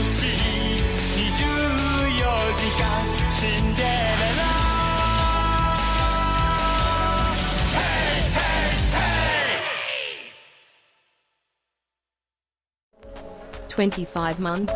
しい24時間シンデレラ Hey, hey, hey! 25 months.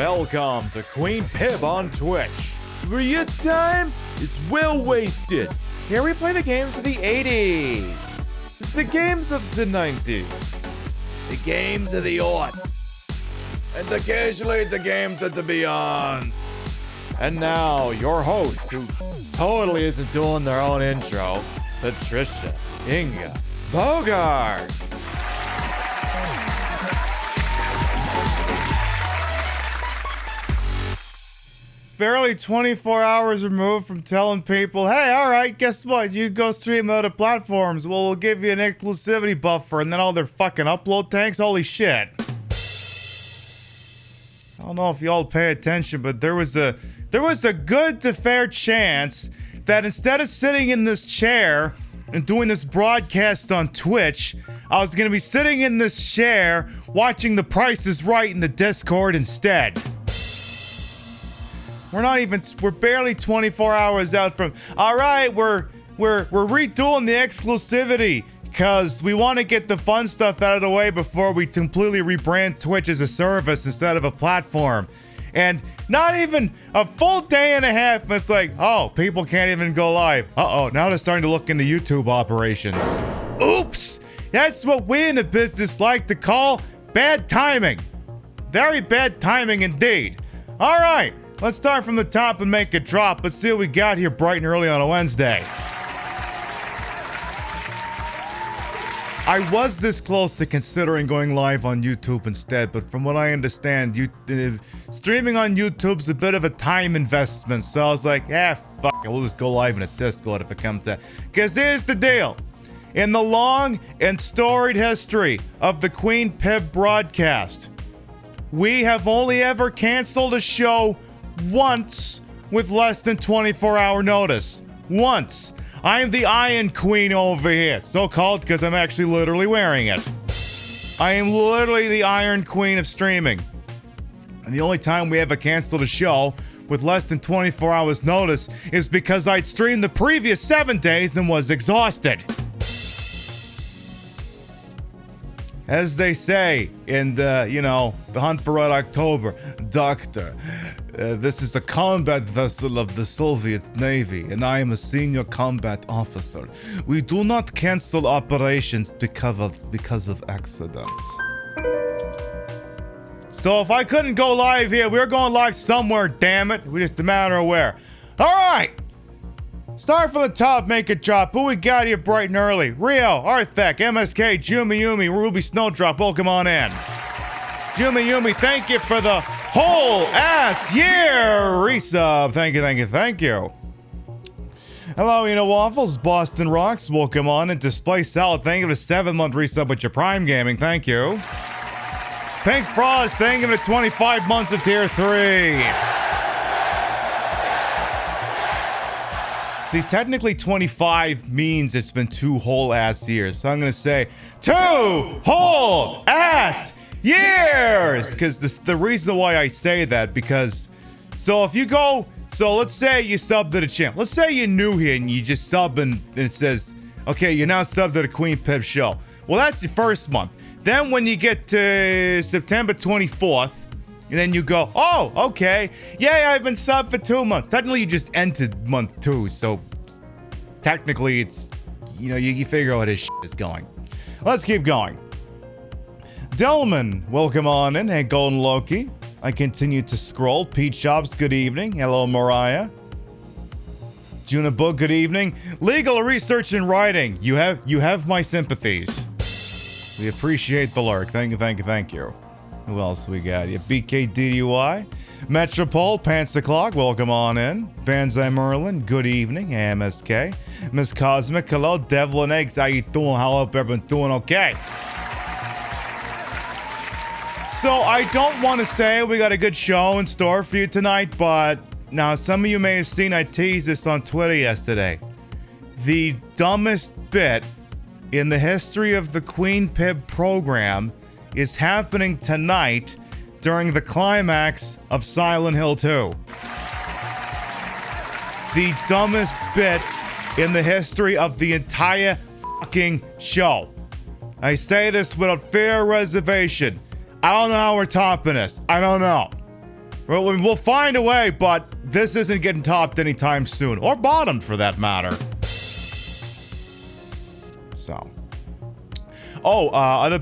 Welcome to Queen Pib on Twitch, where your time is well wasted. Here we play the games of the 80s, the games of the 90s, the games of the aughts, and occasionally the games of the beyond. And now, your host, who totally isn't doing their own intro, Patricia Inga Bogart. Barely 24 hours removed from telling people, hey, all right, guess what? You go stream other platforms. We'll give you an exclusivity buffer, and then all their fucking upload tanks. Holy shit. I don't know if y'all pay attention, but there was a good to fair chance that instead of sitting in this chair and doing this broadcast on Twitch, I was going to be sitting in this chair watching The Price is Right in the Discord instead. We're barely 24 hours out from, all right, we're redoing the exclusivity because we want to get the fun stuff out of the way before we completely rebrand Twitch as a service instead of a platform. And not even a full day and a half, it's like, oh, people can't even go live. Uh-oh, now they're starting to look into YouTube operations. Oops! That's what we in the business like to call bad timing. Very bad timing indeed. All right. Let's start from the top and make it drop. Let's see what we got here bright and early on a Wednesday. I was this close to considering going live on YouTube instead, but from what I understand, streaming on YouTube's a bit of a time investment. So I was like, fuck it, we'll just go live in a Discord if it comes to. Because here's the deal. In the long and storied history of the Queen Pib broadcast, we have only ever canceled a show once with less than 24-hour notice. Once. I am the Iron Queen over here. So called because I'm actually literally wearing it. I am literally the Iron Queen of streaming. And the only time we ever canceled a show with less than 24 hours notice is because I'd streamed the previous 7 days and was exhausted. As they say in the Hunt for Red October, Doctor, this is the combat vessel of the Soviet Navy, and I am a senior combat officer. We do not cancel operations because of accidents. So if I couldn't go live here, we're going live somewhere, damn it. We just a matter of where. All right. Start from the top, make it drop. Who we got here bright and early? Rio, Arthek, MSK, Yumi, Ruby Snowdrop, welcome on in. Yumi, thank you for the whole ass year resub. Thank you. Hello, Waffles, Boston Rocks, welcome on in. Display Salad, thank you for the 7-month resub with your Prime Gaming, thank you. Pink Frost, thank you for the 25 months of Tier 3. See, technically 25 means it's been 2 whole ass years. So I'm going to say 2 whole ass years. Because the reason why I say that, because, so let's say you sub to the channel. Let's say you're new here and you just sub and it says, okay, you're now sub to the Queen Pib show. Well, that's your first month. Then when you get to September 24th, and then you go, oh, okay. Yeah, I've been subbed for 2 months. Technically, you just entered month 2. So, technically, it's, you figure out how this shit is going. Let's keep going. Delman, welcome on in. Hey, Golden Loki. I continue to scroll. Pete Shops, good evening. Hello, Mariah. Junabug, good evening. Legal research and writing. You have my sympathies. We appreciate the lurk. Thank you. Who else we got? You BKDUI, Metropole, Pants the Clock, welcome on in. Banzai Merlin, good evening. MSK, Miss Cosmic, hello. Devil and Eggs, how you doing? How hope everyone's doing okay. So I don't want to say we got a good show in store for you tonight, but now some of you may have seen I teased this on Twitter yesterday. The dumbest bit in the history of the Queen Pib program is happening tonight during the climax of Silent Hill 2. The dumbest bit in the history of the entire fucking show. I say this without fair reservation. I don't know how we're topping this. I don't know. Well, we'll find a way, but this isn't getting topped anytime soon. Or bottomed, for that matter. So. Oh,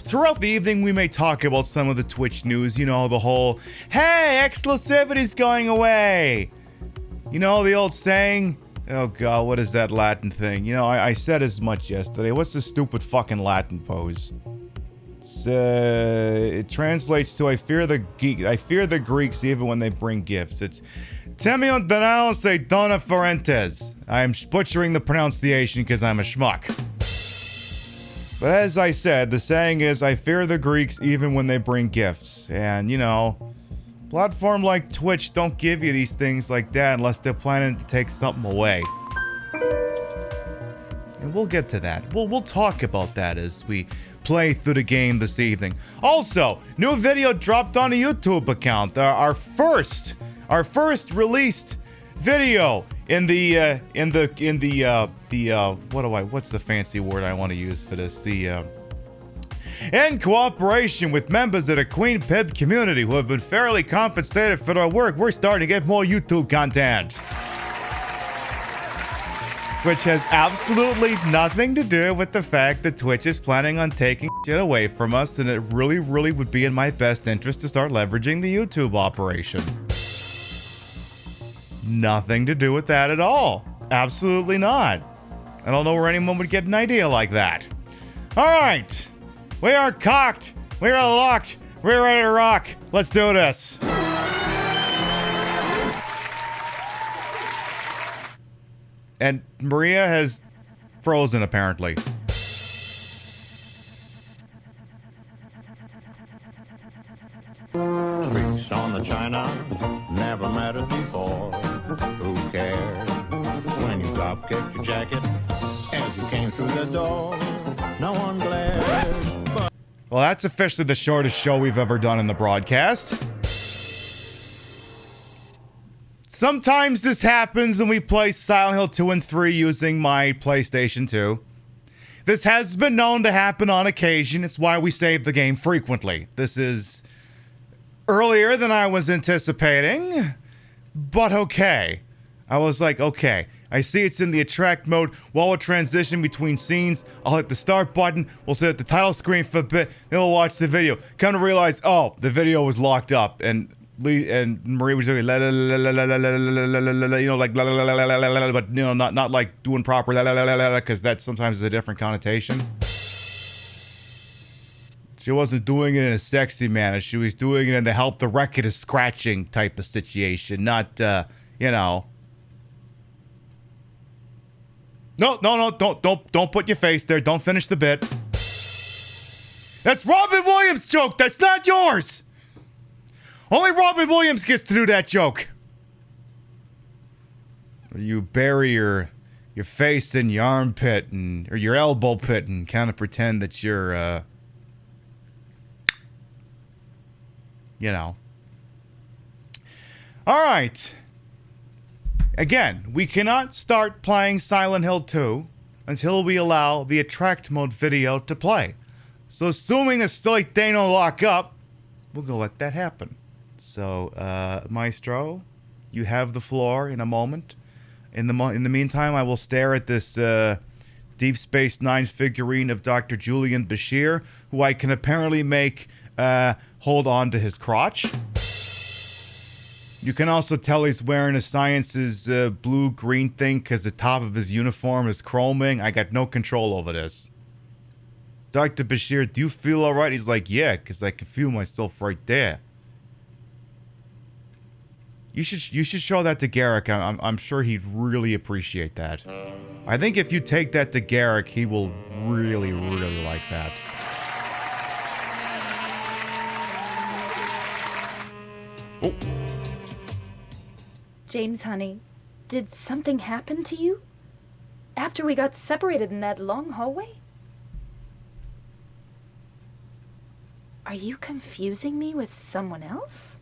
throughout the evening, we may talk about some of the Twitch news. You know, the whole, hey, exclusivity's going away. You know, the old saying, oh God, what is that Latin thing? You know, I said as much yesterday. What's the stupid fucking Latin pose? It translates to I fear the Greeks even when they bring gifts. It's Temion Danao se dona Ferentes. I'm butchering the pronunciation because I'm a schmuck. But as I said, the saying is I fear the Greeks even when they bring gifts. And, you know, platform like Twitch don't give you these things like that unless they're planning to take something away. And we'll get to that. We'll talk about that as we play through the game this evening. Also, new video dropped on a YouTube account. Our first released video in the what's the fancy word I want to use for this? In cooperation with members of the Queen Pib community who have been fairly compensated for their work, we're starting to get more YouTube content. Which has absolutely nothing to do with the fact that Twitch is planning on taking shit away from us, and it really, really would be in my best interest to start leveraging the YouTube operation. Nothing to do with that at all. Absolutely not. I don't know where anyone would get an idea like that. All right. We are cocked. We are locked. We're ready to rock. Let's do this. And Maria has frozen, apparently. Streaks on the china, never mattered before. Who cared when you drop kicked your jacket as you came through the door? No one glared. But well, that's officially the shortest show we've ever done in the broadcast. Sometimes this happens and we play Silent Hill 2 and 3 using my PlayStation 2. This has been known to happen on occasion. It's why we save the game frequently. This is earlier than I was anticipating, but okay. I was like, okay, I see it's in the attract mode. While we're transitioning between scenes, I'll hit the start button. We'll sit at the title screen for a bit, then we'll watch the video. Come to realize, oh, the video was locked up, and Marie was doing la la la la la la la la la, you know, like la la la la la la, but you know, not like doing proper la la la la la, because that sometimes is a different connotation. She wasn't doing it in a sexy manner. She was doing it in the help the record is scratching type of situation, not you know. No, don't put your face there. Don't finish the bit. That's Robin Williams' joke. That's not yours. Only Robin Williams gets to do that joke. You bury your face in your armpit or your elbow pit and kind of pretend that you're, you know. All right. Again, we cannot start playing Silent Hill 2 until we allow the attract mode video to play. So assuming the silly thing don't lock up, we'll go let that happen. So, Maestro, you have the floor in a moment. In the meantime, I will stare at this Deep Space Nine figurine of Dr. Julian Bashir, who I can apparently make hold on to his crotch. You can also tell he's wearing a Science's blue-green thing because the top of his uniform is chroming. I got no control over this. Dr. Bashir, do you feel all right? He's like, yeah, because I can feel myself right there. You should show that to Garrick. I'm sure he'd really appreciate that. I think if you take that to Garrick, he will really, really like that. Oh. James, honey, did something happen to you? After we got separated in that long hallway? Are you confusing me with someone else?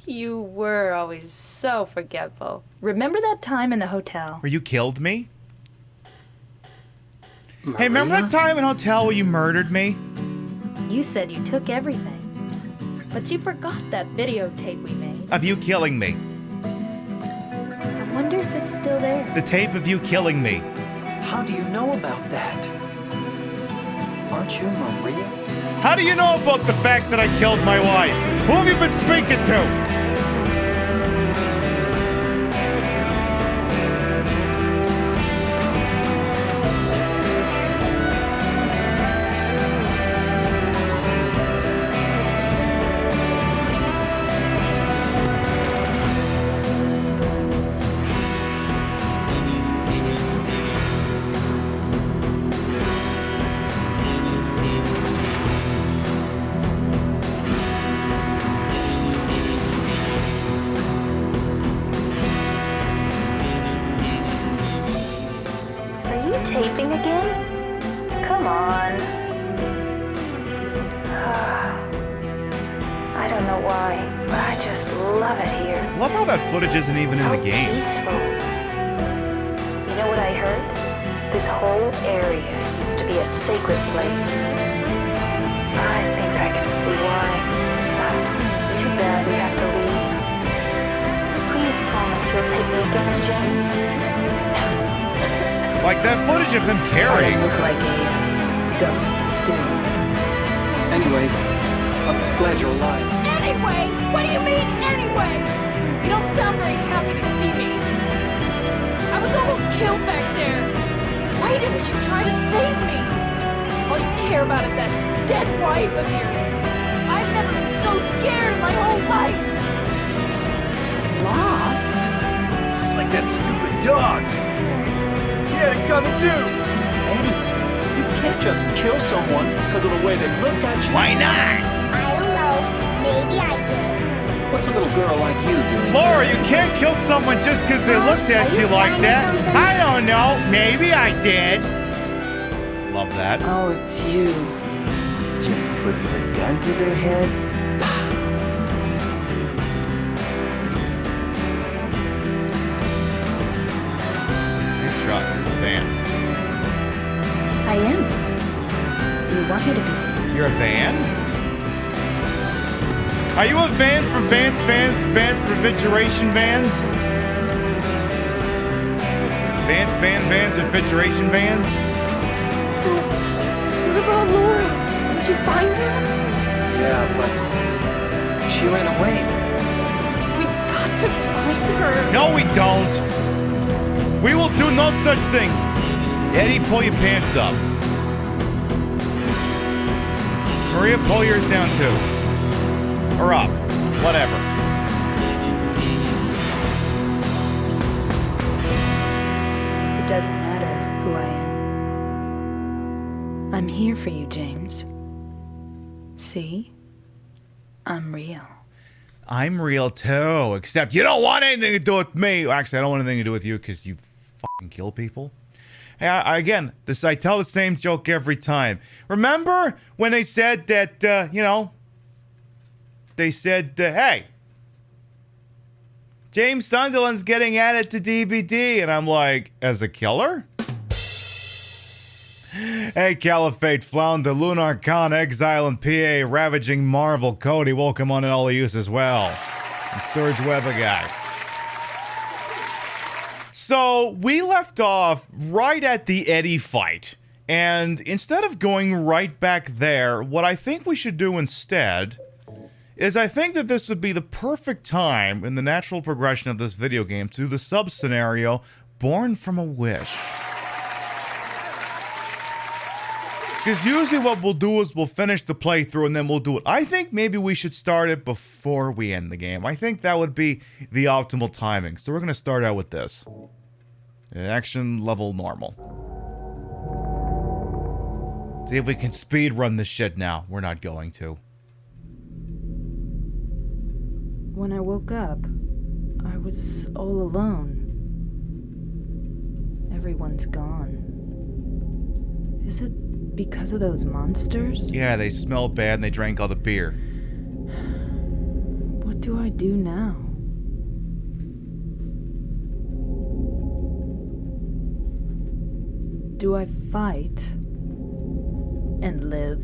You were always so forgetful. Remember that time in the hotel? Where you killed me? Maria? Hey, remember that time in the hotel where you murdered me? You said you took everything. But you forgot that videotape we made. Of you killing me. I wonder if it's still there. The tape of you killing me. How do you know about that? Aren't you Maria? How do you know about the fact that I killed my wife? Who have you been speaking to? Taping again? Come on. I don't know why, but I just love it here. Love how that footage isn't even in the game. Peaceful. You know what I heard? This whole area used to be a sacred place. I think I can see why. It's too bad we have to leave. Please promise you'll take me again, James. Like that footage of him carrying. I look like a ghost, do you? Anyway, I'm glad you're alive. Anyway? What do you mean, anyway? You don't sound very happy to see me. I was almost killed back there. Why didn't you try to save me? All you care about is that dead wife of yours. I've never been so scared in my whole life. Lost? Just like that stupid dog. He had it coming too. Eddie, you can't just kill someone because of the way they looked at you. Why not? I don't know. Maybe I did. What's a little girl like you doing? Laura, you can't kill someone just because they looked at you like that. I don't know. Maybe I did. Love that. Oh, it's you. Just putting the gun to their head. Nice truck. Van. I am. You want me to be? You're a van? Are you a van from Vance Refrigeration Vans? Vans Refrigeration Vans? So, what about Laura? Did you find her? Yeah, but she ran away. We've got to find her. No, we don't. We will do no such thing. Eddie, pull your pants up. Maria, pull yours down too. Or up. Whatever. It doesn't matter who I am. I'm here for you, James. See? I'm real. I'm real too, except you don't want anything to do with me. Well, actually, I don't want anything to do with you because you fucking kill people. Hey, again, I tell the same joke every time. Remember when they said that, they said, hey, James Sunderland's getting added to DVD. And I'm like, as a killer? Hey, Caliphate Flounder, Lunar Khan, Exile and PA, Ravaging Marvel, Cody, welcome on in all of you as well. And Sturge Weather Guy. So, we left off right at the Eddie fight. And instead of going right back there, what I think we should do instead is I think that this would be the perfect time in the natural progression of this video game to do the sub-scenario, Born from a Wish. Because usually what we'll do is we'll finish the playthrough and then we'll do it. I think maybe we should start it before we end the game. I think that would be the optimal timing. So we're going to start out with this. Action level normal. See if we can speed run this shit now. We're not going to. When I woke up, I was all alone. Everyone's gone. Is it because of those monsters? Yeah, they smelled bad and they drank all the beer. What do I do now? Do I fight and live?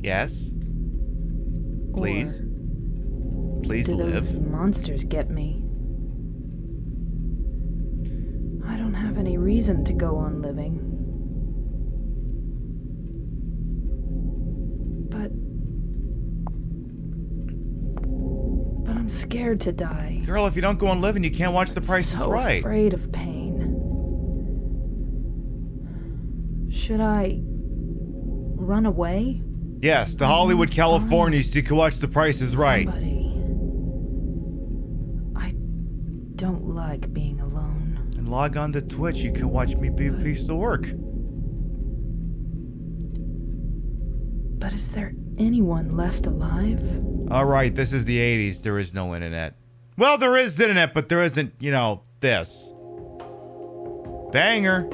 Yes? Please? Please Do live. those monsters get me? I don't have any reason to go on living. But I'm scared to die. Girl, if you don't go on living, you can't watch The Price is So Right. afraid of pain. Should I run away? Yes, to Hollywood, California, so you can watch The Price is Right. Somebody. I don't like being alone. And log on to Twitch, you can watch me be a piece of work. But is there anyone left alive? Alright, this is the 80s. There is no internet. Well, there is internet, but there isn't, you know, this. Banger.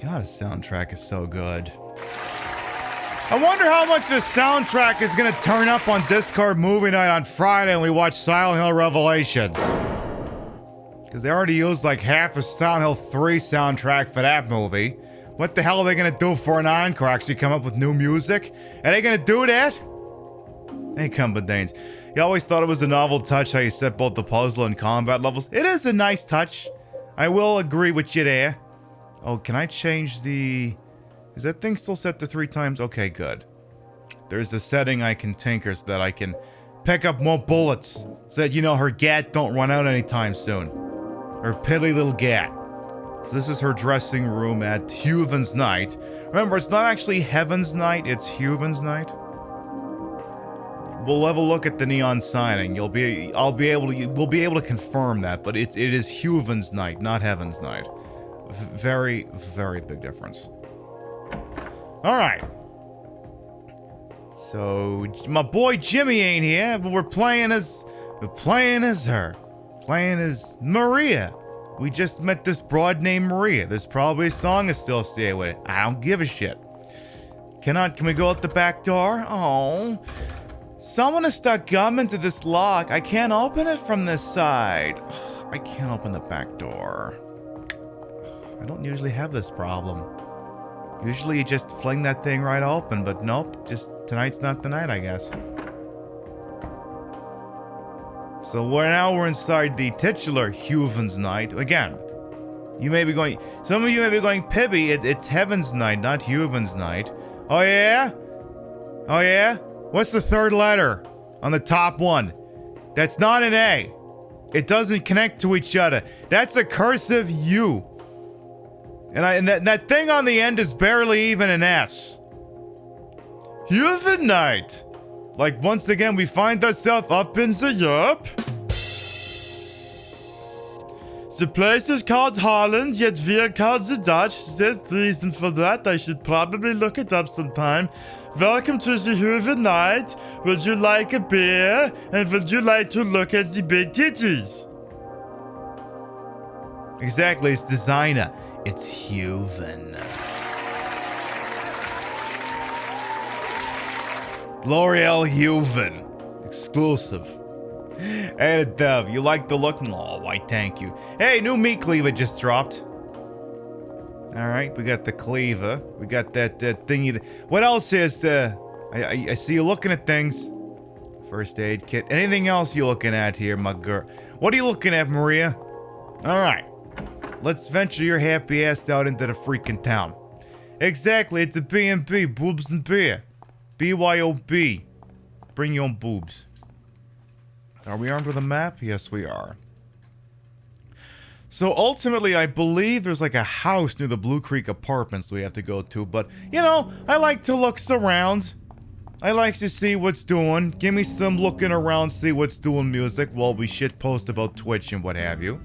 God, the soundtrack is so good. I wonder how much the soundtrack is going to turn up on Discord movie night on Friday when we watch Silent Hill Revelations. Because they already used like half of Silent Hill 3 soundtrack for that movie. What the hell are they going to do for an encore? Actually come up with new music? Are they going to do that? Hey, Cumberdanes. You always thought it was a novel touch how you set both the puzzle and combat levels. It is a nice touch. I will agree with you there. Oh, can I change the... Is that thing still set to 3 times? Okay, good. There's a setting I can tinker so that I can pick up more bullets. So that, you know, her gat don't run out anytime soon. Her piddly little gat. So this is her dressing room at Huven's Night. Remember, it's not actually Heaven's Night, it's Huven's Night. We'll have a look at the neon signing. We'll be able to confirm that, but it is Huven's Night, not Heaven's Night. Very, very big difference. All right. So my boy Jimmy ain't here, but we're playing as her, playing as Maria. We just met this broad named Maria. There's probably a song associated with it. I don't give a shit. Can we go out the back door? Oh, someone has stuck gum into this lock. I can't open it from this side. I can't open the back door. I don't usually have this problem. Usually you just fling that thing right open, but nope, just tonight's not the night, I guess. So we're inside the titular Huven's Night. Again, you may be going, some of you may be going, Pibby, it's Heaven's Night, not Huven's Night. Oh yeah? Oh yeah? What's the third letter on the top one? That's not an A. It doesn't connect to each other. That's a cursive U. And that thing on the end is barely even an S. Huven Night. Like, once again, we find ourselves up in the Europe. The place is called Holland, yet we're called the Dutch. There's reason for that. I should probably look it up sometime. Welcome to the Huven Night. Would you like a beer? And would you like to look at the big titties? Exactly, it's designer. It's Huven. L'Oreal Huven. Exclusive. Hey, Dev, you like the look? Oh, why, thank you. Hey, new meat cleaver just dropped. Alright, we got the cleaver. We got that thingy. What else is, I see you looking at things. First aid kit. Anything else you looking at here, my girl? What are you looking at, Maria? Alright. Let's venture your happy ass out into the freaking town. Exactly, it's a B&B, boobs and beer. BYOB. Bring your own boobs. Are we armed with a map? Yes, we are. So ultimately, I believe there's like a house near the Blue Creek Apartments we have to go to. But, you know, I like to look around. I like to see what's doing. Give me some looking around, see what's doing music while we shitpost about Twitch and what have you.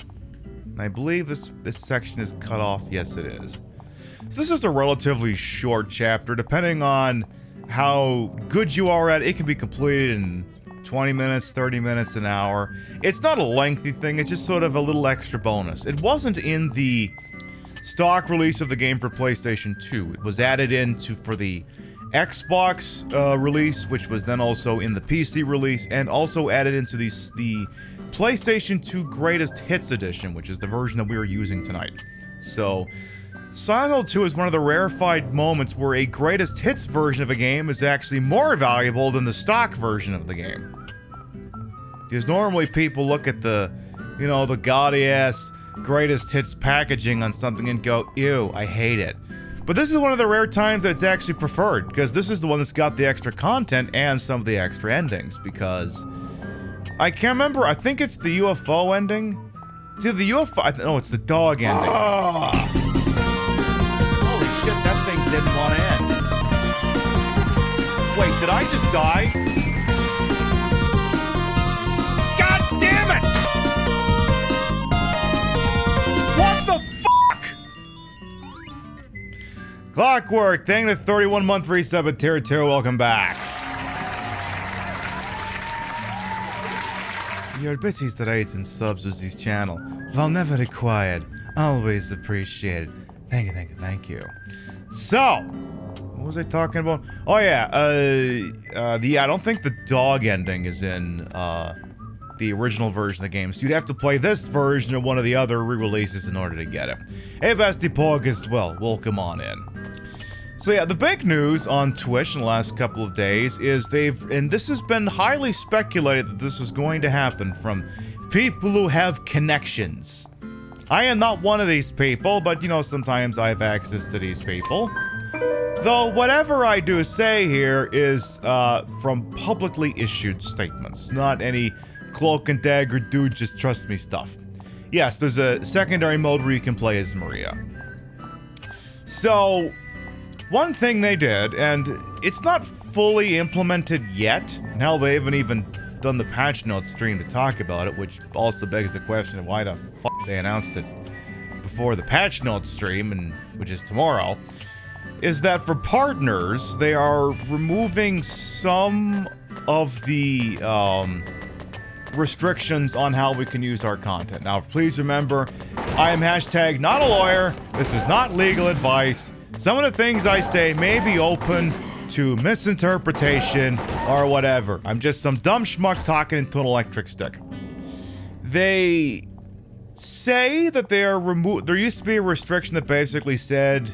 And I believe this section is cut off. Yes, it is. So this is a relatively short chapter. Depending on how good you are at it, it can be completed in 20 minutes, 30 minutes, an hour. It's not a lengthy thing, it's just sort of a little extra bonus. It wasn't in the stock release of the game for PlayStation 2. It was added for the Xbox release, which was then also in the PC release, and also added into the PlayStation 2 Greatest Hits Edition, which is the version that we are using tonight. So, Silent Hill 2 is one of the rarefied moments where a Greatest Hits version of a game is actually more valuable than the stock version of the game. Because normally people look at the, you know, the gaudy-ass Greatest Hits packaging on something and go, ew, I hate it. But this is one of the rare times that it's actually preferred, because this is the one that's got the extra content and some of the extra endings, because I can't remember, I think it's the UFO ending? It's either the UFO, no, it's the dog ending. Holy shit, that thing didn't want to end. Wait, did I just die? God damn it! What the fuck? Clockwork, thank you to 31-month resub at Tier 2, welcome back. Your bitties that aids and subs with this channel, while never required, always appreciated. Thank you, thank you, thank you. So, what was I talking about? Oh yeah, I don't think the dog ending is in the original version of the game, so you'd have to play this version of one of the other re-releases in order to get it. Hey, Basti Pog as well, welcome on in. So yeah, the big news on Twitch in the last couple of days is and this has been highly speculated that this was going to happen from people who have connections. I am not one of these people, but you know, sometimes I have access to these people. Though whatever I do say here is from publicly issued statements, not any cloak and dagger dude just trust me stuff. Yes, there's a secondary mode where you can play as Maria. So, one thing they did, and it's not fully implemented yet, now they haven't even done the patch notes stream to talk about it, which also begs the question of why the fuck they announced it before the patch notes stream, and which is tomorrow, is that for partners, they are removing some of the restrictions on how we can use our content. Now, please remember, I am hashtag not a lawyer, this is not legal advice. Some of the things I say may be open to misinterpretation or whatever. I'm just some dumb schmuck talking into an electric stick. They say that they are there used to be a restriction that basically said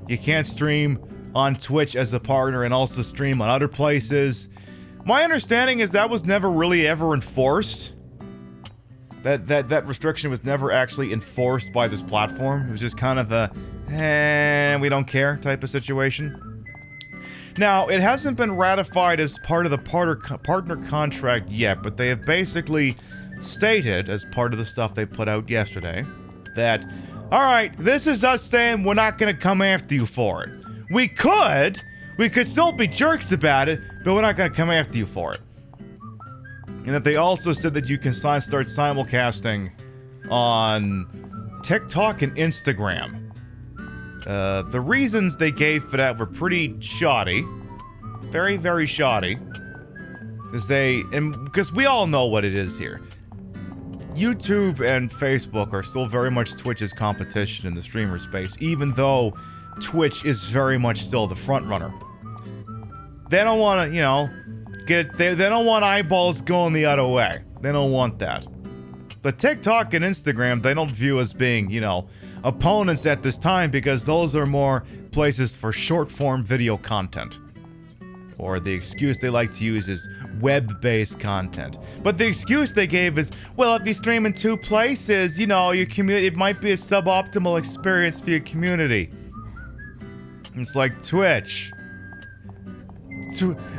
you can't stream on Twitch as a partner and also stream on other places. My understanding is that was never really ever enforced. That restriction was never actually enforced by this platform. It was just kind of a we don't care type of situation. Now, it hasn't been ratified as part of the partner contract yet, but they have basically stated, as part of the stuff they put out yesterday, that, alright, this is us saying we're not gonna come after you for it. We could still be jerks about it, but we're not gonna come after you for it. And that they also said that you can start simulcasting on TikTok and Instagram. The reasons they gave for that were pretty shoddy. Very, very shoddy. Because we all know what it is here. YouTube and Facebook are still very much Twitch's competition in the streamer space, even though Twitch is very much still the front runner. They don't want to, you know, they don't want eyeballs going the other way. They don't want that. But TikTok and Instagram, they don't view as being, you know, opponents at this time because those are more places for short-form video content. Or the excuse they like to use is web-based content. But the excuse they gave is, well, if you stream in two places, you know, your community, it might be a suboptimal experience for your community. It's like Twitch.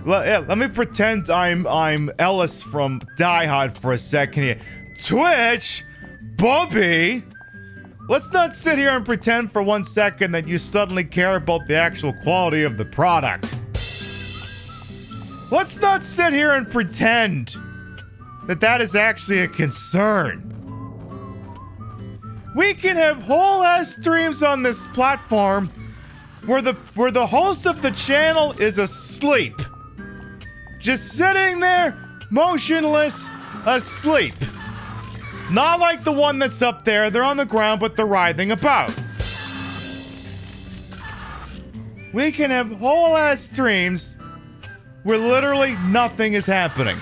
Let me pretend I'm Ellis from Die Hard for a second here. Twitch, Bobby, let's not sit here and pretend for 1 second that you suddenly care about the actual quality of the product. Let's not sit here and pretend that that is actually a concern. We can have whole ass streams on this platform where the host of the channel is asleep. Just sitting there, motionless, asleep. Not like the one that's up there. They're on the ground, but they're writhing about. We can have whole ass streams where literally nothing is happening.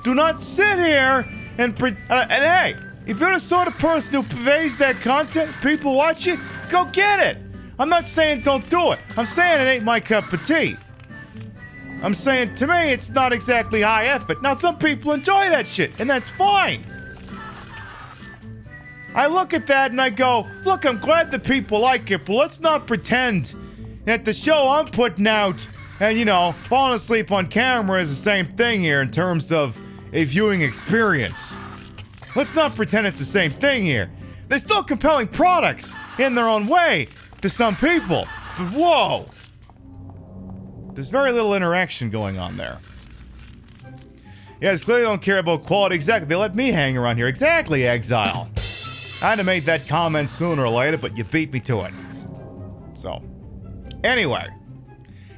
Do not sit here and hey, if you're the sort of person who pervades that content, people watch it, go get it. I'm not saying don't do it. I'm saying it ain't my cup of tea. I'm saying to me, it's not exactly high effort. Now, some people enjoy that shit, and that's fine. I look at that and I go, look, I'm glad that people like it, but let's not pretend that the show I'm putting out and, you know, falling asleep on camera is the same thing here in terms of a viewing experience. Let's not pretend it's the same thing here. They're still compelling products in their own way to some people, but whoa. There's very little interaction going on there. Yeah, it's clearly don't care about quality. Exactly. They let me hang around here. Exactly, Exile. I'd have made that comment sooner or later, but you beat me to it. So, anyway.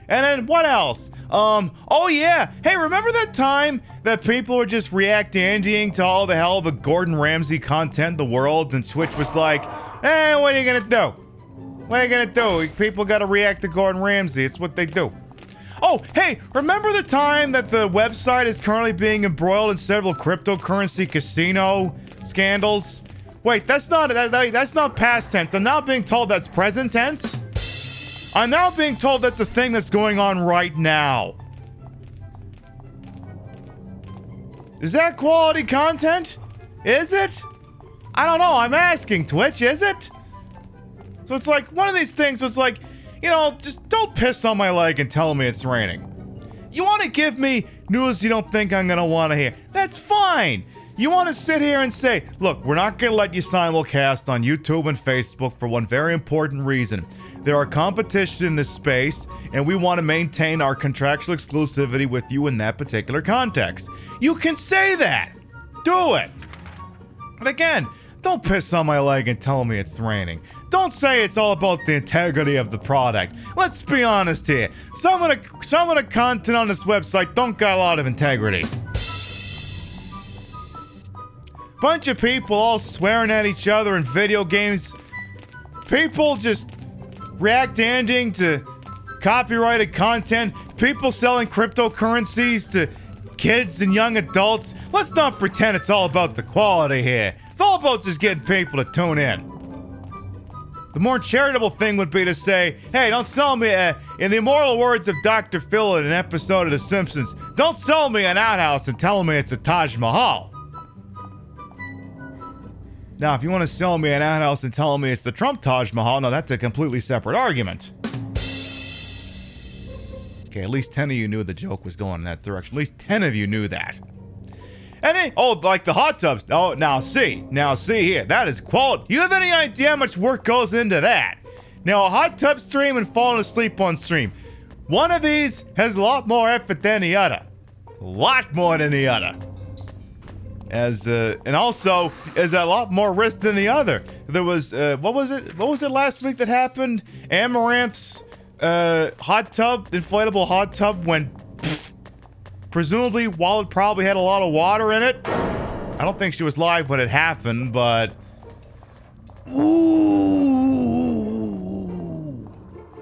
And then what else? Oh yeah. Hey, remember that time that people were just reacting to all the hell of the Gordon Ramsay content in the world, and Twitch was like, hey, what are you gonna do? What are you gonna do? People gotta react to Gordon Ramsay. It's what they do. Oh, hey, remember the time that the website is currently being embroiled in several cryptocurrency casino scandals? Wait, that's not past tense. I'm now being told that's present tense. I'm now being told that's a thing that's going on right now. Is that quality content? Is it? I don't know. I'm asking Twitch, is it? So it's like one of these things where it's like, you know, just don't piss on my leg and tell me it's raining. You want to give me news you don't think I'm going to want to hear. That's fine. You want to sit here and say, look, we're not going to let you simulcast on YouTube and Facebook for one very important reason. There are competition in this space, and we want to maintain our contractual exclusivity with you in that particular context. You can say that. Do it. But again, don't piss on my leg and tell me it's raining. Don't say it's all about the integrity of the product. Let's be honest here. Some of the content on this website don't got a lot of integrity. Bunch of people all swearing at each other in video games. People just reacting to copyrighted content. People selling cryptocurrencies to kids and young adults. Let's not pretend it's all about the quality here. It's all about just getting people to tune in. The more charitable thing would be to say, hey, don't sell me, in the immortal words of Dr. Phil in an episode of The Simpsons, don't sell me an outhouse and tell me it's a Taj Mahal. Now, if you want to sell me an outhouse and tell me it's the Trump Taj Mahal, now that's a completely separate argument. Okay, at least 10 of you knew the joke was going in that direction. At least 10 of you knew that. And then, oh, like the hot tubs. Oh, now see here. That is quality. You have any idea how much work goes into that? Now, a hot tub stream and falling asleep on stream. One of these has a lot more effort than the other. A lot more than the other. And also is a lot more risk than the other. There was, what was it last week that happened? Amaranth's inflatable hot tub went presumably while it probably had a lot of water in it. I don't think she was live when it happened, but ooh,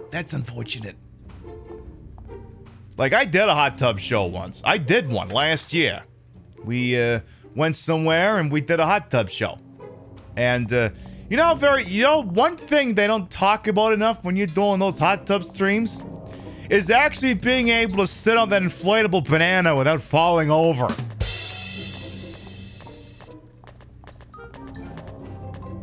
that's unfortunate. Like, I did a hot tub show once. I did one last year. We went somewhere and we did a hot tub show. And one thing they don't talk about enough when you're doing those hot tub streams is actually being able to sit on that inflatable banana without falling over.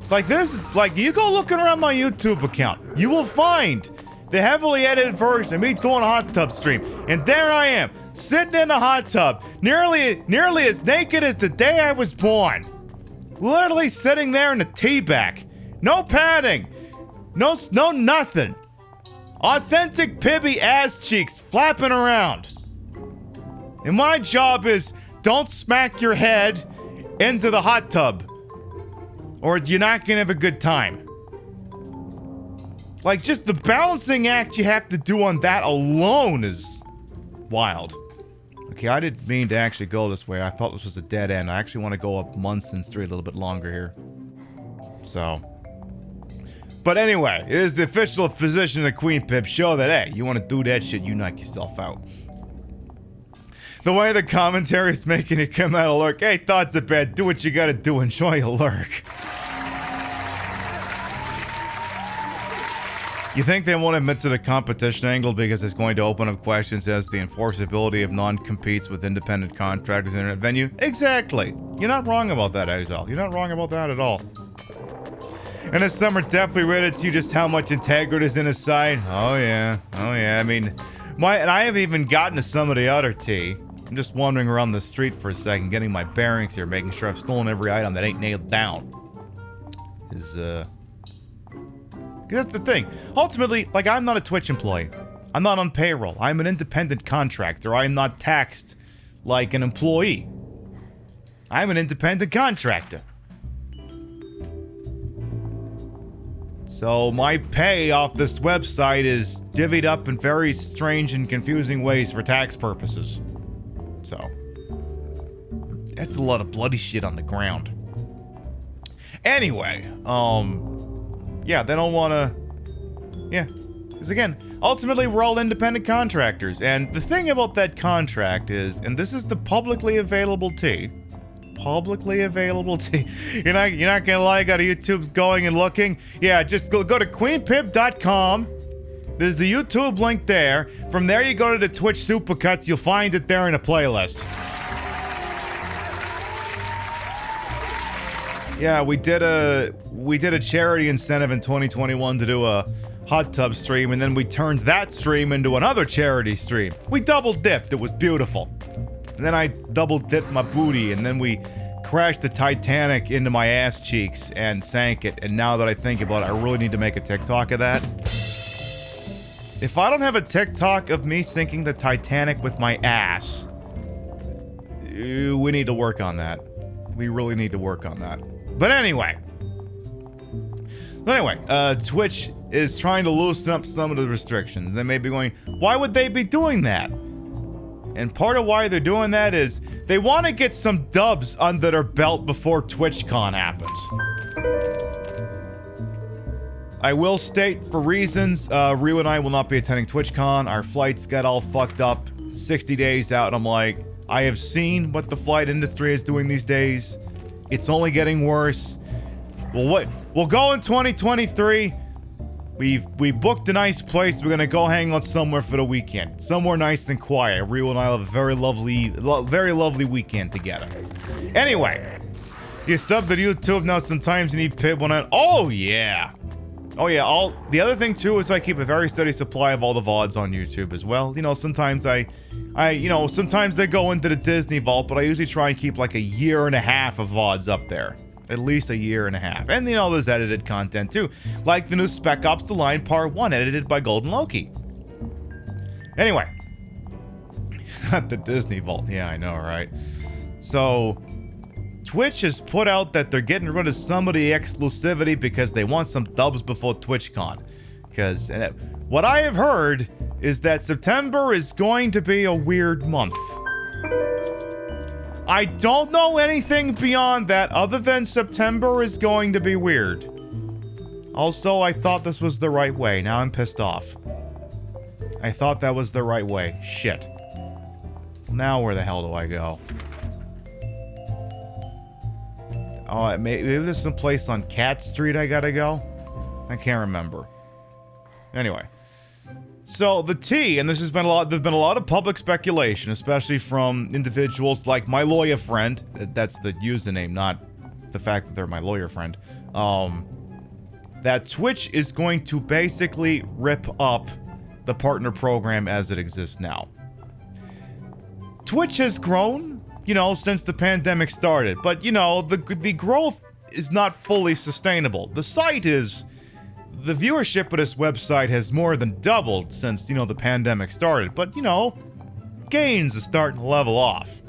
Like this, like you go looking around my YouTube account, you will find the heavily edited version of me doing a hot tub stream. And there I am, sitting in a hot tub, nearly as naked as the day I was born. Literally sitting there in a tea bag. No padding. No nothing. Authentic Pibby ass cheeks flapping around. And my job is don't smack your head into the hot tub, or you're not gonna have a good time. Like, just the balancing act you have to do on that alone is wild. Okay, I didn't mean to actually go this way. I thought this was a dead end. I actually want to go up Munson Street a little bit longer here. So. But anyway, it is the official position of the Queen Pip show that, hey, you want to do that shit, you knock yourself out. The way the commentary is making it come out of lurk. Hey, thoughts are bad. Do what you gotta do. Enjoy your lurk. You think they won't admit to the competition angle because it's going to open up questions as the enforceability of non-competes with independent contractors in a venue? Exactly. You're not wrong about that, Exile. You're not wrong about that at all. And this summer definitely read it to you just how much integrity is in his side. Oh yeah. I mean, and I haven't even gotten to some of the other tea. I'm just wandering around the street for a second, getting my bearings here, making sure I've stolen every item that ain't nailed down. That's the thing. Ultimately, like, I'm not a Twitch employee. I'm not on payroll. I'm an independent contractor. I'm not taxed like an employee. I'm an independent contractor. So my pay off this website is divvied up in very strange and confusing ways for tax purposes. So, that's a lot of bloody shit on the ground. Anyway, yeah, they don't want to, yeah. Because again, ultimately, we're all independent contractors. And the thing about that contract is, and this is the publicly available tea. Publicly available tea. You're not gonna lie, got YouTube's going and looking. Yeah, just go to queenpib.com. There's the YouTube link there. From there, you go to the Twitch Supercuts. You'll find it there in a playlist. Yeah, we did a charity incentive in 2021 to do a hot tub stream, and then we turned that stream into another charity stream. We double dipped. It was beautiful. And then I double dipped my booty, and then we crashed the Titanic into my ass cheeks and sank it. And now that I think about it, I really need to make a TikTok of that. If I don't have a TikTok of me sinking the Titanic with my ass, we need to work on that. We really need to work on that. But anyway. Twitch is trying to loosen up some of the restrictions. They may be going, why would they be doing that? And part of why they're doing that is they want to get some dubs under their belt before TwitchCon happens. I will state, for reasons, Ryu and I will not be attending TwitchCon. Our flights got all fucked up 60 days out, and I'm like, I have seen what the flight industry is doing these days. It's only getting worse. We'll go in 2023. We've booked a nice place. We're gonna go hang out somewhere for the weekend. Somewhere nice and quiet. Ryu and I have a very lovely weekend together. Anyway, you sub to YouTube now. Sometimes you need Pib on. Oh yeah. The other thing too is I keep a very steady supply of all the VODs on YouTube as well. You know, sometimes sometimes they go into the Disney vault, but I usually try and keep like a year and a half of VODs up there. At least a year and a half. And you know, there's edited content too. Like the new Spec Ops The Line Part 1, edited by Golden Loki. Anyway. The Disney vault. Yeah, I know, right? So, Twitch has put out that they're getting rid of some of the exclusivity because they want some dubs before TwitchCon. Because what I have heard is that September is going to be a weird month. I don't know anything beyond that other than September is going to be weird. Also, I thought this was the right way. Now I'm pissed off. I thought that was the right way. Shit. Now where the hell do I go? Oh, maybe there's some place on Cat Street I gotta go? I can't remember. Anyway. So the tea, and there's been a lot of public speculation, especially from individuals like my lawyer friend. That's the username, not the fact that they're my lawyer friend. That Twitch is going to basically rip up the partner program as it exists now. Twitch has grown, you know, since the pandemic started, but you know, the growth is not fully sustainable. The viewership of this website has more than doubled since, the pandemic started. But, gains are starting to level off.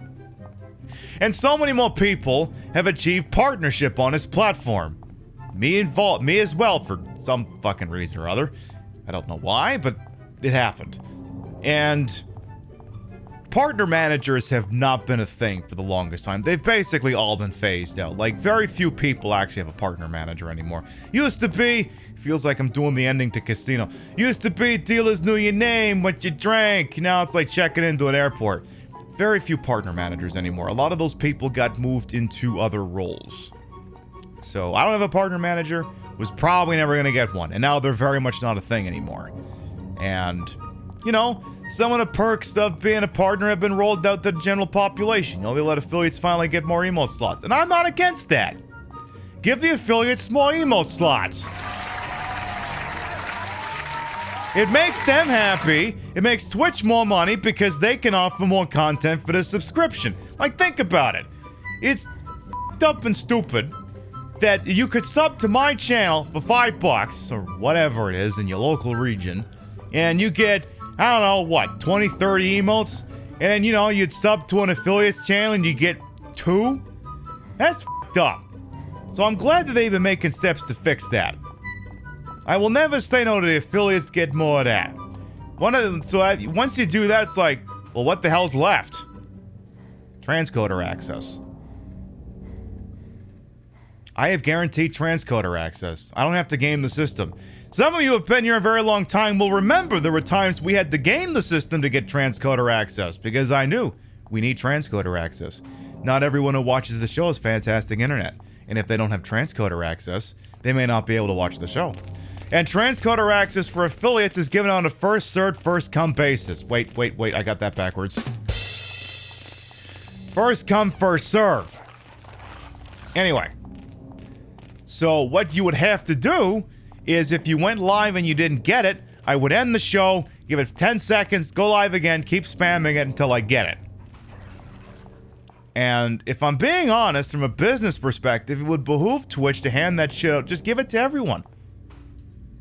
And so many more people have achieved partnership on this platform. Me as well, for some fucking reason or other. I don't know why, but it happened. And partner managers have not been a thing for the longest time. They've basically all been phased out. Like, very few people actually have a partner manager anymore. Used to be, feels like I'm doing the ending to Casino. Used to be, dealers knew your name, what you drank. Now it's like checking into an airport. Very few partner managers anymore. A lot of those people got moved into other roles. So I don't have a partner manager, was probably never going to get one. And now they're very much not a thing anymore. And, some of the perks of being a partner have been rolled out to the general population. They let affiliates finally get more emote slots. And I'm not against that. Give the affiliates more emote slots. It makes them happy. It makes Twitch more money because they can offer more content for the subscription. Like, think about it. It's f***ed up and stupid that you could sub to my channel for $5 or whatever it is in your local region, and you get, I don't know, what, 20, 30 emotes? And then, you'd sub to an affiliate's channel and you get 2? That's f***ed up. So I'm glad that they've been making steps to fix that. I will never say no to the affiliates get more of that. Once you do that, it's like, well, what the hell's left? Transcoder access. I have guaranteed transcoder access. I don't have to game the system. Some of you have been here a very long time will remember there were times we had to game the system to get transcoder access because I knew we need transcoder access. Not everyone who watches the show has fantastic internet. And if they don't have transcoder access, they may not be able to watch the show. And transcoder access for affiliates is given on a first served, first come basis. Wait, I got that backwards. First come, first serve. Anyway. So what you would have to do is if you went live and you didn't get it, I would end the show, give it 10 seconds, go live again, keep spamming it until I get it. And if I'm being honest, from a business perspective, it would behoove Twitch to hand that shit out. Just give it to everyone.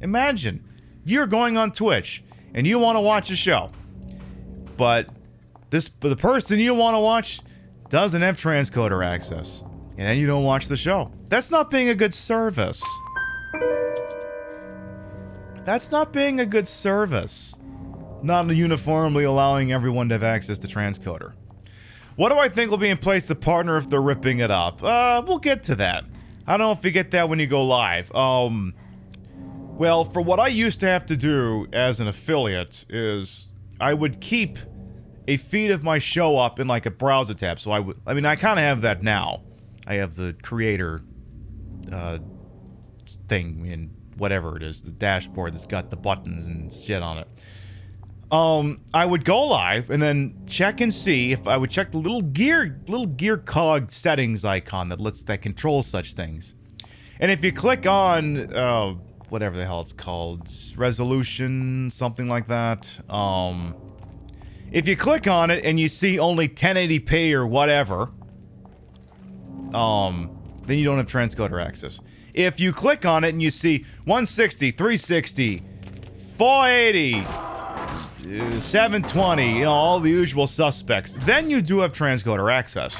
Imagine, you're going on Twitch and you want to watch a show, but the person you want to watch doesn't have transcoder access, and then you don't watch the show. That's not being a good service. That's not being a good service. Not uniformly allowing everyone to have access to transcoder. What do I think will be in place to partner if they're ripping it up? We'll get to that. I don't know if you get that when you go live. Well, for what I used to have to do as an affiliate is I would keep a feed of my show up in like a browser tab. So I kind of have that now. I have the creator thing in whatever it is, the dashboard that's got the buttons and shit on it. I would go live and then check and see if I would check the little gear cog settings icon that controls such things. And if you click on whatever the hell it's called, resolution, something like that. If you click on it and you see only 1080p or whatever, then you don't have transcoder access. If you click on it and you see 160, 360, 480, 720, all the usual suspects, then you do have transcoder access.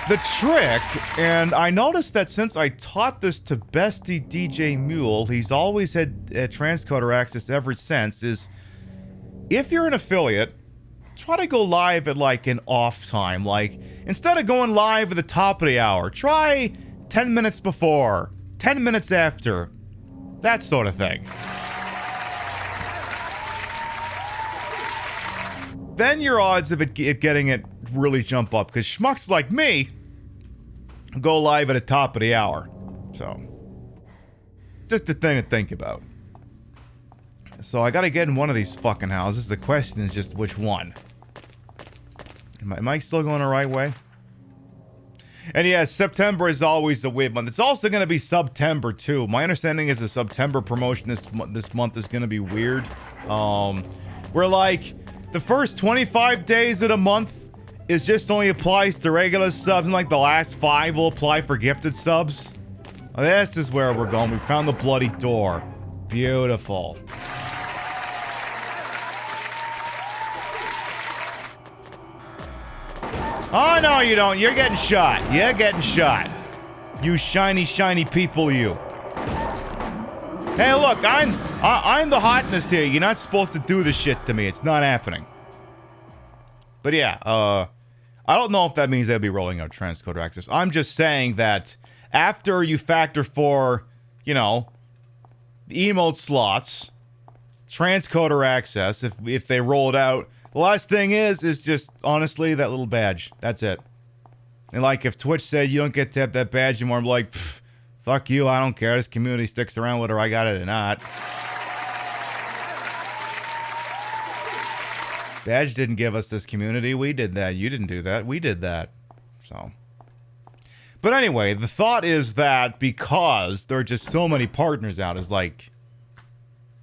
The trick, and I noticed that since I taught this to Bestie DJ Mule, he's always had transcoder access ever since, is if you're an affiliate, try to go live at like an off time. Like, instead of going live at the top of the hour, try 10 minutes before, 10 minutes after, that sort of thing. Then your odds of it getting it really jump up, because schmucks like me go live at the top of the hour. So, just a thing to think about. So I gotta get in one of these fucking houses. The question is just which one. Am I still going the right way? And yeah, September is always the weird month. It's also going to be September too. My understanding is the September promotion this month is going to be weird. We're like the first 25 days of the month is just only applies to regular subs, and like the last 5 will apply for gifted subs. Well, this is where we're going. We found the bloody door. Beautiful. Oh, no, you don't. You're getting shot. You're getting shot. You shiny, shiny people, you. Hey, look, I'm the hotness here. You're not supposed to do this shit to me. It's not happening. But yeah, I don't know if that means they'll be rolling out transcoder access. I'm just saying that after you factor for, you know, the emote slots, transcoder access, if they roll it out, the last thing is just, honestly, that little badge. That's it. And like, if Twitch said you don't get to have that badge anymore, I'm like, fuck you, I don't care. This community sticks around whether I got it or not. Badge didn't give us this community. We did that. You didn't do that. We did that. So. But anyway, the thought is that because there are just so many partners out, is like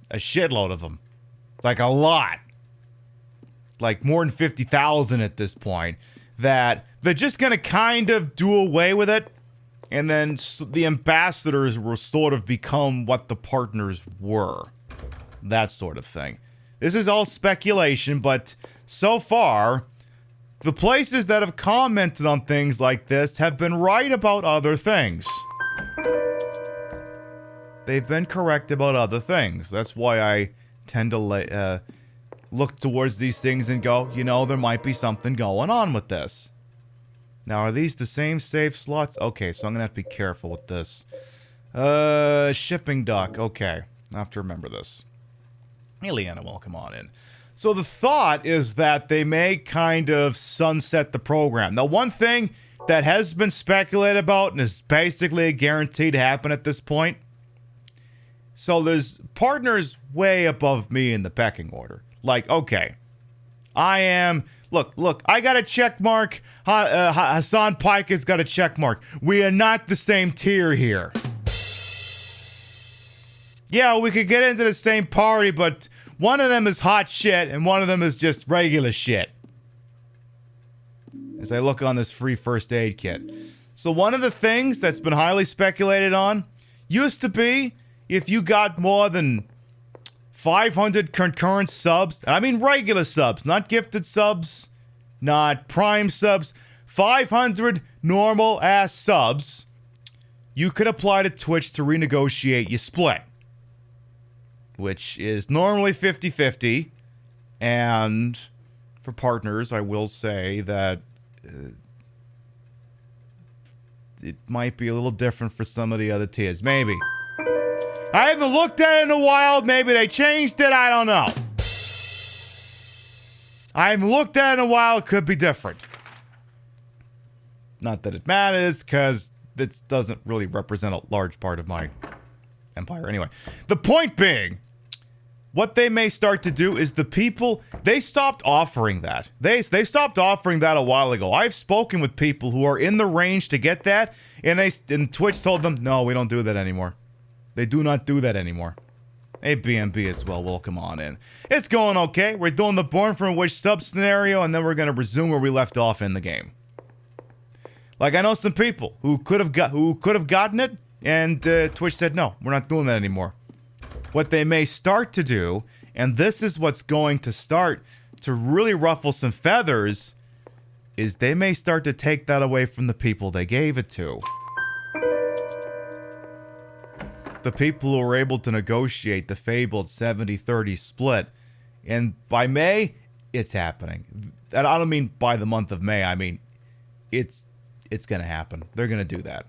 a shitload of them. Like a lot. Like more than 50,000 at this point, that they're just going to kind of do away with it, and then the ambassadors will sort of become what the partners were. That sort of thing. This is all speculation, but so far, the places that have commented on things like this have been right about other things. They've been correct about other things. That's why I tend to look towards these things and go, you know, there might be something going on with this. Now, are these the same save slots? Okay, so I'm going to have to be careful with this. Shipping dock. Okay, I have to remember this. Hey, Leanna, welcome on in. So the thought is that they may kind of sunset the program. Now, one thing that has been speculated about and is basically a guarantee to happen at this point. So there's partners way above me in the pecking order. Like, okay, I am, look, I got a check mark. Hassan Pike has got a check mark. We are not the same tier here. Yeah, we could get into the same party, but one of them is hot shit and one of them is just regular shit. As I look on this free first aid kit. So one of the things that's been highly speculated on used to be if you got more than 500 concurrent subs, and I mean regular subs, not gifted subs, not prime subs, 500 normal ass subs, you could apply to Twitch to renegotiate your split, which is normally 50-50, and for partners, I will say that it might be a little different for some of the other tiers, maybe. I haven't looked at it in a while. Maybe they changed it. I don't know. I haven't looked at it in a while. It could be different. Not that it matters, because it doesn't really represent a large part of my empire anyway. The point being, what they may start to do is the people, they stopped offering that. They stopped offering that a while ago. I've spoken with people who are in the range to get that, and Twitch told them, no, we don't do that anymore. They do not do that anymore. Hey, BNB as well. Welcome on in. It's going okay. We're doing the Born from a Wish sub scenario, and then we're going to resume where we left off in the game. Like, I know some people who could have gotten it, and Twitch said, no, we're not doing that anymore. What they may start to do, and this is what's going to start to really ruffle some feathers, is they may start to take that away from the people they gave it to. The people who were able to negotiate the fabled 70-30 split. And by May, it's happening. And I don't mean by the month of May. I mean, it's going to happen. They're going to do that.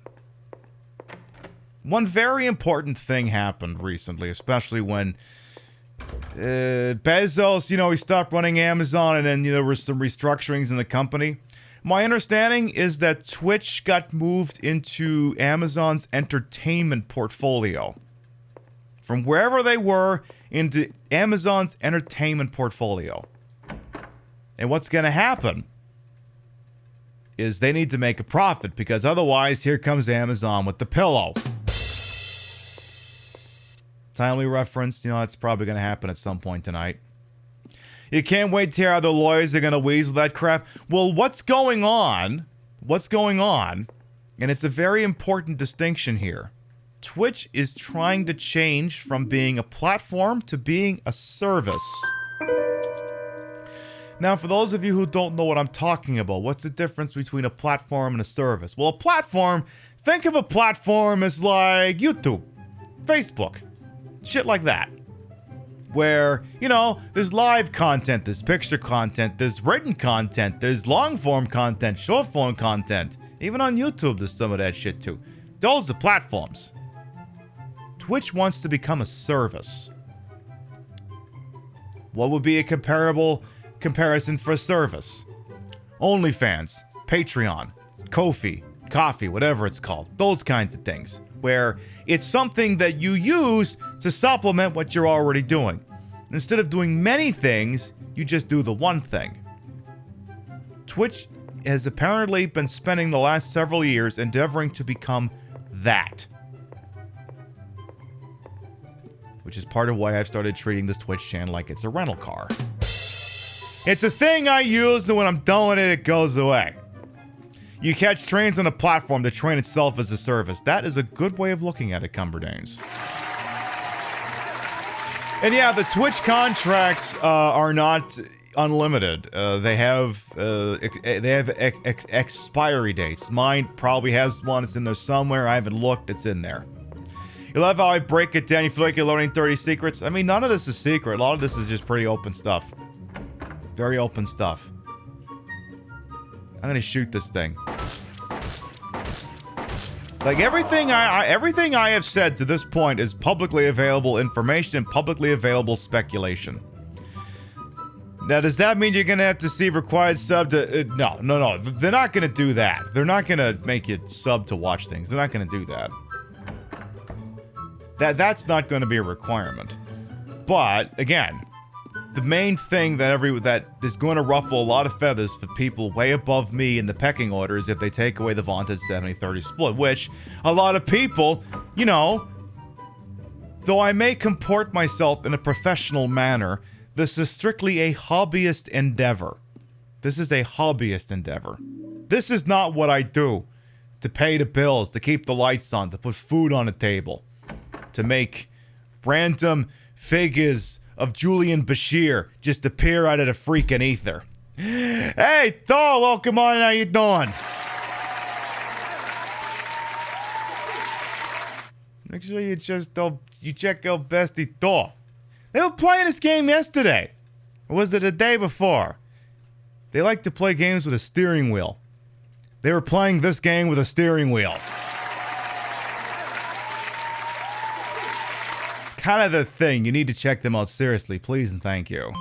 One very important thing happened recently, especially when Bezos, you know, he stopped running Amazon, and then, you know, there were some restructurings in the company. My understanding is that Twitch got moved into Amazon's entertainment portfolio. From wherever they were into Amazon's entertainment portfolio. And what's going to happen is they need to make a profit, because otherwise here comes Amazon with the pillow. Timely reference, you know, that's probably going to happen at some point tonight. You can't wait to hear how the lawyers are going to weasel that crap. Well, what's going on, and it's a very important distinction here. Twitch is trying to change from being a platform to being a service. Now, for those of you who don't know what I'm talking about, what's the difference between a platform and a service? Well, a platform, think of a platform as like YouTube, Facebook, shit like that. Where, you know, there's live content, there's picture content, there's written content, there's long form content, short form content. Even on YouTube, there's some of that shit too. Those are platforms. Twitch wants to become a service. What would be a comparison for a service? OnlyFans, Patreon, Ko-fi, Coffee, whatever it's called. Those kinds of things. Where it's something that you use to supplement what you're already doing. Instead of doing many things, you just do the one thing. Twitch has apparently been spending the last several years endeavoring to become that. Which is part of why I've started treating this Twitch channel like it's a rental car. It's a thing I use, and when I'm done with it, it goes away. You catch trains on a platform, the train itself is a service. That is a good way of looking at it, Cumberdanes. And yeah, the Twitch contracts are not unlimited. They have expiry dates. Mine probably has one. It's in there somewhere. I haven't looked. It's in there. You love how I break it down. You feel like you're learning 30 secrets. I mean, none of this is secret. A lot of this is just pretty open stuff. Very open stuff. I'm gonna shoot this thing. Like everything I have said to this point is publicly available information and publicly available speculation. Now, does that mean you're gonna have to see required sub to? No. They're not gonna do that. They're not gonna make you sub to watch things. They're not gonna do that. That's not gonna be a requirement. But again, the main thing that is going to ruffle a lot of feathers for people way above me in the pecking order is if they take away the vaunted 70-30 split, which a lot of people, you know, though I may comport myself in a professional manner, this is strictly a hobbyist endeavor. This is a hobbyist endeavor. This is not what I do to pay the bills, to keep the lights on, to put food on the table, to make random figures of Julian Bashir just appear out of the freaking ether. Hey, Thor, welcome on. How you doing? Make sure you check out Bestie Thor. They were playing this game yesterday. Or was it the day before? They like to play games with a steering wheel. They were playing this game with a steering wheel. Kind of the thing. You need to check them out seriously, please and thank you.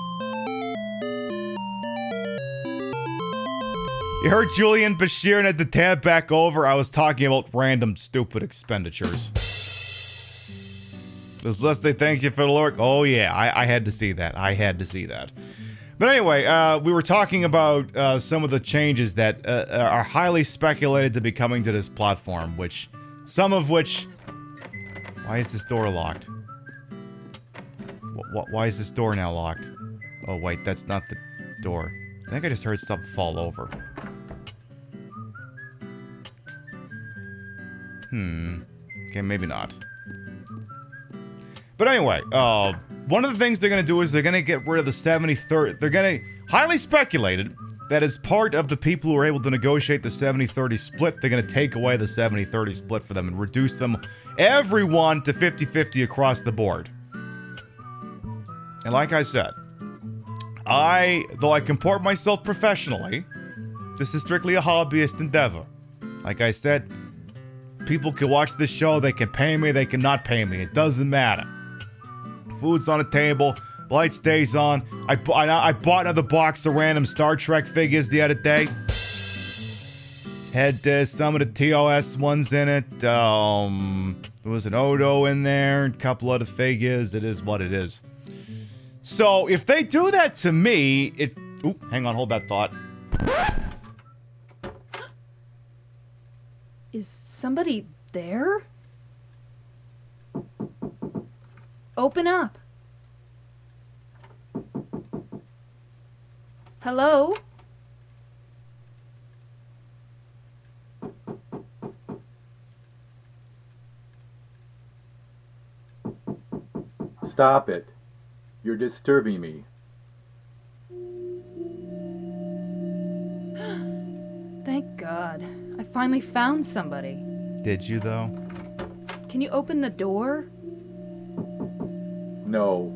You heard Julian Bashir and had to tab back over. I was talking about random stupid expenditures. Does Leslie thank you for the lurk? Oh yeah, I had to see that. I had to see that. But anyway, we were talking about some of the changes that are highly speculated to be coming to this platform, some of which... Why is this door locked? Why is this door now locked? Oh, wait, that's not the door. I think I just heard something fall over. Okay, maybe not. But anyway, one of the things they're going to do is they're going to get rid of the 70-30. They're going to... Highly speculated that as part of the people who are able to negotiate the 70-30 split, they're going to take away the 70-30 split for them and reduce them, everyone, to 50-50 across the board. And like I said, though I comport myself professionally, this is strictly a hobbyist endeavor. Like I said, people can watch this show, they can pay me, they can not pay me. It doesn't matter. Food's on the table, light stays on. I bought another box of random Star Trek figures the other day. Had some of the TOS ones in it. There was an Odo in there, a couple other figures. It is what it is. So, if they do that to me, Oop, hang on, hold that thought. Is somebody there? Open up. Hello? Stop it. You're disturbing me. Thank God. I finally found somebody. Did you, though? Can you open the door? No.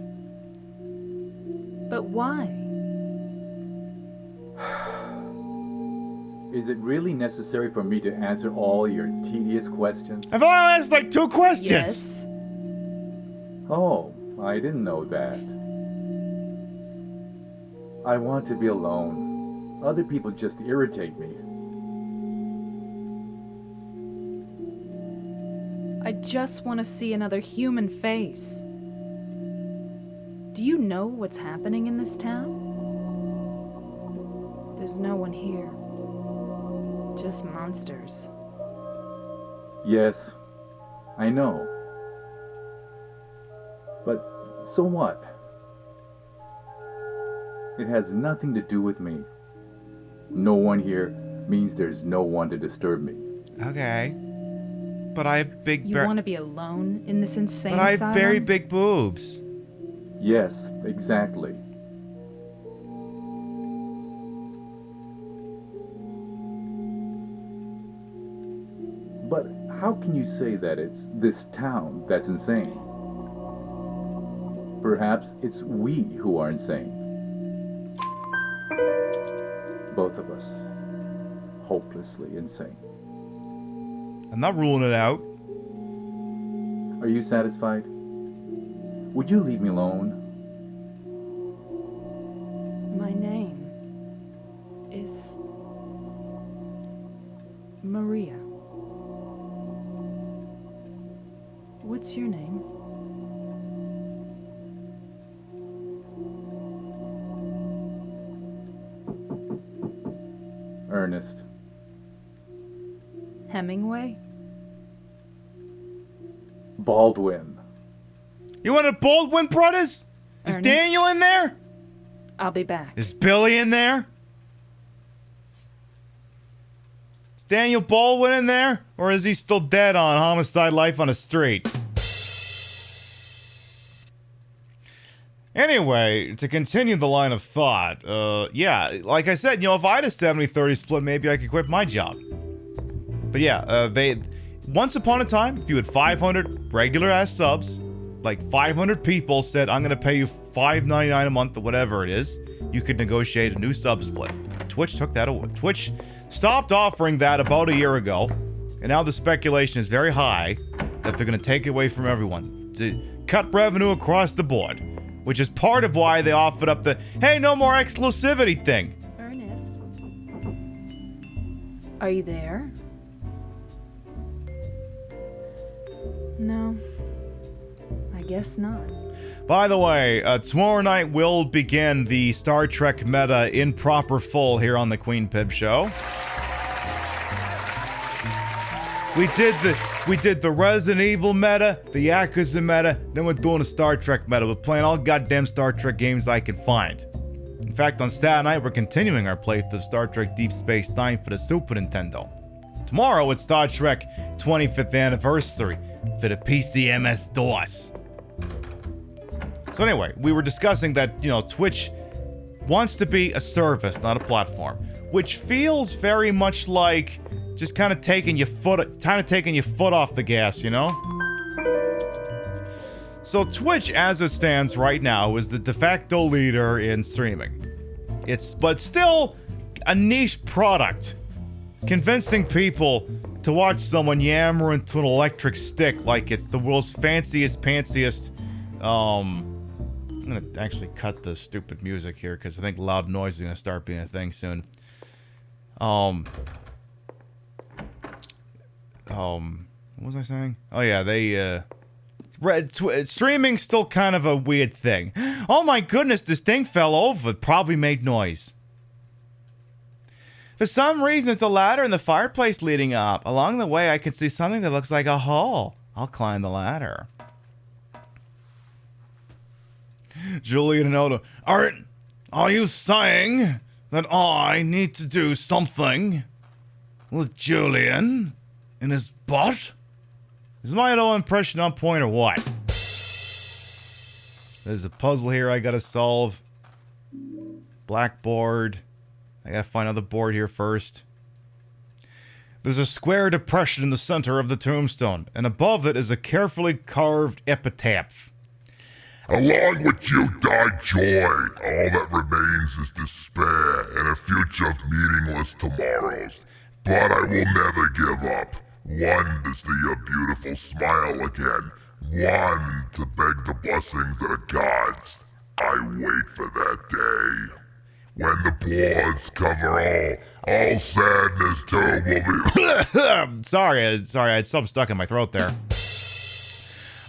But why? Is it really necessary for me to answer all your tedious questions? I've only asked like 2 questions. Yes. Oh, I didn't know that. I want to be alone. Other people just irritate me. I just want to see another human face. Do you know what's happening in this town? There's no one here. Just monsters. Yes, I know. But so what? It has nothing to do with me. No one here means there's no one to disturb me. Okay. But I have big... You want to be alone in this insane But I asylum? have very big boobs. Yes, exactly. But how can you say that it's this town that's insane? Perhaps it's we who are insane. Both of us. Hopelessly insane. I'm not ruling it out. Are you satisfied? Would you leave me alone? My name is Maria. What's your name? Ernest. Hemingway? Baldwin. You want a Baldwin Brothers? Is Ernest? Daniel in there? I'll be back. Is Billy in there? Is Daniel Baldwin in there? Or is he still dead on Homicide Life on a Street? Anyway, to continue the line of thought, yeah, like I said, if I had a 70-30 split, maybe I could quit my job. But yeah, once upon a time, if you had 500 regular ass subs, like 500 people said, I'm going to pay you $5.99 a month or whatever it is, you could negotiate a new sub split. Twitch took that away. Twitch stopped offering that about a year ago, and now the speculation is very high that they're going to take it away from everyone to cut revenue across the board, which is part of why they offered up the, hey, no more exclusivity thing. Ernest? Are you there? No. I guess not. By the way, tomorrow night will begin the Star Trek meta in proper full here on the Queen Pib Show. We did the Resident Evil meta, the Yakuza meta, then we're doing a Star Trek meta. We're playing all goddamn Star Trek games I can find. In fact, on Saturday night, we're continuing our playthrough of Star Trek Deep Space Nine for the Super Nintendo. Tomorrow, it's Star Trek 25th Anniversary for the PC MS-DOS. So anyway, we were discussing that, Twitch wants to be a service, not a platform, which feels very much like just kind of taking your foot off the gas, So Twitch, as it stands right now, is the de facto leader in streaming. But still a niche product, convincing people to watch someone yammer into an electric stick like it's the world's fanciest. I'm gonna actually cut the stupid music here because I think loud noise is gonna start being a thing soon. What was I saying? Oh yeah, streaming's still kind of a weird thing. Oh my goodness, this thing fell over. It probably made noise. For some reason, there's a ladder in the fireplace leading up. Along the way, I can see something that looks like a hole. I'll climb the ladder. Julian and Oda, are you saying that I need to do something with Julian in his butt? Is my own impression on point or what? There's a puzzle here I gotta solve. Blackboard. I gotta find another board here first. There's a square depression in the center of the tombstone, and above it is a carefully carved epitaph. Along with you died joy. All that remains is despair and a future of meaningless tomorrows. But I will never give up. One to see your beautiful smile again. One to beg the blessings that are God's. I wait for that day. When the boards cover all sadness too will be... Sorry, I had something stuck in my throat there.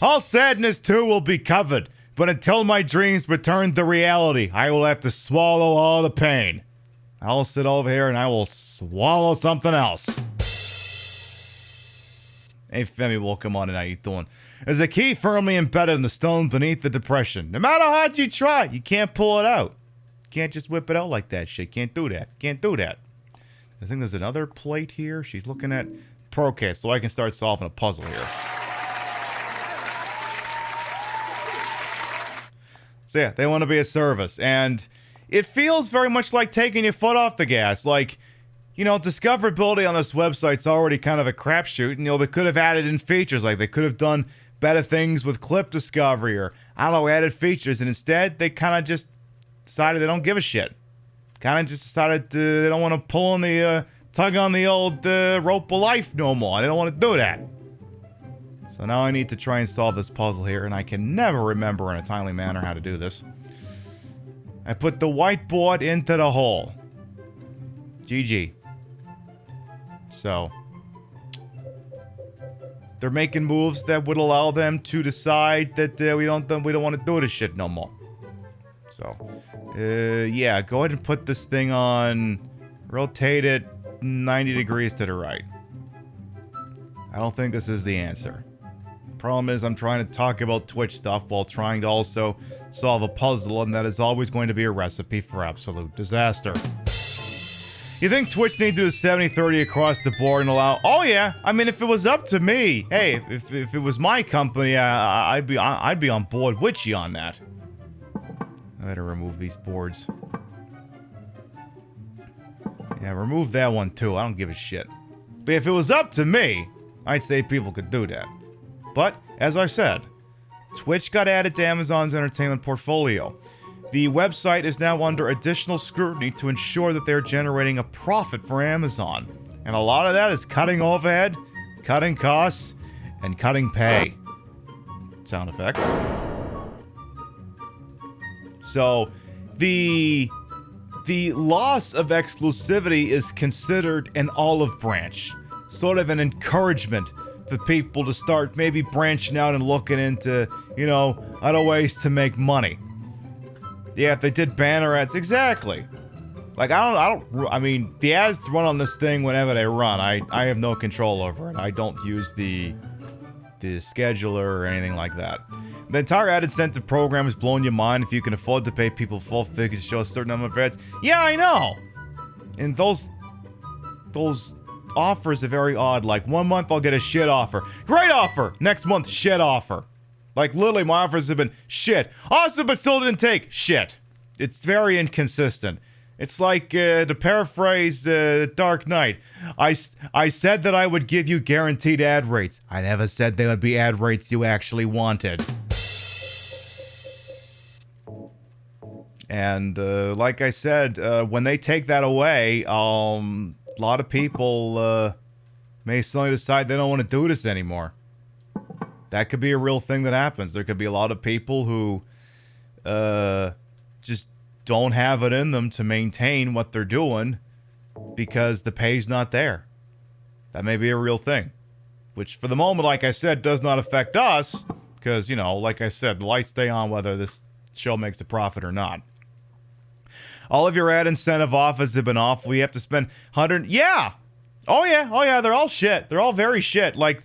All sadness too will be covered, but until my dreams return to reality, I will have to swallow all the pain. I'll sit over here and I will swallow something else. Hey Femi, welcome on and how you doing? There's a key firmly embedded in the stone beneath the depression. No matter how hard you try, you can't pull it out. Can't just whip it out like that shit. Can't do that. Can't do that. I think there's another plate here. She's looking at... Okay, so I can start solving a puzzle here. So yeah, they want to be a service. And it feels very much like taking your foot off the gas. Like, you know, discoverability on this website's already kind of a crapshoot. And, you know, they could have added in features. Like, they could have done better things with clip discovery or, I don't know, added features. And instead, they kind of just decided they don't give a shit. Kind of just decided they don't want to pull on the, tug on the old rope of life no more. They don't want to do that. So now I need to try and solve this puzzle here, and I can never remember in a timely manner how to do this. I put the whiteboard into the hole. GG. So they're making moves that would allow them to decide that we don't want to do this shit no more. So, yeah, go ahead and put this thing on, rotate it 90 degrees to the right. I don't think this is the answer. Problem is, I'm trying to talk about Twitch stuff while trying to also solve a puzzle, and that is always going to be a recipe for absolute disaster. You think Twitch need to do 70-30 across the board and allow... Oh, yeah. I mean, if it was up to me, hey, if it was my company, I'd be on board with you on that. I better remove these boards. Yeah, remove that one too. I don't give a shit. But if it was up to me, I'd say people could do that. But, as I said, Twitch got added to Amazon's entertainment portfolio. The website is now under additional scrutiny to ensure that they're generating a profit for Amazon. And a lot of that is cutting overhead, cutting costs, and cutting pay. Sound effect. So, the loss of exclusivity is considered an olive branch. Sort of an encouragement for people to start maybe branching out and looking into, you know, other ways to make money. Yeah, if they did banner ads, exactly. Like, I mean, the ads run on this thing whenever they run. I have no control over it. I don't use the scheduler or anything like that. The entire ad incentive program is blowing your mind if you can afford to pay people full figures to show a certain number of ads. Yeah, I know. And those offers are very odd. Like, 1 month I'll get a shit offer. Great offer! Next month, shit offer. Like, literally, my offers have been shit. Awesome, but still didn't take shit. It's very inconsistent. It's like, to paraphrase Dark Knight, I said that I would give you guaranteed ad rates. I never said they would be ad rates you actually wanted. And, like I said, when they take that away, a lot of people may suddenly decide they don't want to do this anymore. That could be a real thing that happens. There could be a lot of people who just don't have it in them to maintain what they're doing because the pay's not there. That may be a real thing. Which, for the moment, like I said, does not affect us. Because, you know, like I said, the lights stay on whether this show makes a profit or not. All of your ad incentive offers have been awful. You have to spend 100... Yeah! Oh, yeah, they're all shit. They're all very shit. Like...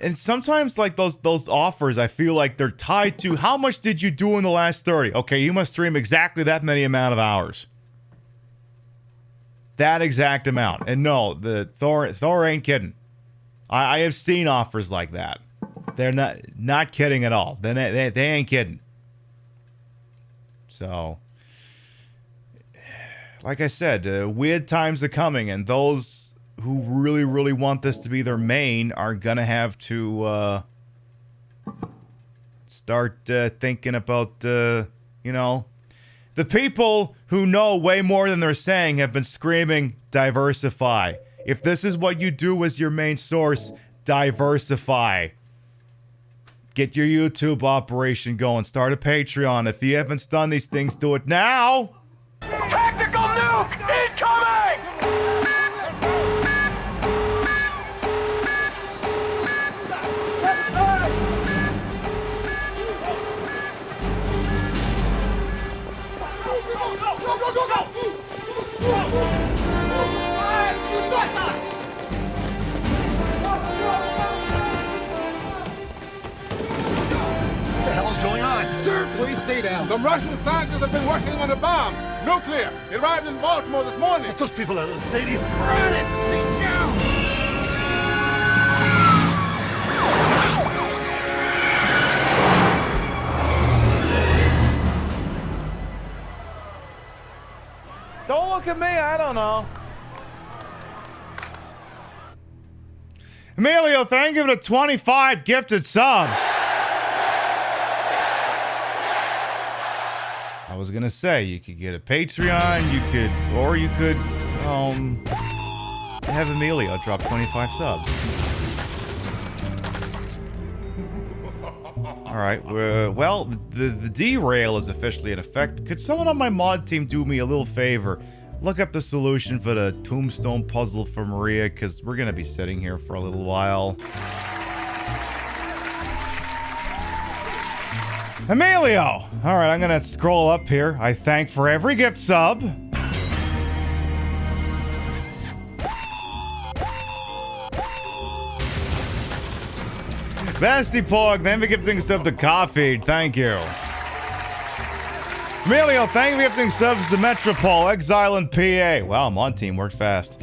And sometimes, like, those offers, I feel like they're tied to how much did you do in the last 30? Okay, you must stream exactly that many amount of hours. That exact amount. And no, the Thor ain't kidding. I have seen offers like that. They're not kidding at all. They ain't kidding. So, like I said, weird times are coming, and those who really, really want this to be their main are gonna have to start thinking about, you know, the people who know way more than they're saying have been screaming, diversify. If this is what you do as your main source, diversify. Get your YouTube operation going. Start a Patreon. If you haven't done these things, do it now. Tactical nuke incoming! What the hell is going on? Sir, please stay down. Some Russian scientists have been working on a bomb. Nuclear. It arrived in Baltimore this morning. Get those people out of the stadium. Run it! Stay down! Don't look at me. I don't know. Emilio, thank you for the 25 gifted subs. I was gonna say you could get a Patreon, you could have Emilio drop 25 subs. All right, well, the derail is officially in effect. Could someone on my mod team do me a little favor? Look up the solution for the tombstone puzzle for Maria, because we're gonna be sitting here for a little while. Emilio! All right, I'm gonna scroll up here. I thank for every gift sub. Vasty Pog, thank you for gifting sub to Coffee. Thank you. Emilio, thank you for gifting subs to Metropole, Exile and PA. Wow, Mon team worked fast.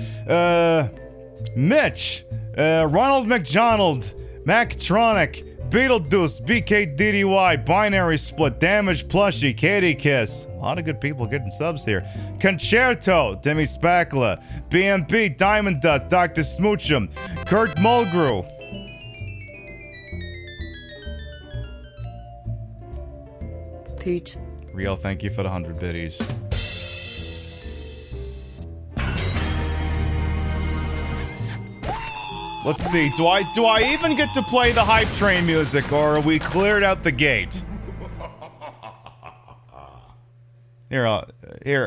Mitch, Ronald McDonald, Mactronic, Beetlejuice, BKDDY, Binary Split, Damage Plushie, Katie Kiss. A lot of good people getting subs here. Concerto, Demi Spackla, BMP, Diamond Dust, Dr. Smoochum, Kurt Mulgrew. Pete. Real, thank you for the 100 biddies. Let's see, do I even get to play the hype train music, or are we cleared out the gate? Here,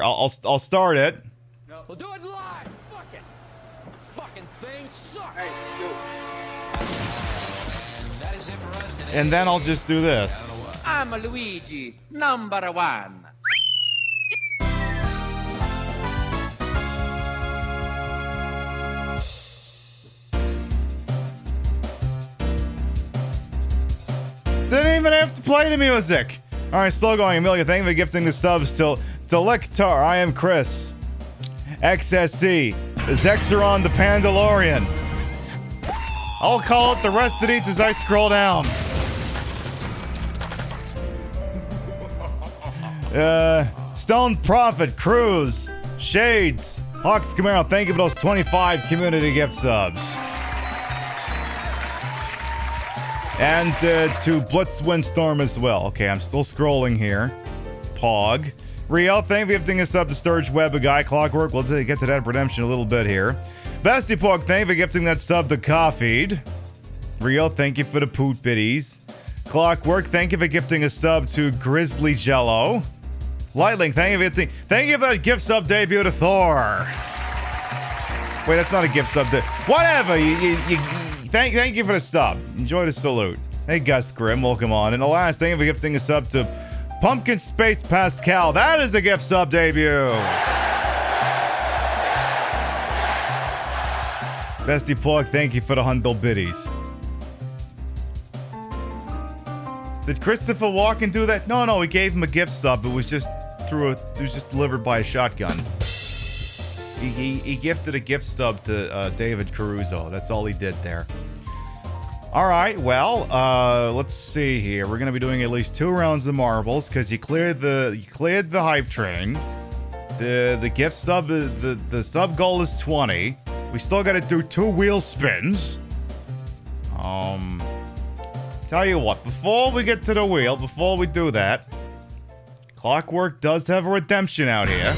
I'll start it. No. We'll do it live. Fuck it. Fucking thing sucks. Hey, that is it for us today. And then I'll just do this. I'm Luigi, number one. Didn't even have to play the music. All right, slow going. Amelia, thank you for gifting the subs to Delectar. I am Chris. XSC. Zexeron the Pandalorian. I'll call it the rest of these as I scroll down. Stone Prophet, Cruz, Shades, Hawks Camaro, thank you for those 25 community gift subs. And to Blitz Windstorm as well. Okay, I'm still scrolling here. Pog. Rio, thank you for gifting us up to Sturge Web, a guy, Clockwork. We'll get to that redemption a little bit here. Bestie Pog, thank you for gifting that sub to Coffeed. Rio, thank you for the poot biddies. Clockwork, thank you for gifting a sub to Grizzly Jello. Lightling, thank you for that gift sub debut to Thor. Wait, that's not a gift sub. Whatever. Thank you for the sub. Enjoy the salute. Hey, Gus Grimm, welcome on. And the last, thank you for gifting a sub to Pumpkin Space Pascal. That is a gift sub debut. Bestie Plug, thank you for the Hundle Biddies. Did Christopher Walken do that? No, we gave him a gift sub. It was just delivered by a shotgun. He gifted a gift sub to David Caruso. That's all he did there. All right, well, let's see here. We're gonna be doing at least 2 rounds of marbles because you cleared the hype train. The gift sub, the sub goal is 20. We still got to do 2 wheel spins. Tell you what, before we get to the wheel, before we do that, Clockwork does have a redemption out here.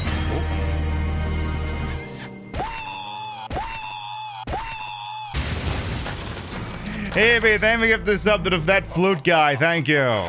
Hey, babe, thank me give this up to that flute guy. Thank you.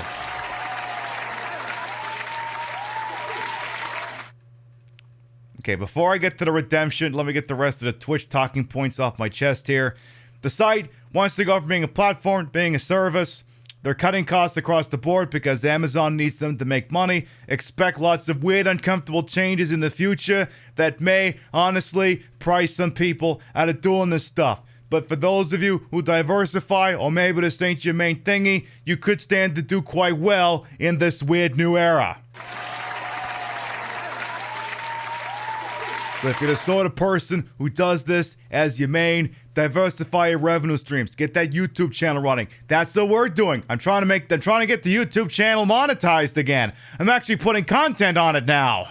Okay, before I get to the redemption, let me get the rest of the Twitch talking points off my chest here. The site wants to go from being a platform to being a service. They're cutting costs across the board because Amazon needs them to make money. Expect lots of weird, uncomfortable changes in the future that may, honestly, price some people out of doing this stuff. But for those of you who diversify, or maybe this ain't your main thingy, you could stand to do quite well in this weird new era. So if you're the sort of person who does this as your main, diversify your revenue streams. Get that YouTube channel running. That's what we're doing. I'm trying to get the YouTube channel monetized again. I'm actually putting content on it now.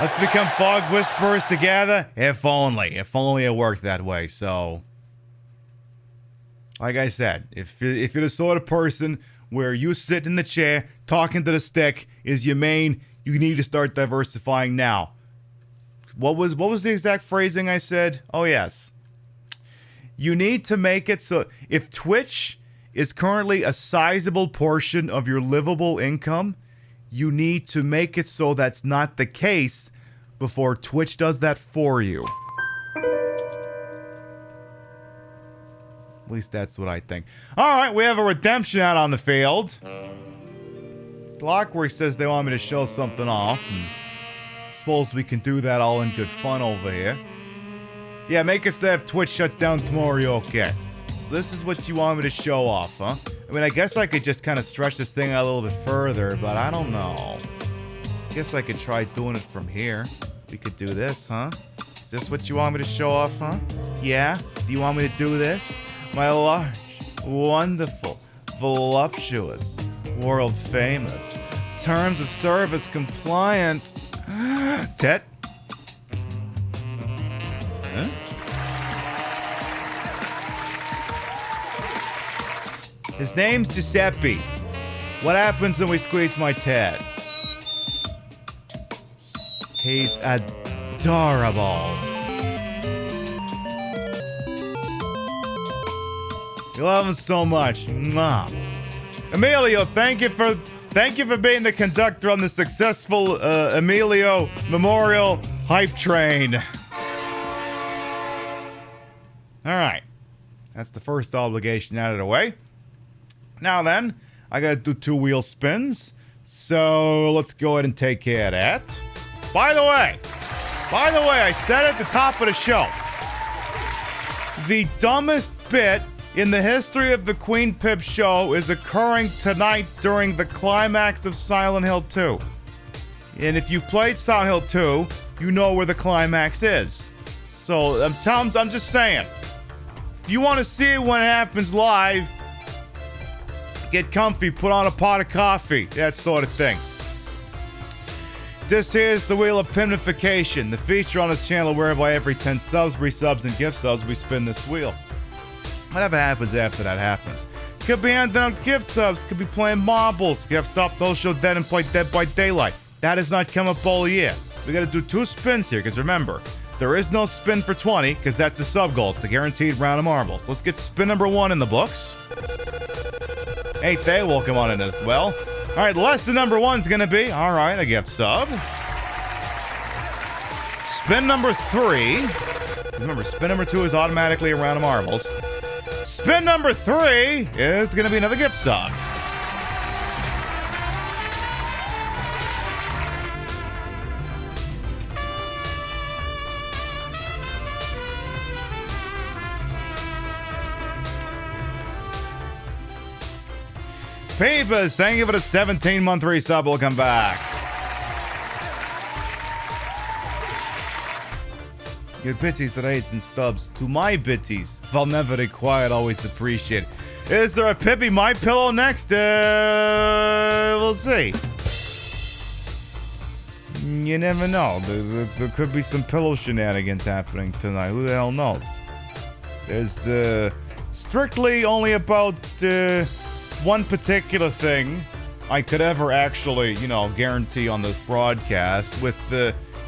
Let's become fog whisperers together. If only it worked that way. So, like I said, if you're the sort of person where you sit in the chair, talking to the stick is your main, you need to start diversifying now. What was the exact phrasing I said? Oh, yes. You need to make it so if Twitch is currently a sizable portion of your livable income, you need to make it so that's not the case before Twitch does that for you. At least that's what I think. All right, we have a redemption out on the field. Clockwork says they want me to show something off. Suppose we can do that all in good fun over here. Yeah, make it so if Twitch shuts down tomorrow, you're okay. So this is what you want me to show off, huh? I mean, I guess I could just kind of stretch this thing out a little bit further, but I don't know. I guess I could try doing it from here. We could do this, huh? Is this what you want me to show off, huh? Yeah? Do you want me to do this? My large, wonderful, voluptuous, world famous, terms of service compliant... Tet? Huh? His name's Giuseppe. What happens when we squeeze my Ted? He's adorable. You love him so much. Mwah. Emilio, thank you for being the conductor on the successful Emilio Memorial Hype Train. All right. That's the first obligation out of the way. Now then, I gotta do 2 wheel spins. So let's go ahead and take care of that. By the way, I said at the top of the show, the dumbest bit in the history of the Queen Pip show is occurring tonight during the climax of Silent Hill 2. And if you've played Silent Hill 2, you know where the climax is. So I'm just saying, if you want to see it when it happens live, get comfy, put on a pot of coffee, that sort of thing. This is the Wheel of Pinification, the feature on this channel whereby every 10 subs, resubs, and gift subs, we spin this wheel. Whatever happens after that happens. Could be handing out gift subs, could be playing marbles. If you have Stop Those Show Dead and play Dead by Daylight. That has not come up all year. We gotta do 2 spins here, because remember, there is no spin for 20, because that's the sub goal. It's the guaranteed round of marbles. Let's get spin number 1 in the books. Ain't they welcome on in as well. Alright, lesson number 1's gonna be, alright, a gift sub. Spin number 3. Remember, spin number 2 is automatically a round of marbles. Spin number 3 is gonna be another gift sub. Peepers, thank you for the 17-month resub. We'll come back. Your bitties, rates, and subs to my bitties. If I'll never required, always appreciate. Is there a Pippi My Pillow next? We'll see. You never know. There could be some pillow shenanigans happening tonight. Who the hell knows? There's strictly only about one particular thing I could ever actually, guarantee on this broadcast, with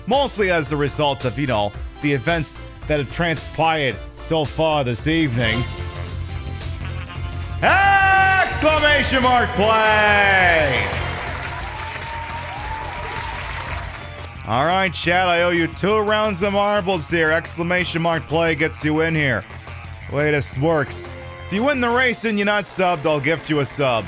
mostly as a result of, the events that have transpired so far this evening. Exclamation mark play! All right, chat, I owe you 2 rounds of marbles here. Exclamation mark play gets you in here. Way this works. If you win the race and you're not subbed, I'll gift you a sub.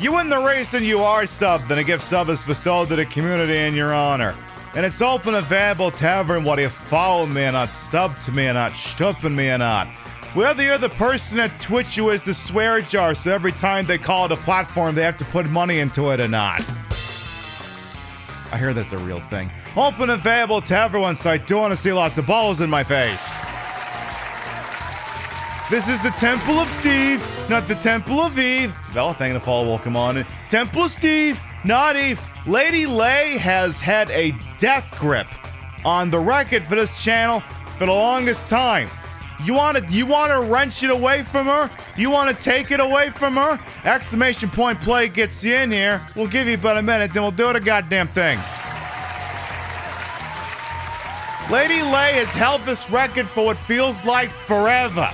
You win the race and you are subbed, then a gift sub is bestowed to the community in your honor. And it's open and available to everyone, whether you follow me or not, sub to me or not, stuffing me or not. Whether you're the person that Twitch you is the swear jar, so every time they call it a platform, they have to put money into it or not. I hear that's a real thing. Open and available to everyone, so I do want to see lots of balls in my face. This is the Temple of Steve, not the Temple of Eve. Well, thank you to follow, welcome on in. Temple of Steve, not Eve. Lady Lay has had a death grip on the record for this channel for the longest time. You want to wrench it away from her? You want to take it away from her? Exclamation point play gets you in here. We'll give you about a minute, then we'll do the goddamn thing. Lady Lay has held this record for what feels like forever.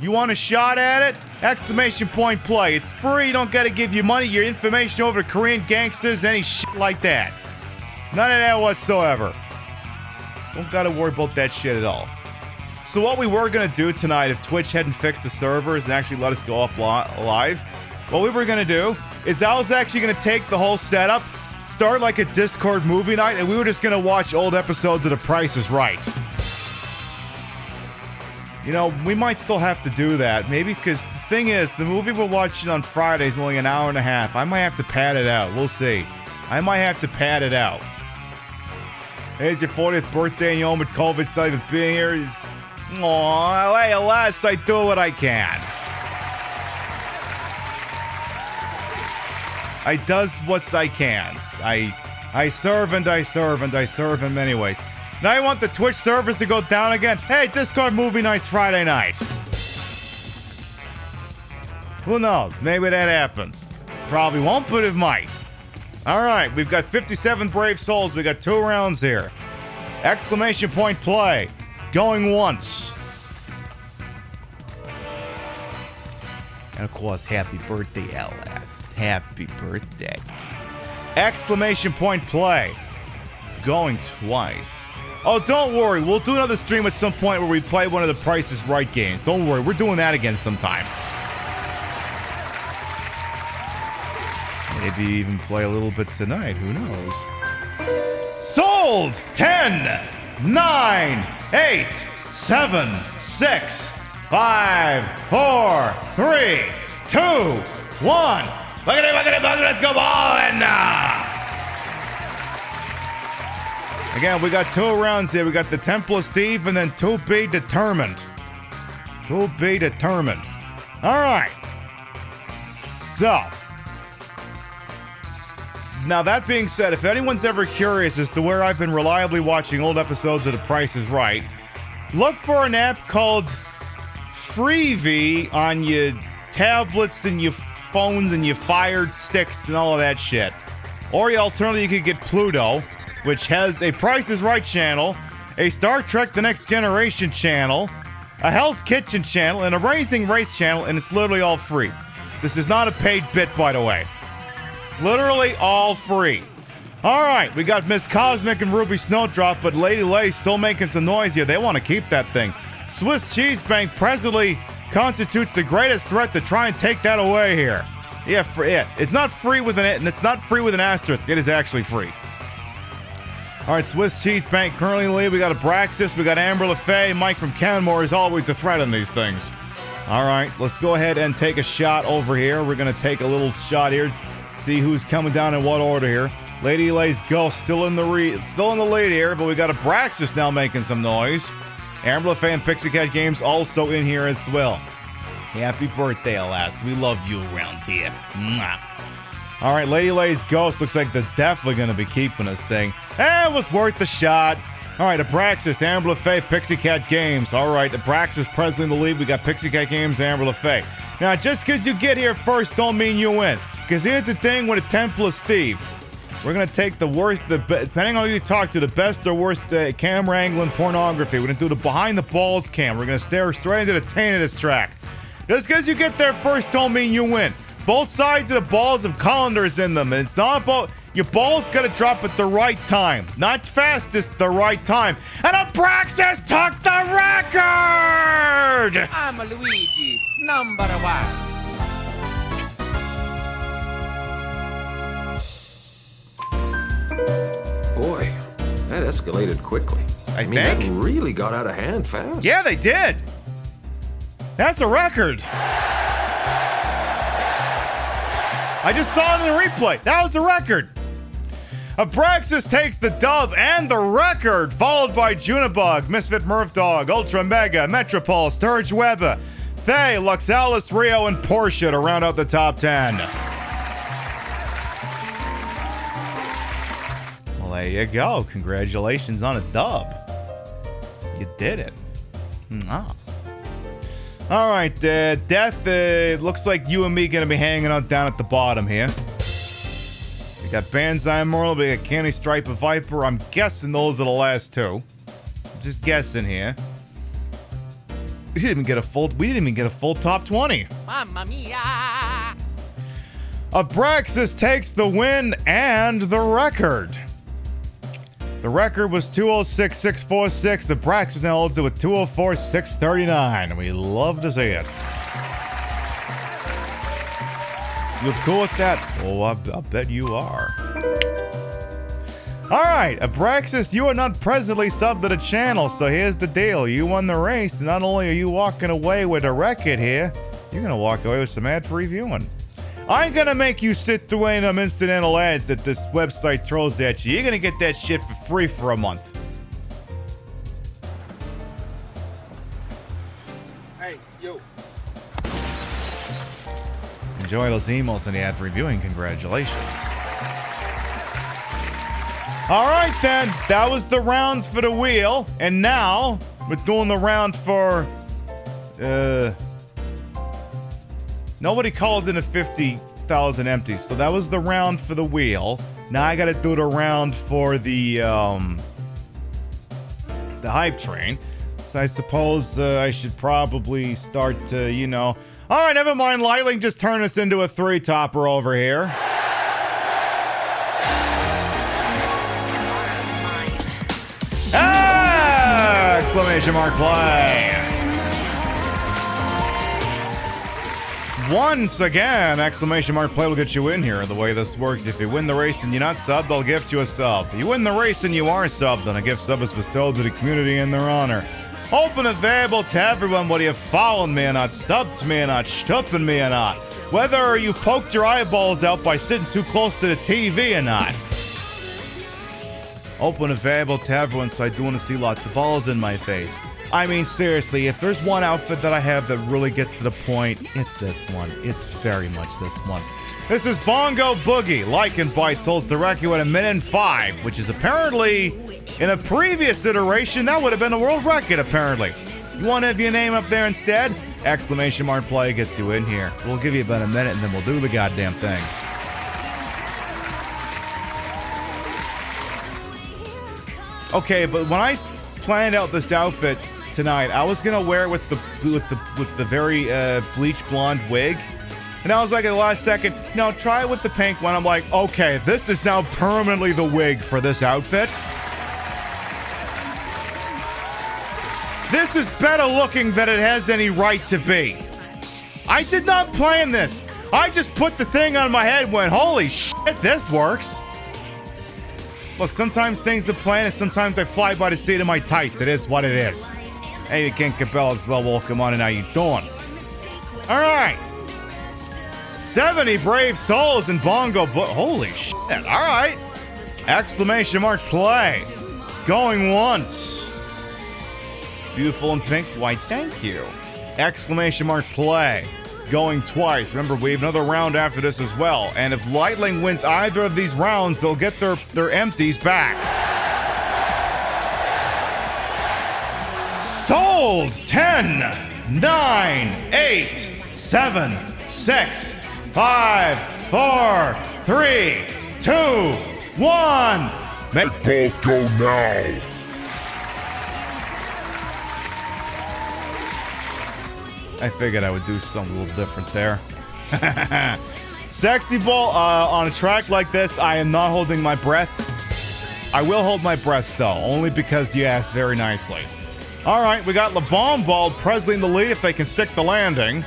You want a shot at it? Exclamation point play. It's free. You don't got to give you money, your information over to Korean gangsters, any shit like that. None of that whatsoever. Don't got to worry about that shit at all. So what we were going to do tonight, if Twitch hadn't fixed the servers and actually let us go up live, what we were going to do is I was actually going to take the whole setup, start like a Discord movie night, and we were just going to watch old episodes of The Price is Right. We might still have to do that. Maybe because the thing is, the movie we're watching on Friday is only an hour and a half. I might have to pad it out. We'll see. I might have to pad it out. It's your 40th birthday and you're home with COVID, still even being here. Aw, hey, alas, I do what I can. I does what I can. I serve and I serve and I serve in many ways. Now you want the Twitch servers to go down again? Hey, Discord movie night's Friday night. Who knows? Maybe that happens. Probably won't, but it might. All right, we've got 57 brave souls. We got 2 rounds here. Exclamation point play. Going once. And of course, happy birthday, LS. Happy birthday. Exclamation point play. Going twice. Oh, don't worry. We'll do another stream at some point where we play one of the Price is Right games. Don't worry. We're doing that again sometime. Maybe even play a little bit tonight. Who knows? Sold! 10, 9, 8, 7, 6, 5, 4, 3, 2, 1. Bucket, let's go ballin' now! Again, we got 2 rounds here. We got the Temple of Steve and then To Be Determined. To Be Determined. All right. So. Now, that being said, if anyone's ever curious as to where I've been reliably watching old episodes of The Price is Right, look for an app called Freevee on your tablets and your phones and your Fire Sticks and all of that shit. Or alternatively, you could get Pluto, which has a Price is Right channel, a Star Trek The Next Generation channel, a Hell's Kitchen channel, and a Raising Race channel, and it's literally all free. This is not a paid bit, by the way. Literally all free. All right, we got Miss Cosmic and Ruby Snowdrop, but Lady Lay's still making some noise here. They want to keep that thing. Swiss Cheese Bank presently constitutes the greatest threat to try and take that away here. Yeah, for it. It's not free with an it, and it's not free with an asterisk. It is actually free. All right, Swiss Cheese Bank currently in the lead. We got Abraxas, we got Amber LaFay. Mike from Canmore is always a threat on these things. All right, let's go ahead and take a shot over here. We're going to take a little shot here, see who's coming down in what order here. Lady Lay's Ghost still in the lead here, but we got Abraxas now making some noise. Amber LaFay and Pixie Cat Games also in here as well. Happy birthday, Alas. We love you around here. Mwah. All right, Lady Lay's Ghost looks like they're definitely going to be keeping this thing. It was worth the shot. All right, Abraxas, Amber LaFay, Pixie Cat Games. All right, Abraxas presently in the lead. We got Pixie Cat Games, Amber LaFay. Now, just because you get here first don't mean you win. Because here's the thing with the Temple of Steve. We're going to take the worst, depending on who you talk to, the best or worst camera angle in pornography. We're going to do the behind the balls cam. We're going to stare straight into the taint of this track. Just because you get there first don't mean you win. Both sides of the balls have colanders in them. And it's not about, your balls got to drop at the right time. Not fastest, the right time. And Abraxas took the record! I'm Luigi, number one. Boy, that escalated quickly. I mean, think? that really got out of hand fast. Yeah, they did. That's a record. I just saw it in the replay. That was the record. Abraxas takes the dub and the record, followed by Junibug, Misfit Murph Dog, Ultra Mega, Metropole, Sturge Weber, Thay, Luxalis, Rio, and Porsche to round out the top 10. Well, there you go. Congratulations on a dub. You did it. All right, Death, looks like you and me going to be hanging out down at the bottom here. We got Banzai Merle, we got Candy Stripe of Viper. I'm guessing those are the last two. I'm just guessing here. We didn't even get a full top 20. Mamma mia! Abraxas takes the win and the record. The record was 206.646. Abraxas now holds it with 204.639. We love to see it. You cool with that? Oh, I bet you are. All right, Abraxas, you are not presently subbed to the channel, so here's the deal. You won the race, and not only are you walking away with a record here, you're going to walk away with some ad-free viewing. I'm going to make you sit through any of them incidental ads that this website throws at you. You're going to get that shit for free for a month. Hey, yo. Enjoy those emails and the ad-free viewing. Congratulations. All right, then. That was the round for the wheel. And now we're doing the round for... Nobody called in a 50,000 empties, so that was the round for the wheel. Now I gotta do the round for the hype train. So I suppose I should probably start to, All right, never mind. Lightning just turned us into a three-topper over here. Exclamation mark play. Once again, exclamation mark play will get you in here. The way this works, if you win the race and you're not subbed, I'll gift you a sub. If you win the race and you are subbed, then a gift sub is bestowed to the community in their honor. Open and available to everyone, whether you've followed me or not, subbed to me or not, stuffing me or not. Whether you poked your eyeballs out by sitting too close to the TV or not. Open and available to everyone, so I do want to see lots of balls in my face. I mean, seriously, if there's one outfit that I have that really gets to the point, it's this one. It's very much this one. This is Bongo Boogie. Like and Bites holds the record at 1:05, which is apparently, in a previous iteration, that would have been a world record, apparently. You want to have your name up there instead? Exclamation mark play gets you in here. We'll give you about a minute, and then we'll do the goddamn thing. Okay, but when I planned out this outfit tonight, I was gonna wear it with the very bleach blonde wig, and I was like at the last second, no, try it with the pink one. I'm like, okay, this is now permanently the wig for this outfit. This is better looking than it has any right to be. I did not plan this. I just put the thing on my head and went, holy shit, this works. Look, sometimes things are planned and sometimes I fly by the seat of my tights. It is what it is. Hey, Ken Cabell as well. Welcome on and how you doing? All right. 70 brave souls in Bongo. Holy shit. All right. Exclamation mark play. Going once. Beautiful and pink. Why, thank you. Exclamation mark play. Going twice. Remember, we have another round after this as well. And if Lightling wins either of these rounds, they'll get their empties back. Sold. 10, 9, 8, 7, 6, 5, 4, 3, 2, 1. Make balls go now. I figured I would do something a little different there. Sexy ball on a track like this, I am not holding my breath. I will hold my breath though, only because you asked very nicely. All right, we got the bomb ball, Presley in the lead if they can stick the landing.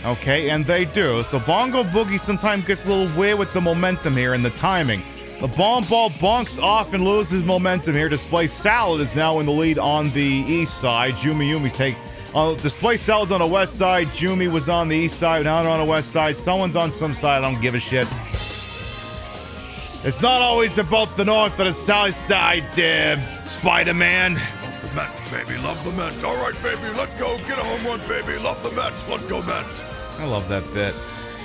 Okay, and they do. So Bongo Boogie sometimes gets a little weird with the momentum here and the timing. The bomb ball bunks off and loses momentum here. Display Salad is now in the lead on the east side. Yumi's take. Display Salad's on the west side. Jumi was on the east side. Now they're on the west side. Someone's on some side. I don't give a shit. It's not always about the north or the south side, Spider-Man. The Mets, baby. Love the Mets. All right, baby. Let's go. Get a home run, baby. Love the Mets. Let's go, Mets. I love that bit.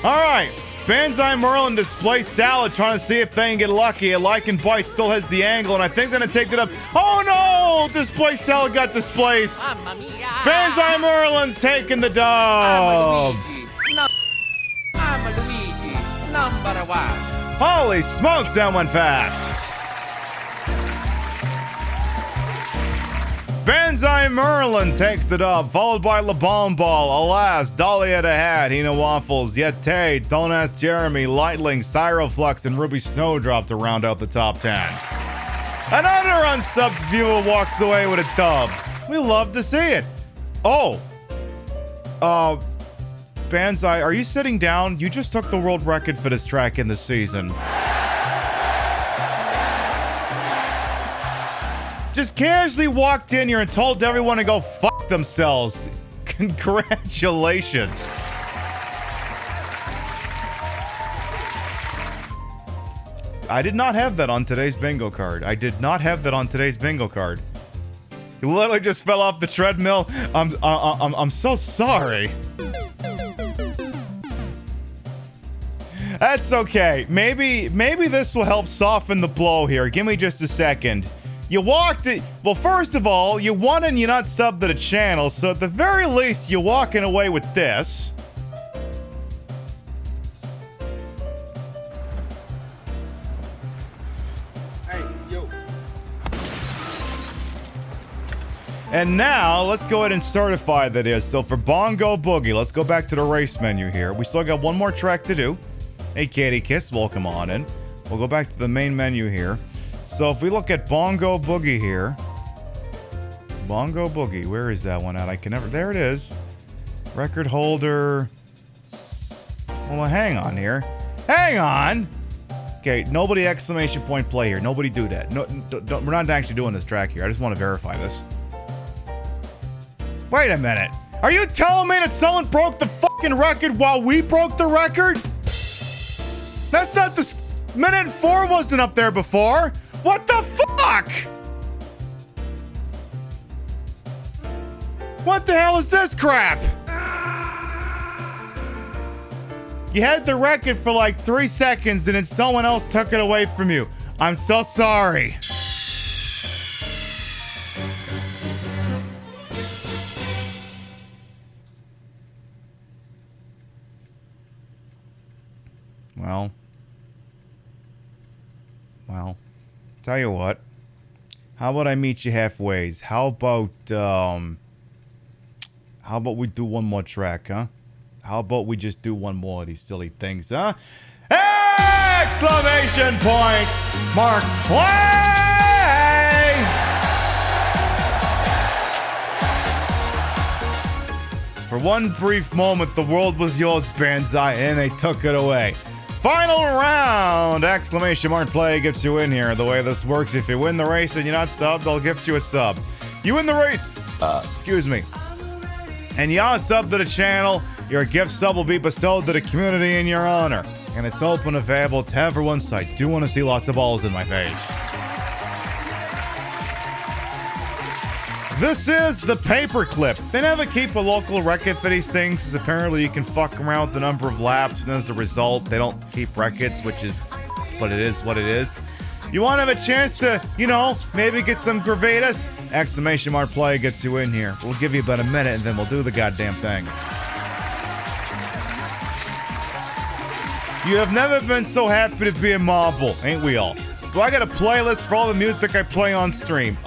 All right. Banzai Merlin Display Salad trying to see if they can get lucky. A like and bite still has the angle, and I think they're going to take it up. Oh, no! Display Salad got displaced. Banzai Merlin's taking the dub. I'm Luigi, number one. Holy smokes, that went fast. Banzai Merlin takes the dub, followed by La Bomb Ball. Alas, Dolly had a hat, Hina Waffles, Yete, Don't Ask Jeremy, Lightling, Cyroflux, and Ruby Snowdrop to round out the top 10. Another unsubbed viewer walks away with a dub. We love to see it. Oh. Banzai, are you sitting down? You just took the world record for this track in the season. Just casually walked in here and told everyone to go fuck themselves. Congratulations. I did not have that on today's bingo card. He literally just fell off the treadmill. I'm so sorry. That's okay. Maybe this will help soften the blow here. Give me just a second. You walked it. Well, first of all, you won and you're not subbed to the channel, so at the very least, you're walking away with this. Hey, yo. And now, let's go ahead and certify that is. So for Bongo Boogie, let's go back to the race menu here. We still got one more track to do. Hey, Katie Kiss, welcome on in. We'll go back to the main menu here. So if we look at Bongo Boogie here. Bongo Boogie, where is that one at? I can never, there it is. Record holder. Well, hang on here. Hang on. Okay, nobody exclamation point play here. Nobody do that. No, we're not actually doing this track here. I just want to verify this. Wait a minute. Are you telling me that someone broke the fucking record while we broke the record? That's not the... Minute 4 wasn't up there before. What the fuck? What the hell is this crap? You had the record for like 3 seconds and then someone else took it away from you. I'm so sorry. Well, tell you what. How about I meet you halfway? How about we do one more track, huh? How about we just do one more of these silly things, huh? Exclamation point! Mark play! For one brief moment, the world was yours, Banzai, and they took it away. Final round! Exclamation mark play gets you in here. The way this works, if you win the race and you're not subbed, they'll gift you a sub. You win the race, excuse me, and you're subbed to the channel, your gift sub will be bestowed to the community in your honor. And it's open, available to everyone, so I do want to see lots of balls in my face. This is the paperclip. They never keep a local record for these things, because apparently you can fuck around with the number of laps, and as a result, they don't keep records, which is what it is. You want to have a chance to, maybe get some gravitas? Exclamation mark play gets you in here. We'll give you about a minute, and then we'll do the goddamn thing. You have never been so happy to be a marble, ain't we all? Do I got a playlist for all the music I play on stream?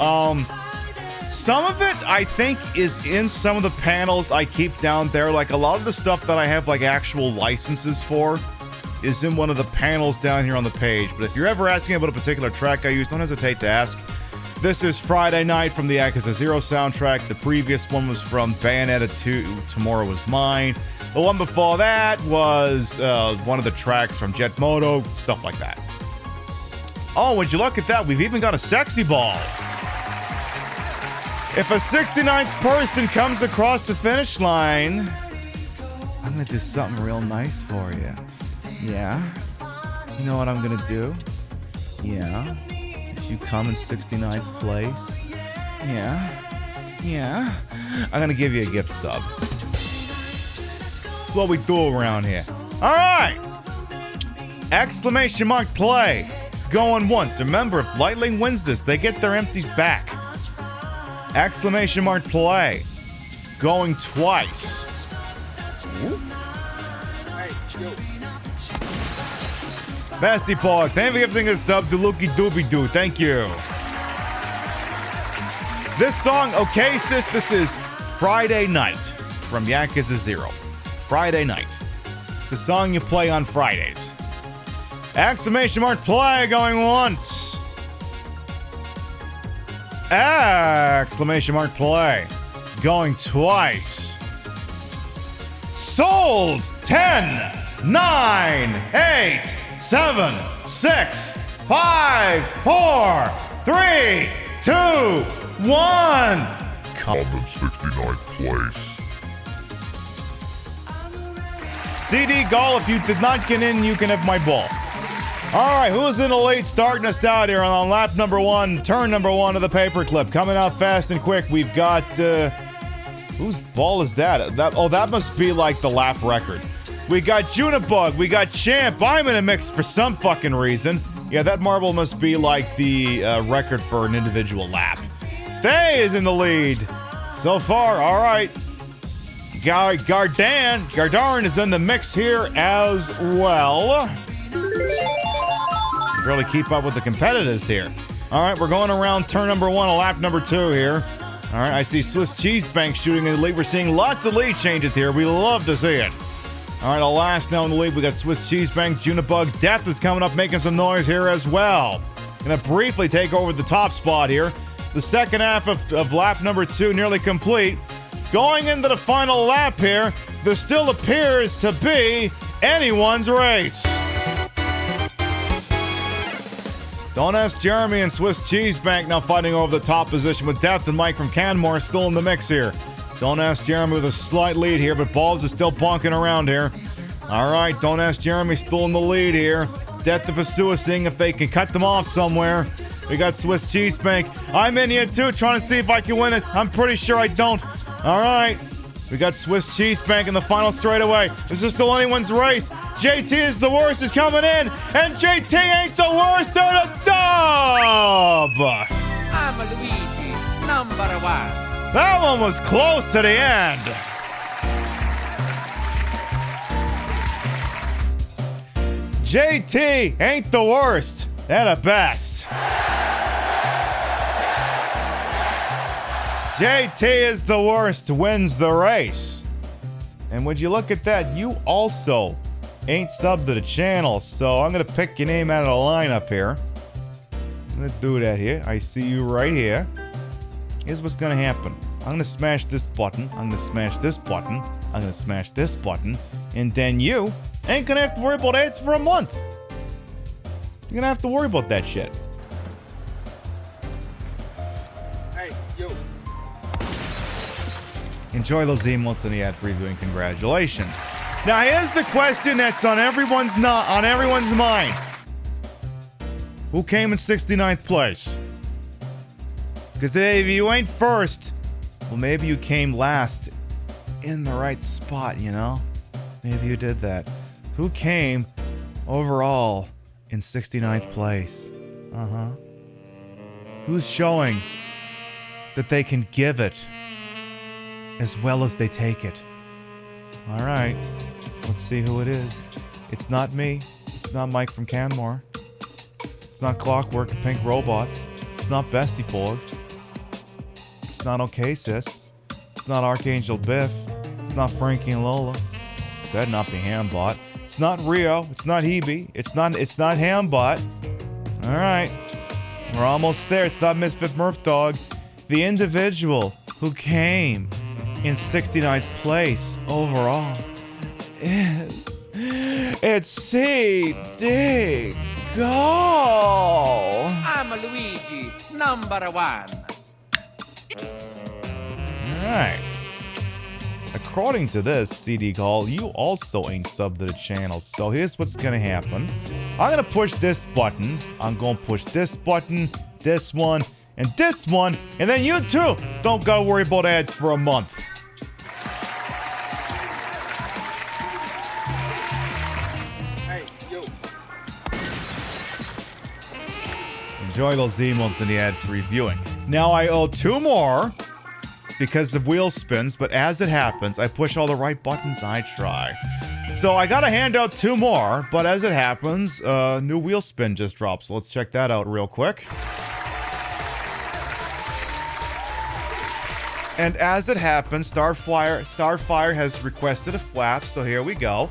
Some of it, I think, is in some of the panels I keep down there. Like, a lot of the stuff that I have, like, actual licenses for is in one of the panels down here on the page. But if you're ever asking about a particular track I use, don't hesitate to ask. This is Friday Night from the Yakuza 0 soundtrack. The previous one was from Bayonetta 2, Tomorrow Was Mine. The one before that was one of the tracks from Jet Moto, stuff like that. Oh, would you look at that? We've even got a sexy ball. If a 69th person comes across the finish line, I'm going to do something real nice for you. Yeah? You know what I'm going to do? Yeah? If you come in 69th place? Yeah? I'm going to give you a gift stub. That's what we do around here. All right! Exclamation mark play. Going once. Remember, if Lightning wins this, they get their empties back. Exclamation mark play. Going twice. Bestie Pog, thank you for giving a sub to Lookie Doobie Doo. Thank you. This song, okay, sis, this is Friday Night from Yakuza 0. Friday Night. It's a song you play on Fridays. Exclamation mark play going once. Exclamation mark play. Going twice. Sold 10, 9, 8, 7, 6, 5, 4, 3, 2, 1. Come in 69th place. CD Gall, if you did not get in, you can have my ball. All right, who's in the lead starting us out here on lap number 1, turn number 1 of the paperclip? Coming out fast and quick, we've got, whose ball is that? That must be like the lap record. We got Junibug, we got Champ, I'm in a mix for some fucking reason. Yeah, that marble must be like the record for an individual lap. Thay is in the lead so far, all right. Gardarn is in the mix here as well. Really keep up with the competitors here. All right, we're going around turn number 1 and lap number 2 here. All right, I see Swiss Cheese Bank shooting in the lead. We're seeing lots of lead changes here. We love to see it. All right, the last now in the lead, we got Swiss Cheese Bank, Junibug. Death is coming up, making some noise here as well. Gonna briefly take over the top spot here. The second half of lap number 2 nearly complete. Going into the final lap here, there still appears to be anyone's race. Don't Ask Jeremy and Swiss Cheese Bank now fighting over the top position with Death and Mike from Canmore still in the mix here. Don't Ask Jeremy with a slight lead here, but Balls is still bonking around here. All right, Don't Ask Jeremy still in the lead here. Death to Pursue, seeing if they can cut them off somewhere. We got Swiss Cheese Bank. I'm in here too, trying to see if I can win it. I'm pretty sure I don't. All right, we got Swiss Cheese Bank in the final straightaway. This is still anyone's race. JT is the worst, is coming in, and JT ain't the worst at a dub! I'm a Luigi, number 1. That one was close to the end. JT ain't the worst at a best. JT is the worst, wins the race. And would you look at that, you also ain't subbed to the channel, so I'm gonna pick your name out of the lineup here. I'm gonna do that here. I see you right here. Here's what's gonna happen. I'm gonna smash this button. I'm gonna smash this button. I'm gonna smash this button. And then you ain't gonna have to worry about ads for a month. You're gonna have to worry about that shit. Hey, you. Enjoy those emotes in the ad preview and congratulations. Now here's the question that's on everyone's mind. Who came in 69th place? Because if you ain't first, well, maybe you came last in the right spot, you know? Maybe you did that. Who came overall in 69th place? Uh-huh. Who's showing that they can give it as well as they take it? All right. Let's see who it is. It's not me. It's not Mike from Canmore. It's not Clockwork Pink Robots. It's not Bestie Borg. It's not OK Sis. It's not Archangel Biff. It's not Frankie and Lola. It better not be Hambot. It's not Rio. It's not Hebe. It's not Hambot. All right. We're almost there. It's not Misfit Murph Dog. The individual who came in 69th place overall it's CD Go. I'm Luigi, number one. Alright. According to this, CD Call, you also ain't subbed to the channel. So here's what's gonna happen. I'm gonna push this button. I'm gonna push this button, this one, and this one. And then you too don't gotta worry about ads for a month. Hey, yo. Enjoy those emotes in the ad-free viewing. Now I owe 2 more because of wheel spins, but as it happens, I push all the right buttons, I try. So I gotta hand out 2 more, but as it happens, new wheel spin just dropped, so let's check that out real quick. And as it happens, Starfire has requested a flap, so here we go.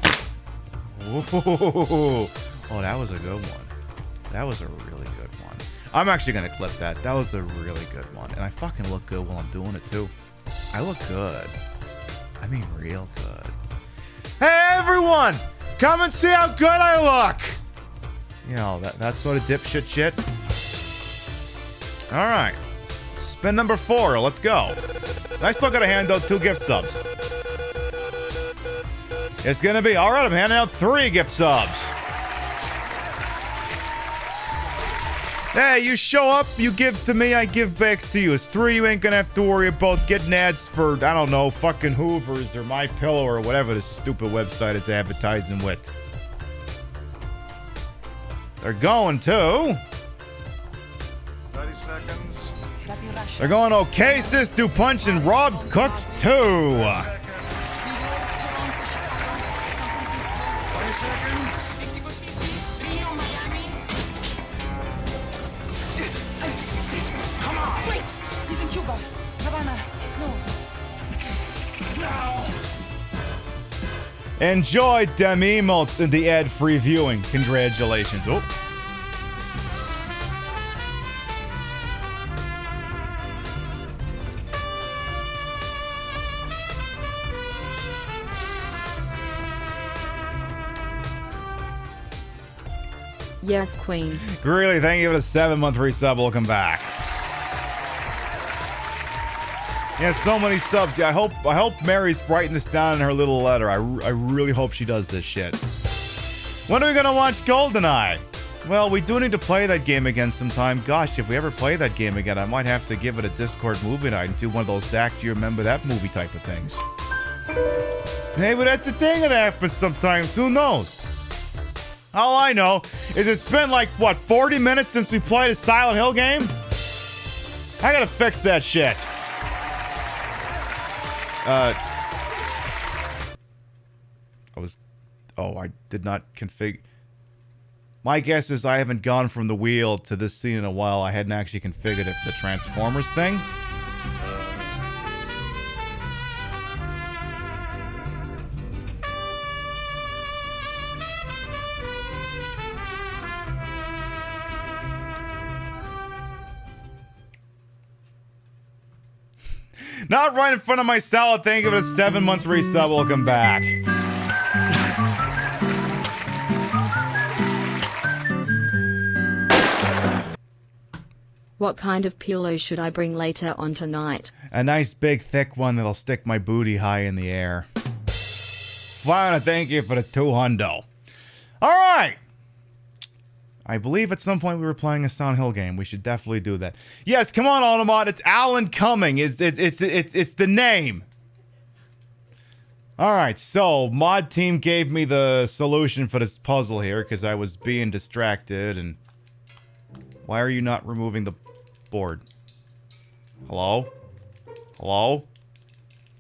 Ooh. Oh, that was a good one. That was a really good one. I'm actually gonna clip that. That was a really good one. And I fucking look good while I'm doing it too. I look good. I mean real good. Hey everyone! Come and see how good I look! You know, that sort of dipshit shit. Alright. Spin number 4, let's go. I still gotta hand out 2 gift subs. It's gonna be, alright, I'm handing out 3 gift subs. Hey, you show up, you give to me, I give back to you. It's 3, you ain't gonna have to worry about getting ads for, I don't know, fucking Hoovers or My Pillow or whatever this stupid website is advertising with. They're going to... 30 seconds. They're going OK Sis, Do Punch, and Rob Cooks 2. Enjoy them emotes in the ad-free viewing. Congratulations. Oh. Yes, Queen. Greeley, thank you for the 7-month resub. Welcome back. Yeah, so many subs. Yeah, I hope Mary's writing this down in her little letter. I really hope she does this shit. When are we gonna watch GoldenEye? Well, we do need to play that game again sometime. Gosh, if we ever play that game again, I might have to give it a Discord movie night and do one of those Zach, do you remember that movie type of things. Hey, but that's the thing that happens sometimes. Who knows? All I know is it's been like, what, 40 minutes since we played a Silent Hill game? I gotta fix that shit. I did not configure. My guess is I haven't gone from the wheel to this scene in a while. I hadn't actually configured it for the Transformers thing. Not right in front of my salad. Thank you for the 7-month resub. Welcome back. What kind of pillow should I bring later on tonight? A nice big thick one that'll stick my booty high in the air. Fine, thank you for the 200. All right. I believe at some point we were playing a Silent Hill game. We should definitely do that. Yes, come on, Automat. It's Alan Cumming. It's the name. All right, so Mod Team gave me the solution for this puzzle here because I was being distracted. And why are you not removing the board? Hello? Hello?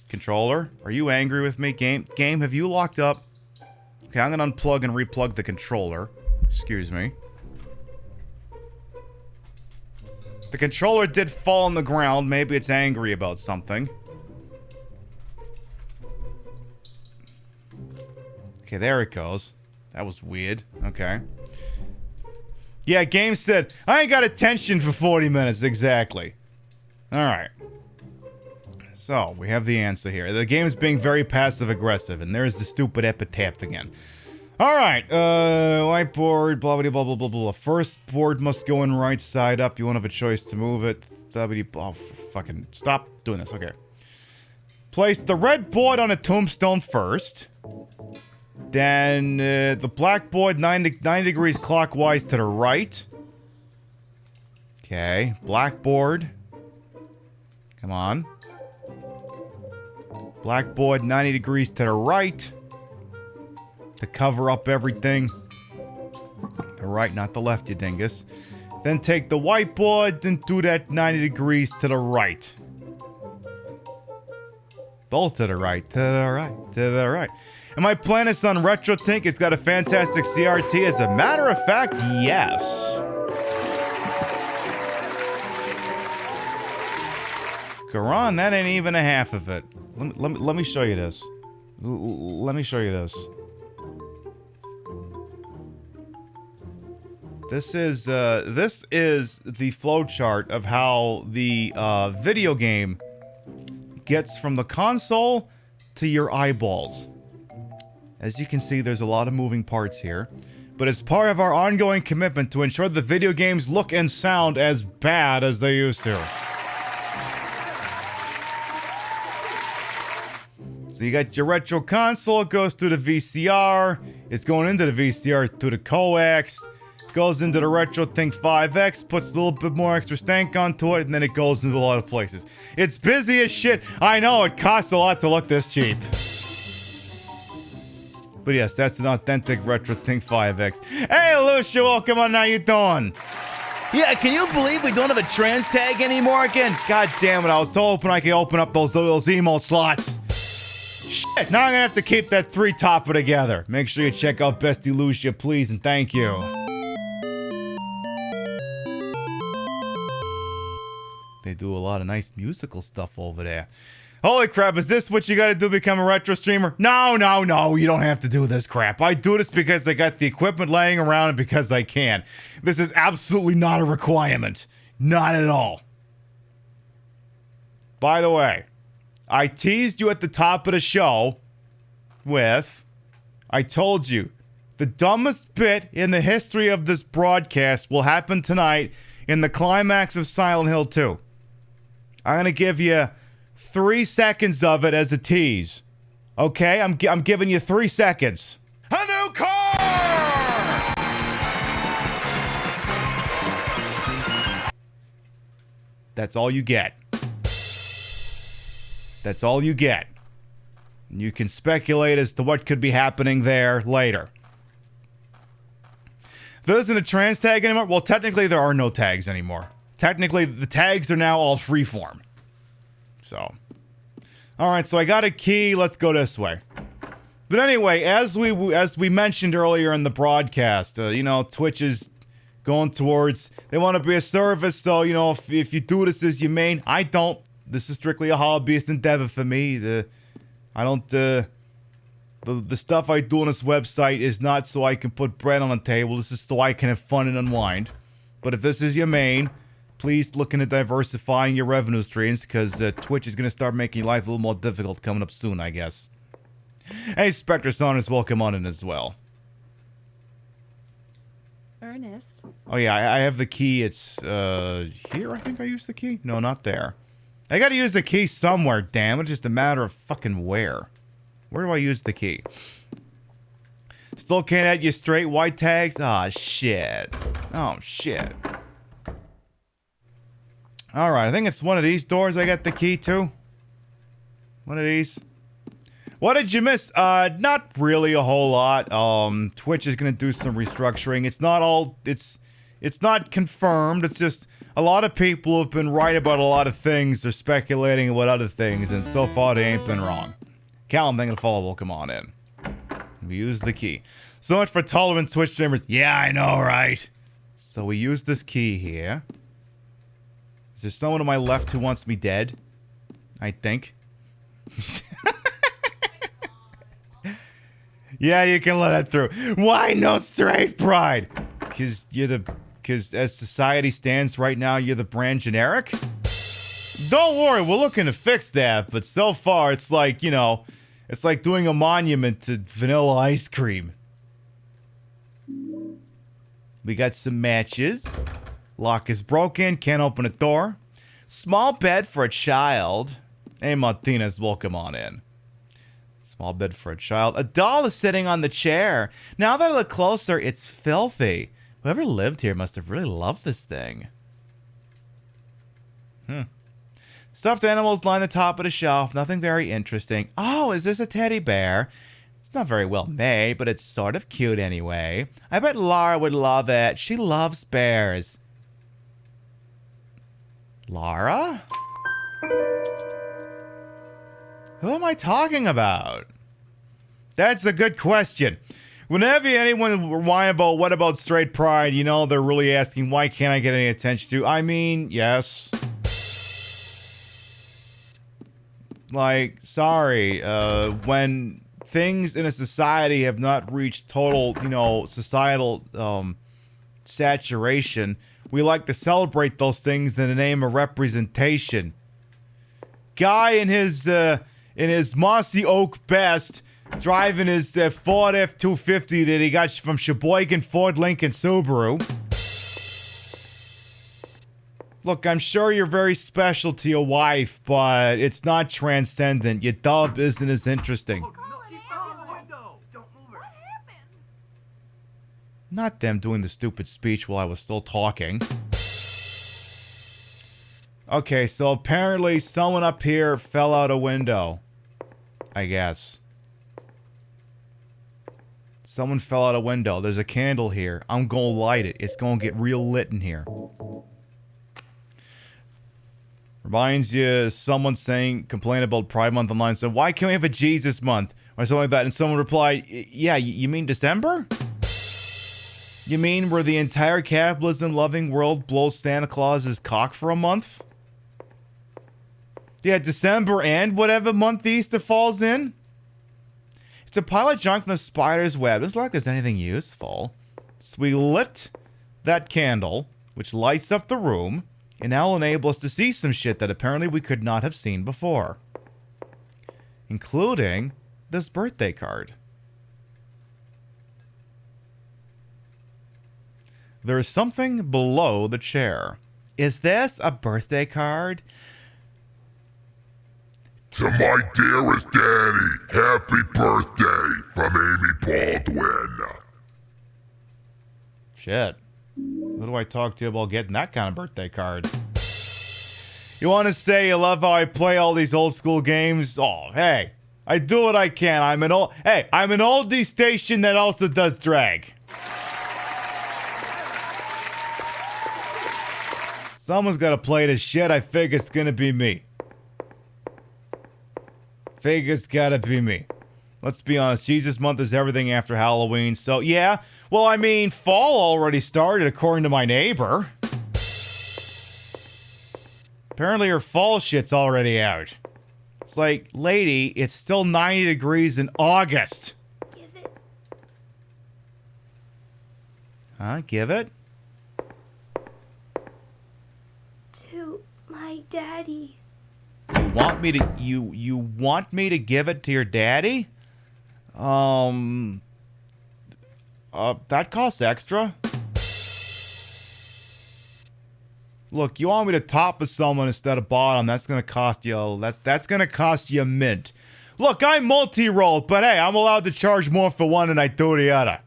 Controller? Are you angry with me? Game, have you locked up? Okay, I'm going to unplug and replug the controller. Excuse me. The controller did fall on the ground. Maybe it's angry about something. Okay, there it goes. That was weird. Okay. Yeah, game said, I ain't got attention for 40 minutes. Exactly. Alright. So, we have the answer here. The game is being very passive-aggressive, and there's the stupid epitaph again. Alright, whiteboard, blah, blah, blah, blah, blah, blah. First board must go in right side up. You won't have a choice to move it. Oh, fucking stop doing this. Okay. Place the red board on a tombstone first. Then, the black board 9 degrees clockwise to the right. Okay, blackboard. Come on. Blackboard 90 degrees to the right. To cover up everything. The right, not the left, you dingus. Then take the whiteboard and do that 90 degrees to the right. Both to the right, to the right, to the right. Am I playing this on RetroTink? It's got a fantastic CRT. As a matter of fact, yes. Karan, that ain't even a half of it. Let me show you this. Let me show you this. This is the flowchart of how the video game gets from the console to your eyeballs. As you can see, there's a lot of moving parts here, but it's part of our ongoing commitment to ensure the video games look and sound as bad as they used to. So you got your retro console, it goes through the VCR, it's going into the VCR through the coax, goes into the RetroTink 5X, puts a little bit more extra stank onto it, and then it goes into a lot of places. It's busy as shit. I know, it costs a lot to look this cheap. But yes, that's an authentic RetroTink 5X. Hey, Lucia, welcome on. How you doing? Yeah, can you believe we don't have a trans tag anymore again? God damn it, I was so hoping I could open up those emote slots. Shit, now I'm gonna have to keep that 3-topper together. Make sure you check out Bestie Lucia, please, and thank you. They do a lot of nice musical stuff over there. Holy crap, is this what you gotta do to become a retro streamer? No, no, no, you don't have to do this crap. I do this because I got the equipment laying around and because I can. This is absolutely not a requirement. Not at all. By the way, I teased you at the top of the show with, I told you, the dumbest bit in the history of this broadcast will happen tonight in the climax of Silent Hill 2. I'm gonna give you 3 seconds of it as a tease. Okay, I'm giving you 3 seconds. A new car! That's all you get. That's all you get. You can speculate as to what could be happening there later. There isn't a trans tag anymore? Well, technically there are no tags anymore. Technically, the tags are now all freeform. So, all right. So I got a key. Let's go this way. But anyway, as we mentioned earlier in the broadcast, you know, Twitch is going towards, they want to be a service. So, you know, if you do this as your main, I don't. This is strictly a hobbyist endeavor for me. The stuff I do on this website is not so I can put bread on the table. This is so I can have fun and unwind. But if this is your main, please look into diversifying your revenue streams, because Twitch is going to start making life a little more difficult coming up soon, I guess. Hey, Spectre Saunders, welcome on in as well. Ernest. Oh yeah, I have the key. It's here. I think I used the key. No, not there. I got to use the key somewhere. Damn it! Just a matter of fucking where. Where do I use the key? Still can't add you straight white tags? Ah, shit. Oh, shit. Alright, I think it's one of these doors I got the key to. One of these. What did you miss? Not really a whole lot. Twitch is gonna do some restructuring. It's not all, it's not confirmed. It's just a lot of people have been right about a lot of things. They're speculating about other things, and so far they ain't been wrong. Callum, thank you for follow. Come on in. We use the key. So much for tolerant Twitch streamers. Yeah, I know, right? So we use this key here. Is there someone to my left who wants me dead? I think. Yeah, you can let it through. Why no straight pride? Because as society stands right now, you're the brand generic? Don't worry, we're looking to fix that, but so far it's like, you know, it's like doing a monument to vanilla ice cream. We got some matches. Lock is broken, can't open a door. Small bed for a child. Hey, Martinez, welcome on in. Small bed for a child. A doll is sitting on the chair. Now that I look closer, it's filthy. Whoever lived here must have really loved this thing. Stuffed animals line the top of the shelf. Nothing very interesting. Oh, is this a teddy bear? It's not very well made, but it's sort of cute anyway. I bet Lara would love it. She loves bears. Lara? Who am I talking about? That's a good question. Whenever anyone whine about what about straight pride, you know they're really asking why can't I get any attention to? I mean, yes. Like, sorry, when things in a society have not reached total, you know, societal saturation, we like to celebrate those things in the name of representation. Guy in his mossy oak best, driving his Ford F-250 that he got from Sheboygan Ford Lincoln Subaru. Look, I'm sure you're very special to your wife, but it's not transcendent. Your dub isn't as interesting. Not them doing the stupid speech while I was still talking. Okay, so apparently someone up here fell out a window. I guess. Someone fell out a window. There's a candle here. I'm gonna light it. It's gonna get real lit in here. Reminds you, someone saying, complain about Pride Month online, so why can't we have a Jesus Month? Or something like that. And someone replied, yeah, you mean December? You mean where the entire capitalism-loving world blows Santa Claus's cock for a month? Yeah, December and whatever month Easter falls in? It's a pile of junk from the spider's web. It's like there's anything useful. So we lit that candle, which lights up the room, and now will enable us to see some shit that apparently we could not have seen before. Including this birthday card. There is something below the chair. Is this a birthday card? To my dearest Daddy, happy birthday from Amy Baldwin. Shit. Who do I talk to about getting that kind of birthday card? You want to say you love how I play all these old school games? Oh, hey. I do what I can. I'm an oldie station that also does drag. Someone's got to play this shit. I figure it's gonna be me. Figure it's gotta be me. Let's be honest. Jesus Month is everything after Halloween. So, yeah. Well, I mean, fall already started according to my neighbor. Apparently her fall shit's already out. It's like, lady, it's still 90 degrees in August. Give it. Huh? Give it? To my daddy. You want me to you want me to give it to your daddy? That costs extra. Look, you want me to top with someone instead of bottom? That's gonna cost you. That's gonna cost you a mint. Look, I'm multi-rolled, but hey, I'm allowed to charge more for one than I do the other.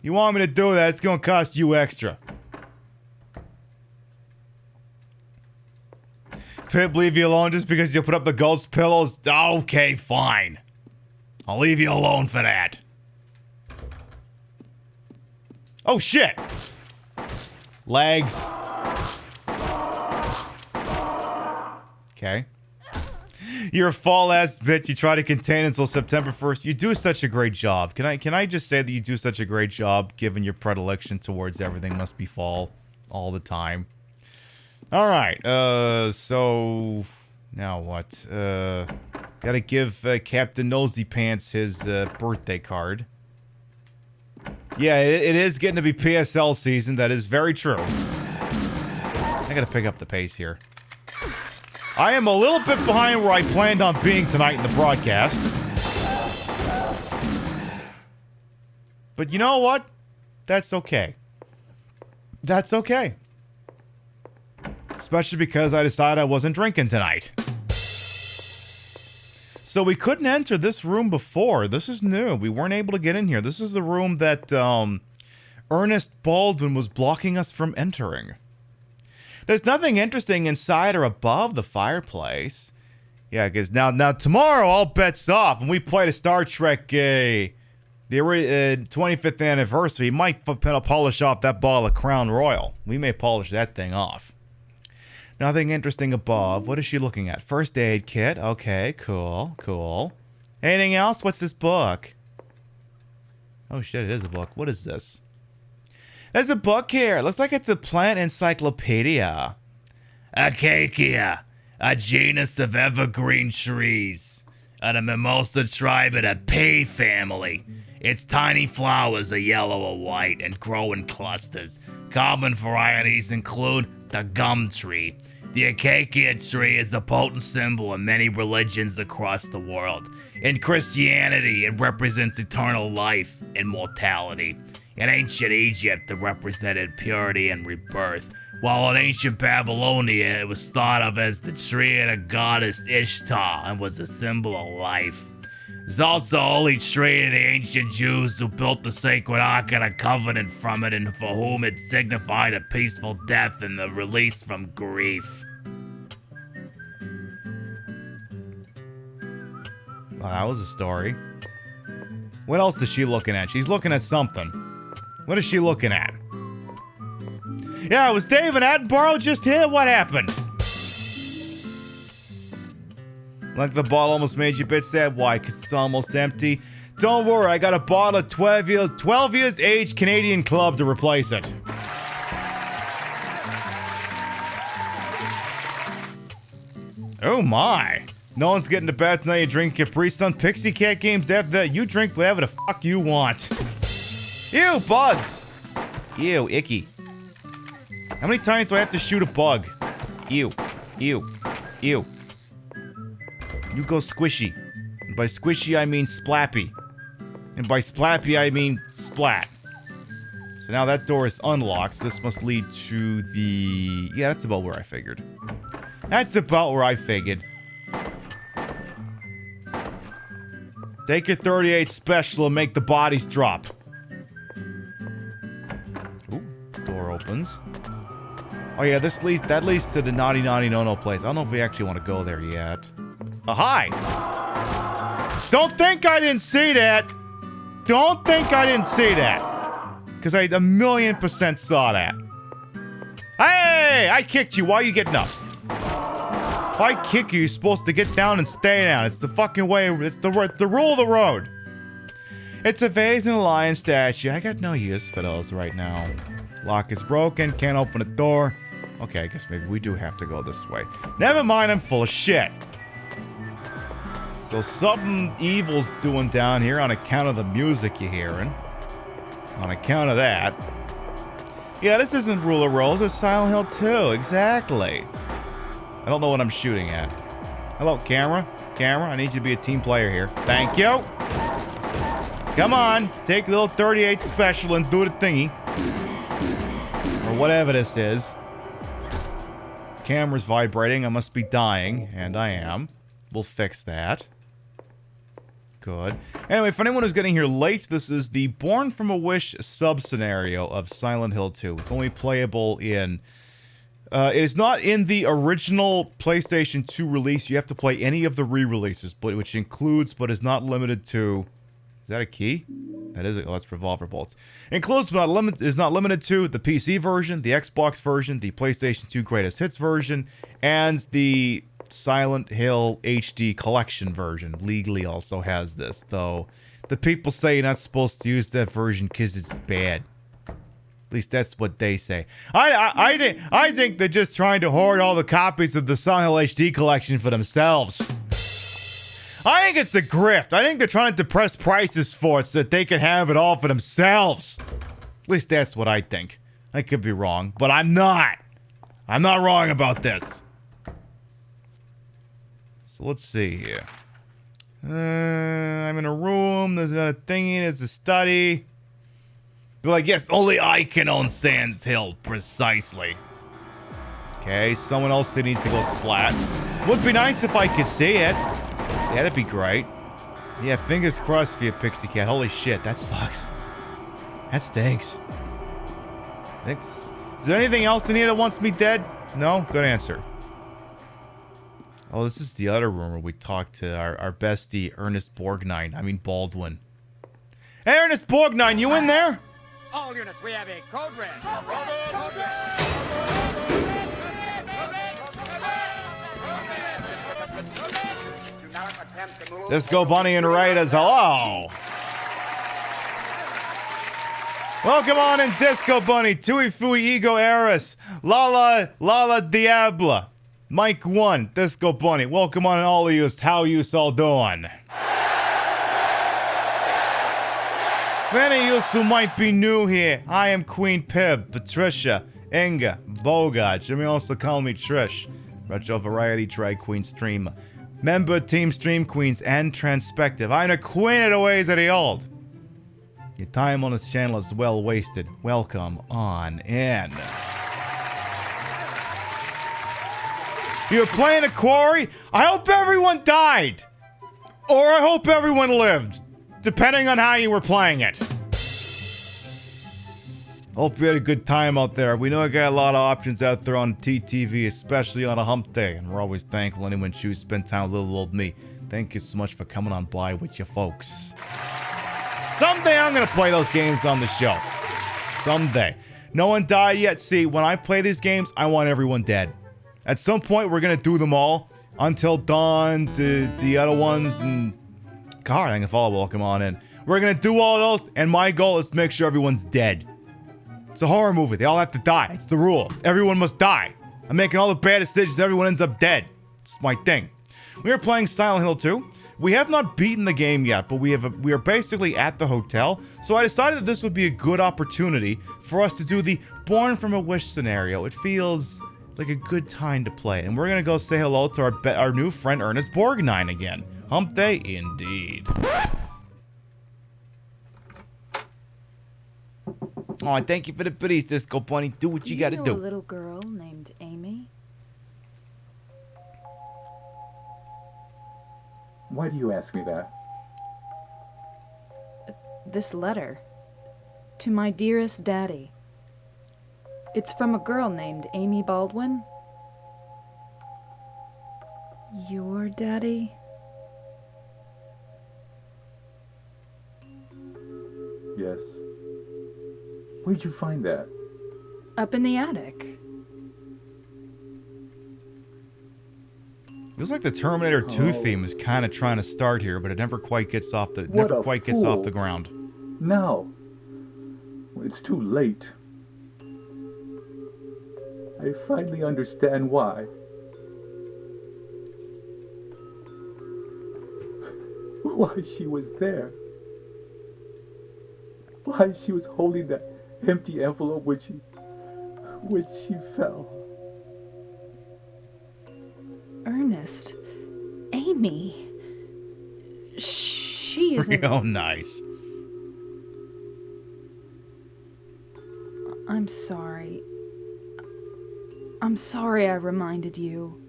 You want me to do that, it's gonna cost you extra. Pip, leave you alone just because you put up the ghost pillows? Okay, fine. I'll leave you alone for that. Oh, shit! Legs. Okay. You're a fall-ass bitch. You try to contain until September 1st. You do such a great job. Can I just say that you do such a great job, given your predilection towards everything must be fall all the time. All right. So now what? Gotta give Captain Nosy Pants his birthday card. Yeah, it is getting to be PSL season. That is very true. I gotta pick up the pace here. I am a little bit behind where I planned on being tonight in the broadcast. But you know what? That's okay. That's okay. Especially because I decided I wasn't drinking tonight. So we couldn't enter this room before. This is new. We weren't able to get in here. This is the room that Ernest Baldwin was blocking us from entering. There's nothing interesting inside or above the fireplace. Yeah, because now tomorrow all bets off. When we play the Star Trek, the 25th anniversary, might polish off that bottle of Crown Royal. We may polish that thing off. Nothing interesting above. What is she looking at? First aid kit. Okay, cool, cool. Anything else? What's this book? Oh shit, it is a book. What is this? There's a book here. It looks like it's a plant encyclopedia. Acacia, a genus of evergreen trees. Of the mimosa tribe of the P family. Its tiny flowers are yellow or white and grow in clusters. Common varieties include the gum tree. The acacia tree is the potent symbol of many religions across the world. In Christianity, it represents eternal life and mortality. In ancient Egypt, it represented purity and rebirth, while in ancient Babylonia, it was thought of as the tree of the goddess Ishtar and was a symbol of life. There's also a holy tree of the ancient Jews who built the sacred Ark of the Covenant from it and for whom it signified a peaceful death and the release from grief. Well, that was a story. What else is she looking at? She's looking at something. What is she looking at? Yeah, was Dave and Attenborough just here? What happened? Like the bottle almost made you a bit sad. Why? Because it's almost empty. Don't worry, I got a bottle of 12 years age Canadian Club to replace it. Oh my. No one's getting to bed tonight. You drink Capri Sun Pixie Cat games. After that, you drink whatever the fuck you want. Ew, bugs. Ew, icky. How many times do I have to shoot a bug? Ew, ew, ew. You go squishy. And by squishy, I mean splappy. And by splappy, I mean splat. So now that door is unlocked. So this must lead to the... Yeah, that's about where I figured. That's about where I figured. Take your 38 special and make the bodies drop. Ooh, door opens. Oh yeah, that leads to the Naughty Naughty No No place. I don't know if we actually want to go there yet. Hi! Don't think I didn't see that! Don't think I didn't see that! Because I 1,000,000% saw that. Hey! I kicked you. Why are you getting up? If I kick you, you're supposed to get down and stay down. It's the fucking way. It's the rule of the road. It's a vase and a lion statue. I got no use for those right now. Lock is broken. Can't open the door. Okay, I guess maybe we do have to go this way. Never mind, I'm full of shit. So something evil's doing down here on account of the music you're hearing. On account of that. Yeah, this isn't Ruler Rose, it's Silent Hill 2, exactly. I don't know what I'm shooting at. Hello, camera? Camera, I need you to be a team player here. Thank you! Come on, take the little 38 special and do the thingy. Or whatever this is. Camera's vibrating, I must be dying, and I am. We'll fix that. Good. Anyway, for anyone who's getting here late, this is the Born from a Wish sub-scenario of Silent Hill 2. It's only playable in... it is not in the original PlayStation 2 release. You have to play any of the re-releases, which includes, but is not limited to... Is that a key? That is... Oh, that's revolver bolts. Includes, but is not limited to the PC version, the Xbox version, the PlayStation 2 Greatest Hits version, and the Silent Hill HD Collection version. Legally also has this, though the people say you're not supposed to use that version because it's bad. At least that's what they say. I think they're just trying to hoard all the copies of the Silent Hill HD Collection for themselves. I think it's a grift. I think they're trying to depress prices for it so that they can have it all for themselves. At least that's what I think. I could be wrong, but I'm not. I'm not wrong about this. So let's see here. I'm in a room. There's a thingy. There's a study. They're like, yes, only I can own Sands Hill. Precisely. Okay, someone else that needs to go splat. Would be nice if I could see it. That'd be great. Yeah, fingers crossed for you, Pixie Cat. Holy shit, that sucks. That stinks. Is there anything else in here that wants me dead? No? Good answer. Oh, this is the other room where we talked to our bestie, Ernest Borgnine. I mean, Baldwin. Hey, Ernest Borgnine, you in there? All units, we have a code red. Disco Bunny and Raiders, hello. Welcome on in, Disco Bunny, Tui Fui Ego Eris, Lala Diabla. Mike 1, Disco Bunny. Welcome on all of you. How you all doing? For any of you who might be new here, I am Queen Pib, Patricia, Inga, Bogart. You may also call me Trish. Retro Variety Drag Queen Streamer. Member Team Stream Queens and Transpective. I'm a queen of the ways of the old. Your time on this channel is well wasted. Welcome on in. You're playing a quarry? I hope everyone died. Or I hope everyone lived. Depending on how you were playing it. Hope you had a good time out there. We know I got a lot of options out there on TTV, especially on a hump day. And we're always thankful anyone chooses to spend time with little old me. Thank you so much for coming on by with you folks. Someday I'm going to play those games on the show. Someday. No one died yet. See, when I play these games, I want everyone dead. At some point, we're going to do them all. Until Dawn, the other ones, and... God, I'm going to follow. Welcome on in. We're going to do all of those, and my goal is to make sure everyone's dead. It's a horror movie. They all have to die. It's the rule. Everyone must die. I'm making all the bad decisions. Everyone ends up dead. It's my thing. We are playing Silent Hill 2. We have not beaten the game yet, but we are basically at the hotel. So I decided that this would be a good opportunity for us to do the Born from a Wish scenario. It feels like a good time to play. And we're going to go say hello to our new friend Ernest Borgnine again. Hump day indeed. Oh, thank you for the biddies, Disco Bunny. Do what you gotta do. A little girl named Amy? Why do you ask me that? This letter. To my dearest daddy. It's from a girl named Amy Baldwin. Your daddy? Yes. Where'd you find that? Up in the attic. Feels like the Terminator 2 theme is kind of trying to start here, but it never quite gets off the gets off the ground. Now, it's too late. I finally understand why. Why she was there. Why she was holding that empty envelope when she fell. Ernest. Amy. She isn't... Oh, nice. I'm sorry. I'm sorry I reminded you.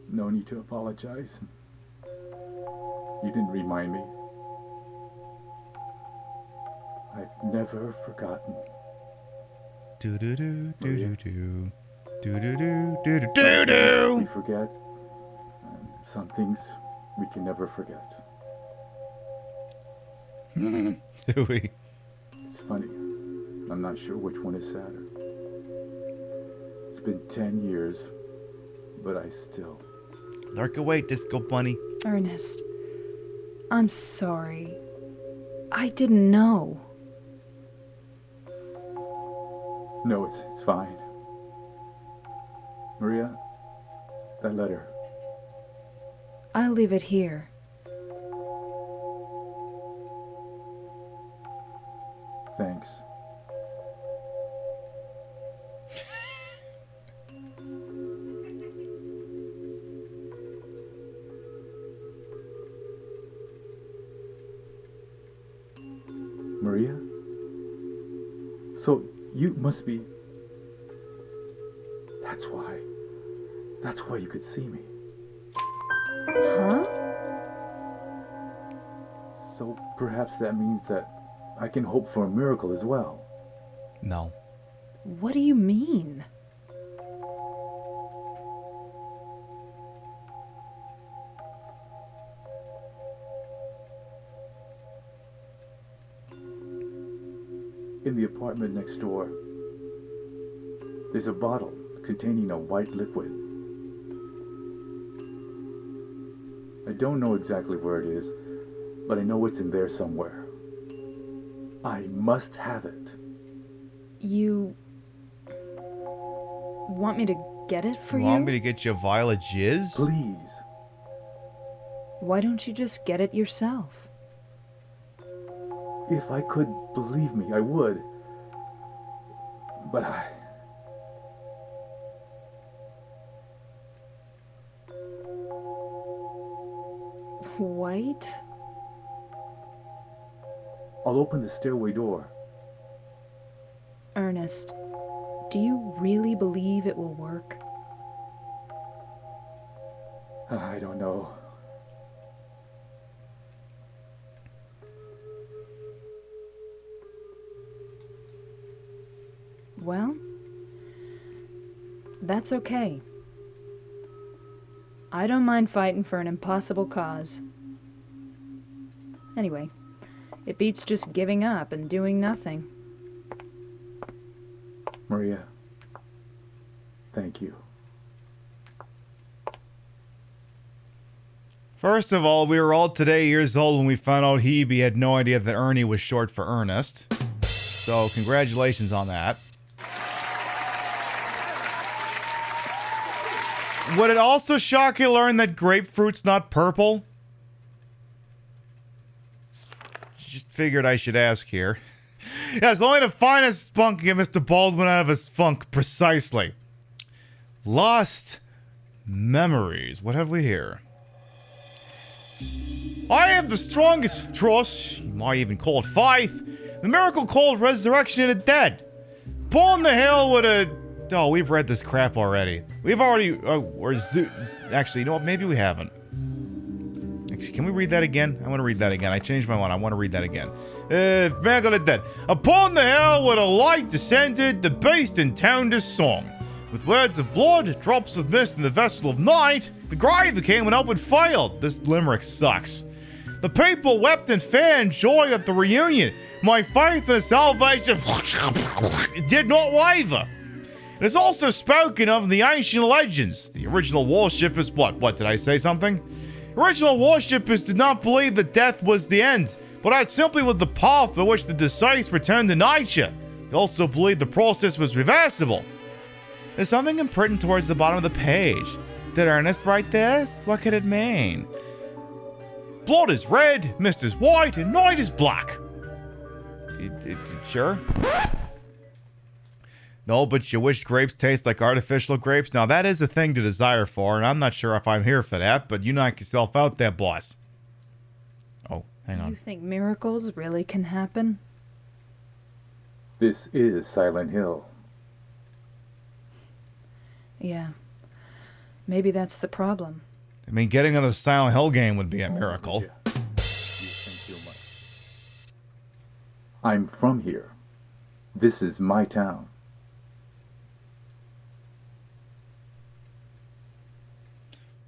No need to apologize. You didn't remind me. I've never forgotten. Do do do do do do do do do do do do. We forget. Some things we can never forget. Do we? It's funny. I'm not sure which one is sadder. It's been 10 years, but I still... Lurk away, Disco Bunny. Ernest, I'm sorry. I didn't know. No, it's fine. Maria, that letter. I'll leave it here. Thanks. Maria? So, you must be... That's why you could see me. Huh? So, perhaps that means that I can hope for a miracle as well. No. What do you mean? In the apartment next door, there's a bottle containing a white liquid. I don't know exactly where it is, but I know it's in there somewhere. I must have it. You... want me to get it for you? Want me to get you a vial of jizz? Please. Why don't you just get it yourself? If I could, believe me, I would. But I... White? I'll open the stairway door. Ernest, do you really believe it will work? I don't know. Well, that's okay. I don't mind fighting for an impossible cause. Anyway, it beats just giving up and doing nothing. Maria, thank you. First of all, we were all today years old when we found out Hebe had no idea that Ernie was short for Ernest. So, congratulations on that. Would it also shock you to learn that grapefruit's not purple? Just figured I should ask here. Yes, only the finest spunk can get Mr. Baldwin out of his funk, precisely. Lost memories. What have we here? I am the strongest trust, you might even call it faith, the miracle called resurrection of the dead. Upon the hill with a... Oh, we've read this crap already. We've already... actually, you know what? Maybe we haven't. Actually, can we read that again? I want to read that again. I changed my mind. I want to read that again. Miracle of the dead. Upon the hill with a light descended, the beast intoned his song. With words of blood, drops of mist in the vessel of night, the grave became an open field. This limerick sucks. The people wept and fanned joy at the reunion. My faith in salvation did not waver. It is also spoken of in the ancient legends. The original worshippers, what did I say something? Original worshippers did not believe that death was the end, but that simply was the path by which the deceased returned to nature. They also believed the process was reversible. There's something imprinted towards the bottom of the page. Did Ernest write this? What could it mean? Blood is red, mist is white, and night is black. Sure? No, but you wish grapes taste like artificial grapes? Now, that is a thing to desire for, and I'm not sure if I'm here for that, but you knock yourself out there, boss. Oh, hang on. You think miracles really can happen? This is Silent Hill. Yeah. Maybe that's the problem. I mean, getting on the Silent Hill game would be a miracle. Yeah. I'm from here. This is my town.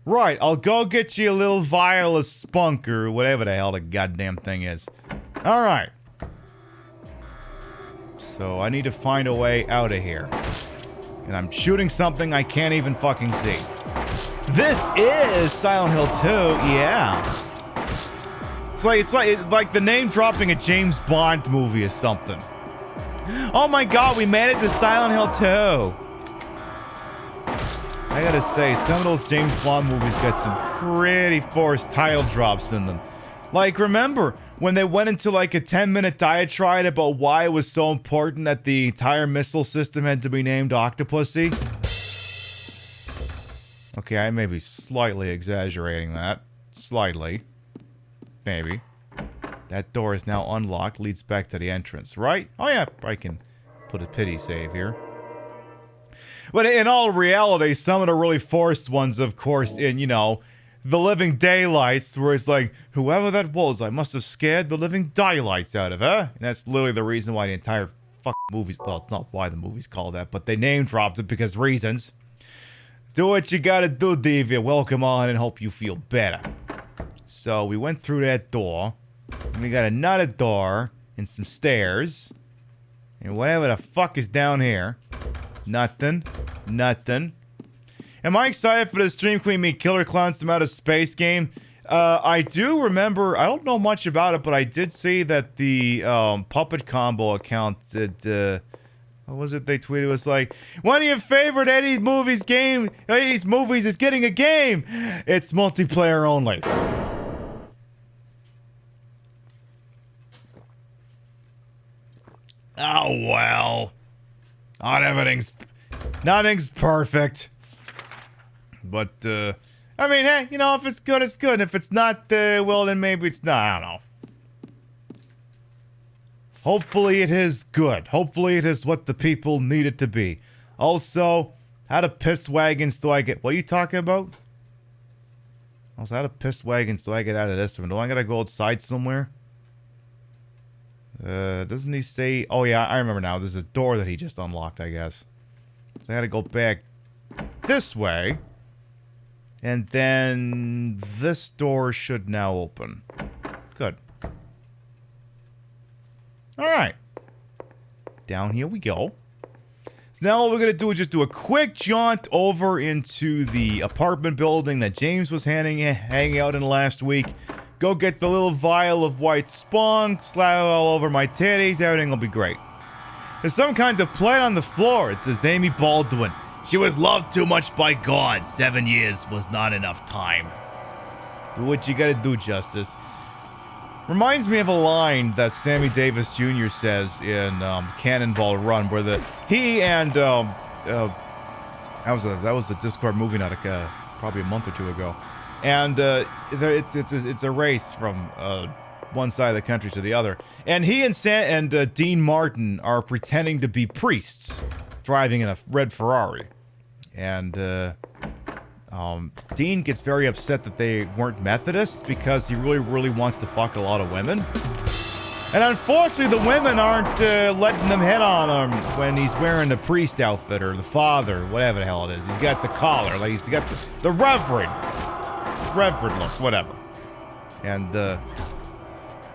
Right, I'll go get you a little vial of spunk or whatever the hell the goddamn thing is. Alright. So I need to find a way out of here. And I'm shooting something I can't even fucking see. This is Silent Hill 2, yeah. It's like the name dropping a James Bond movie or something. Oh my god, we made it to Silent Hill 2. I gotta say, some of those James Bond movies got some pretty forced title drops in them. Like, remember when they went into like a 10-minute diatribe about why it was so important that the entire missile system had to be named Octopussy? Okay, I may be slightly exaggerating that. Slightly. Maybe. That door is now unlocked, leads back to the entrance, right? Oh yeah, I can put a pity save here. But in all reality, some of the really forced ones, of course, in, you know, The Living Daylights, where it's like, whoever that was, I must have scared the living daylights out of her. And that's literally the reason why the entire fucking movie's, well, it's not why the movie's called that, but they name dropped it because reasons. Do what you gotta do, Divya. Welcome on and hope you feel better. So we went through that door, and we got another door and some stairs, and whatever the fuck is down here. Nothing. Nothing. Am I excited for the Stream Queen Meet Killer Clowns from Outer Space game? I do remember, I don't know much about it, but I did see that the Puppet Combo account did, what was it they tweeted? It was like, one of your favorite 80s movies is getting a game! It's multiplayer only. Oh, well. Nothing's perfect. But, I mean, hey, you know, if it's good, it's good. And if it's not, well, then maybe it's not. I don't know. Hopefully it is good. Hopefully it is what the people need it to be. Also, how to piss wagons do I get? What are you talking about? Also, how to piss wagons do I get out of this one? Do I gotta go outside somewhere? Doesn't he say... Oh, yeah, I remember now. There's a door that he just unlocked, I guess. So I gotta go back this way. And then this door should now open. Good. Alright. Down here we go. So now what we're gonna do is just do a quick jaunt over into the apartment building that James was hanging out in last week. Go get the little vial of white spunk, slap it all over my titties, everything will be great. There's some kind of plate on the floor. It says Amy Baldwin. She was loved too much by God. 7 years was not enough time. Do what you gotta do, Justice. Reminds me of a line that Sammy Davis Jr. says in Cannonball Run, where he and that was a Discord movie night probably a month or two ago, and it's a race from one side of the country to the other, and he and Dean Martin are pretending to be priests driving in a red Ferrari, and Dean gets very upset that they weren't Methodists because he really wants to fuck a lot of women. And unfortunately, the women aren't letting them hit on him when he's wearing the priest outfit or the father, whatever the hell it is. He's got the collar, like he's got the reverend look, whatever. And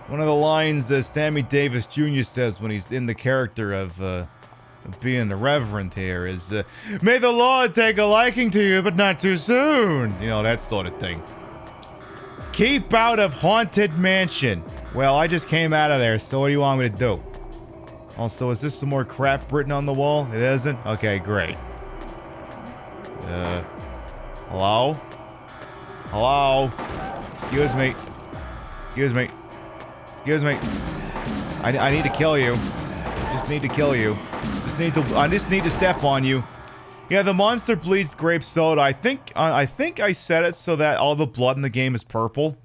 one of the lines that Sammy Davis Jr. says when he's in the character of being the reverend here is, may the Lord take a liking to you, but not too soon. You know, that sort of thing. Keep out of Haunted Mansion. Well, I just came out of there, so what do you want me to do? Also, is this some more crap written on the wall? It isn't? Okay, great. Hello? Hello? Excuse me. Excuse me. Excuse me. I need to kill you. Just need to kill you. I just need to step on you. Yeah, the monster bleeds grape soda. I think I set it so that all the blood in the game is purple.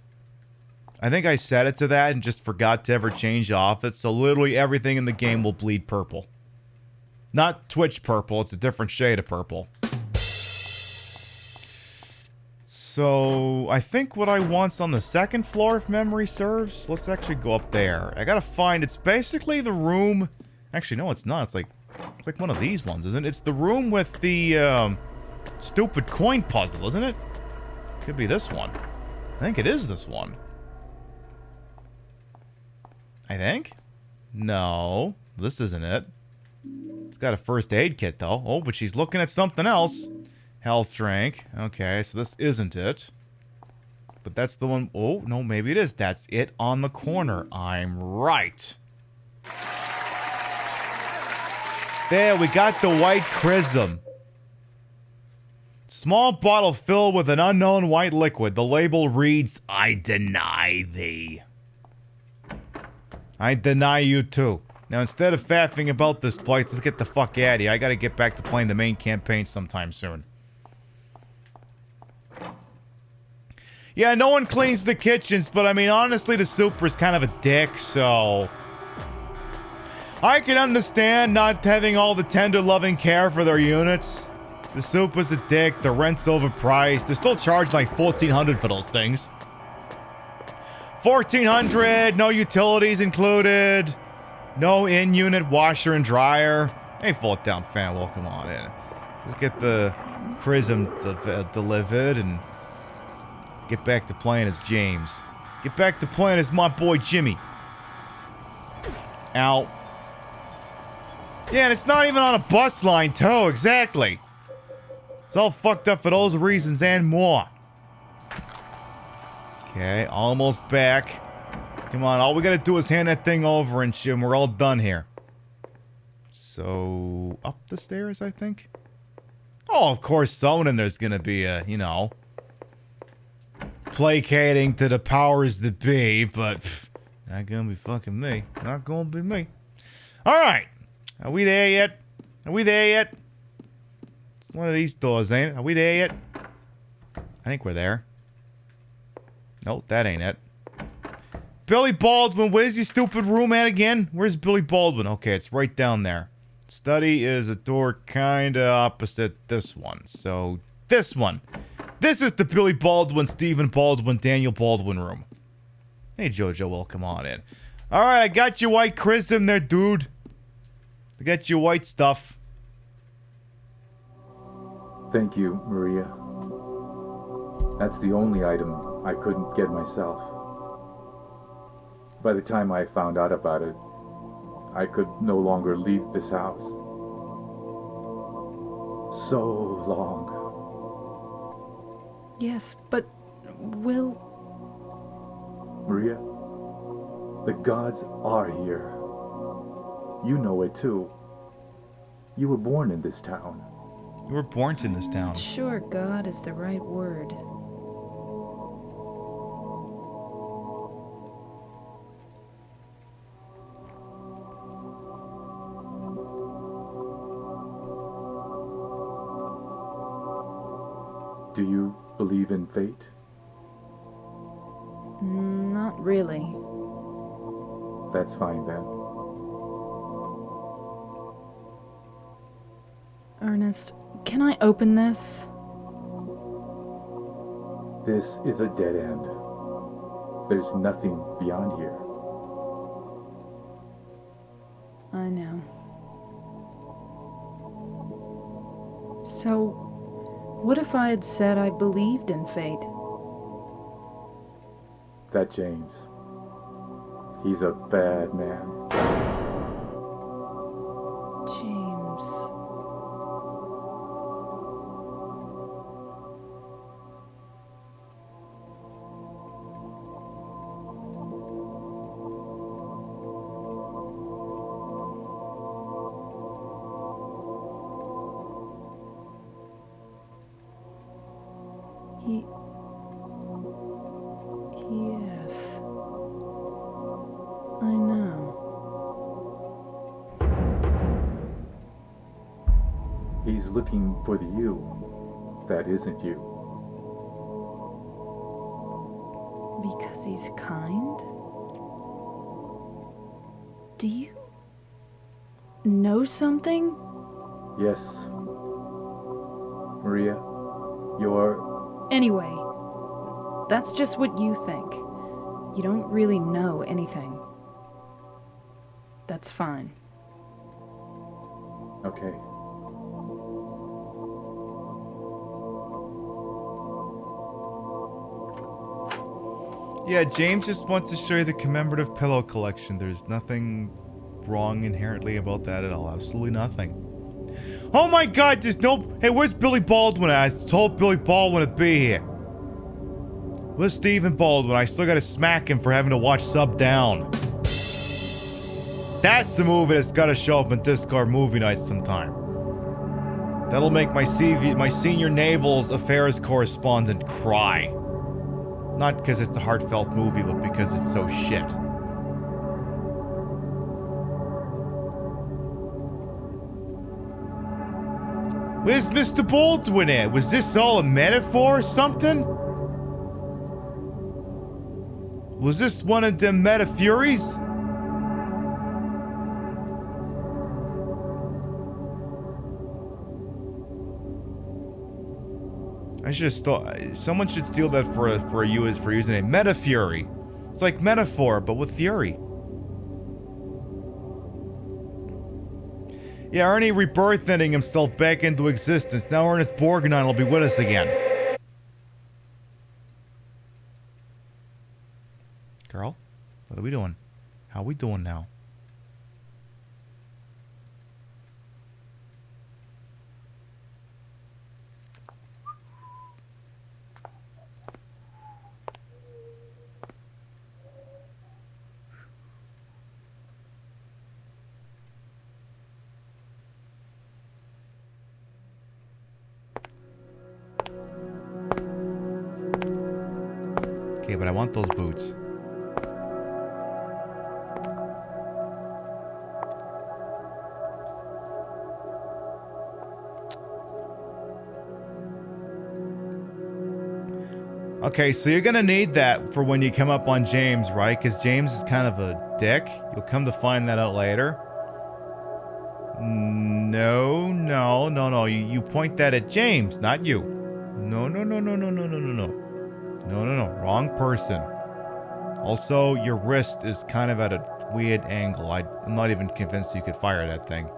I think I set it to that and just forgot to ever change off it. So literally everything in the game will bleed purple. Not Twitch purple. It's a different shade of purple. So I think what I want's on the second floor, if memory serves. Let's actually go up there. I gotta find, it's basically the room. Actually, no, it's not. It's like one of these ones, isn't it? It's the room with the stupid coin puzzle, isn't it? Could be this one. I think it is this one. I think? No, this isn't it. It's got a first aid kit, though. Oh, but she's looking at something else. Health drink. Okay, so this isn't it. But that's the one. Oh, no, maybe it is. That's it on the corner. I'm right. There, we got the white chrism. Small bottle filled with an unknown white liquid. The label reads, I deny thee. I deny you too. Now, instead of faffing about this place, let's get the fuck out of here. I gotta get back to playing the main campaign sometime soon. Yeah, no one cleans the kitchens, but I mean, honestly, the super's kind of a dick, so... I can understand not having all the tender, loving care for their units. The super's a dick, the rent's overpriced. They're still charged like $1,400 for those things. $1,400, no utilities included. No in-unit washer and dryer. Hey, Fort Down fan, welcome on in. Let's get the chrism delivered and get back to playing as James. Get back to playing as my boy Jimmy. Ow. Yeah, and it's not even on a bus line, too. Exactly. It's all fucked up for those reasons and more. Okay, almost back. Come on, all we gotta do is hand that thing over and shit, and we're all done here. So, up the stairs, I think? Oh, of course, someone in there's gonna be a, you know, placating to the powers that be, but pff, not gonna be fucking me. Not gonna be me. Alright. Are we there yet? Are we there yet? It's one of these doors, ain't it? Are we there yet? I think we're there. Nope, that ain't it. Billy Baldwin, where's your stupid room at again? Where's Billy Baldwin? Okay, it's right down there. Study is a door kinda opposite this one. So, this one. This is the Billy Baldwin, Stephen Baldwin, Daniel Baldwin room. Hey, Jojo, welcome on in. Alright, I got your white chrism there, dude. I got your white stuff. Thank you, Maria. That's the only item I couldn't get myself. By the time I found out about it, I could no longer leave this house. So long. Yes, but Will... Maria, the gods are here. You know it too. You were born in this town. You were born in this town. Sure, God is the right word. Do you believe in fate? Not really. That's fine then. Ernest, can I open this? This is a dead end. There's nothing beyond here. I know. So, what if I had said I believed in fate? That James. He's a bad man. James. Yes. I know. He's looking for the you that isn't you. Because he's kind? Do you know something? Yes. Maria, you're... Anyway, That's just what you think. You don't really know anything. That's fine. Okay. Yeah, James just wants to show you the commemorative pillow collection. There's nothing wrong inherently about that at all. Absolutely nothing. Oh my god, there's no... Hey, where's Billy Baldwin at? I told Billy Baldwin to be here. Where's Stephen Baldwin? I still gotta smack him for having to watch Sub Down. That's the movie that's gotta show up in Discord movie night sometime. That'll make my senior Naval's affairs correspondent cry. Not because it's a heartfelt movie, but because it's so shit. Where's Mr. Baldwin at? Was this all a metaphor or something? Was this one of them Meta Furies? I should have thought someone should steal that for username. Meta Fury. It's like metaphor, but with fury. Yeah, Ernie rebirthing himself back into existence. Now Ernest Borgnine will be with us again. Girl, what are we doing? How are we doing now? Okay, but I want those boots. Okay, so you're gonna need that for when you come up on James, right? Because James is kind of a dick. You'll come to find that out later. No. You point that at James, not you. No. No. Wrong person. Also, your wrist is kind of at a weird angle. I'm not even convinced you could fire that thing.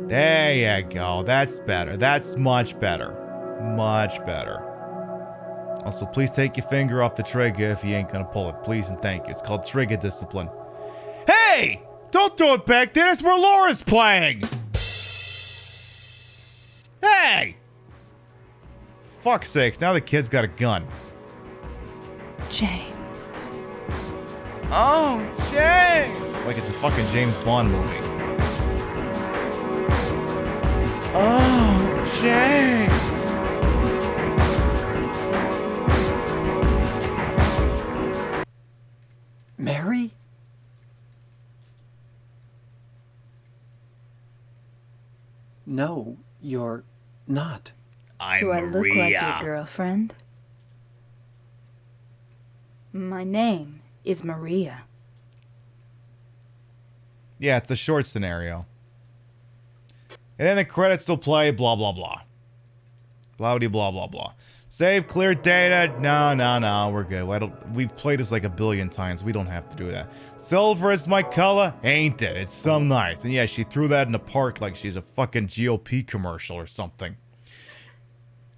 There you go. That's better. That's much better. Much better. Also, please take your finger off the trigger if you ain't gonna pull it. Please and thank you. It's called trigger discipline. Hey! Don't throw it back there. That's where Laura's playing. Hey! Fuck's sakes. Now the kid's got a gun. James. Oh, James! It's like it's a fucking James Bond movie. Oh, James! Mary? No, you're not. Do I look like your girlfriend? My name is Maria. Yeah, it's a short scenario. And then the credits will play, blah, blah, blah. Blah, blah, blah, blah. Save, clear data. No, we're good. We've played this like a billion times. We don't have to do that. Silver is my color, ain't it? It's so nice. And yeah, she threw that in the park like she's a fucking GOP commercial or something.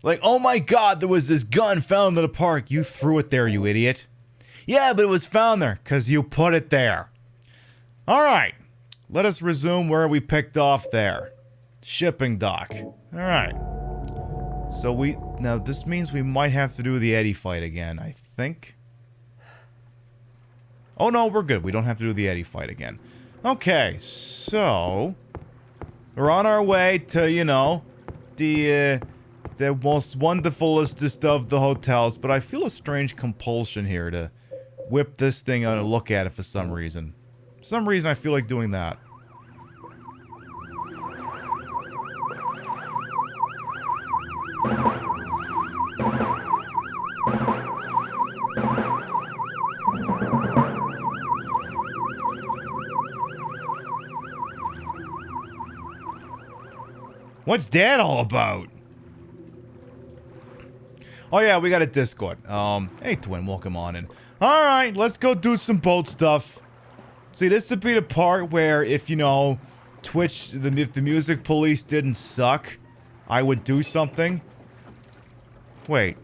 Like, oh my god, there was this gun found in the park. You threw it there, you idiot. Yeah, but it was found there because you put it there. All right, let us resume where we picked off there. Shipping dock. All right. So now this means we might have to do the Eddie fight again, I think. Oh no, we're good. We don't have to do the Eddie fight again. Okay, so we're on our way to, you know, the most wonderfulest of the hotels, but I feel a strange compulsion here to whip this thing out and look at it for some reason. For some reason I feel like doing that. What's that all about? Oh yeah, we got a Discord. Hey Twin, welcome on in. All right, let's go do some boat stuff. See, this would be the part where if, you know, Twitch, if the music police didn't suck, I would do something. Wait,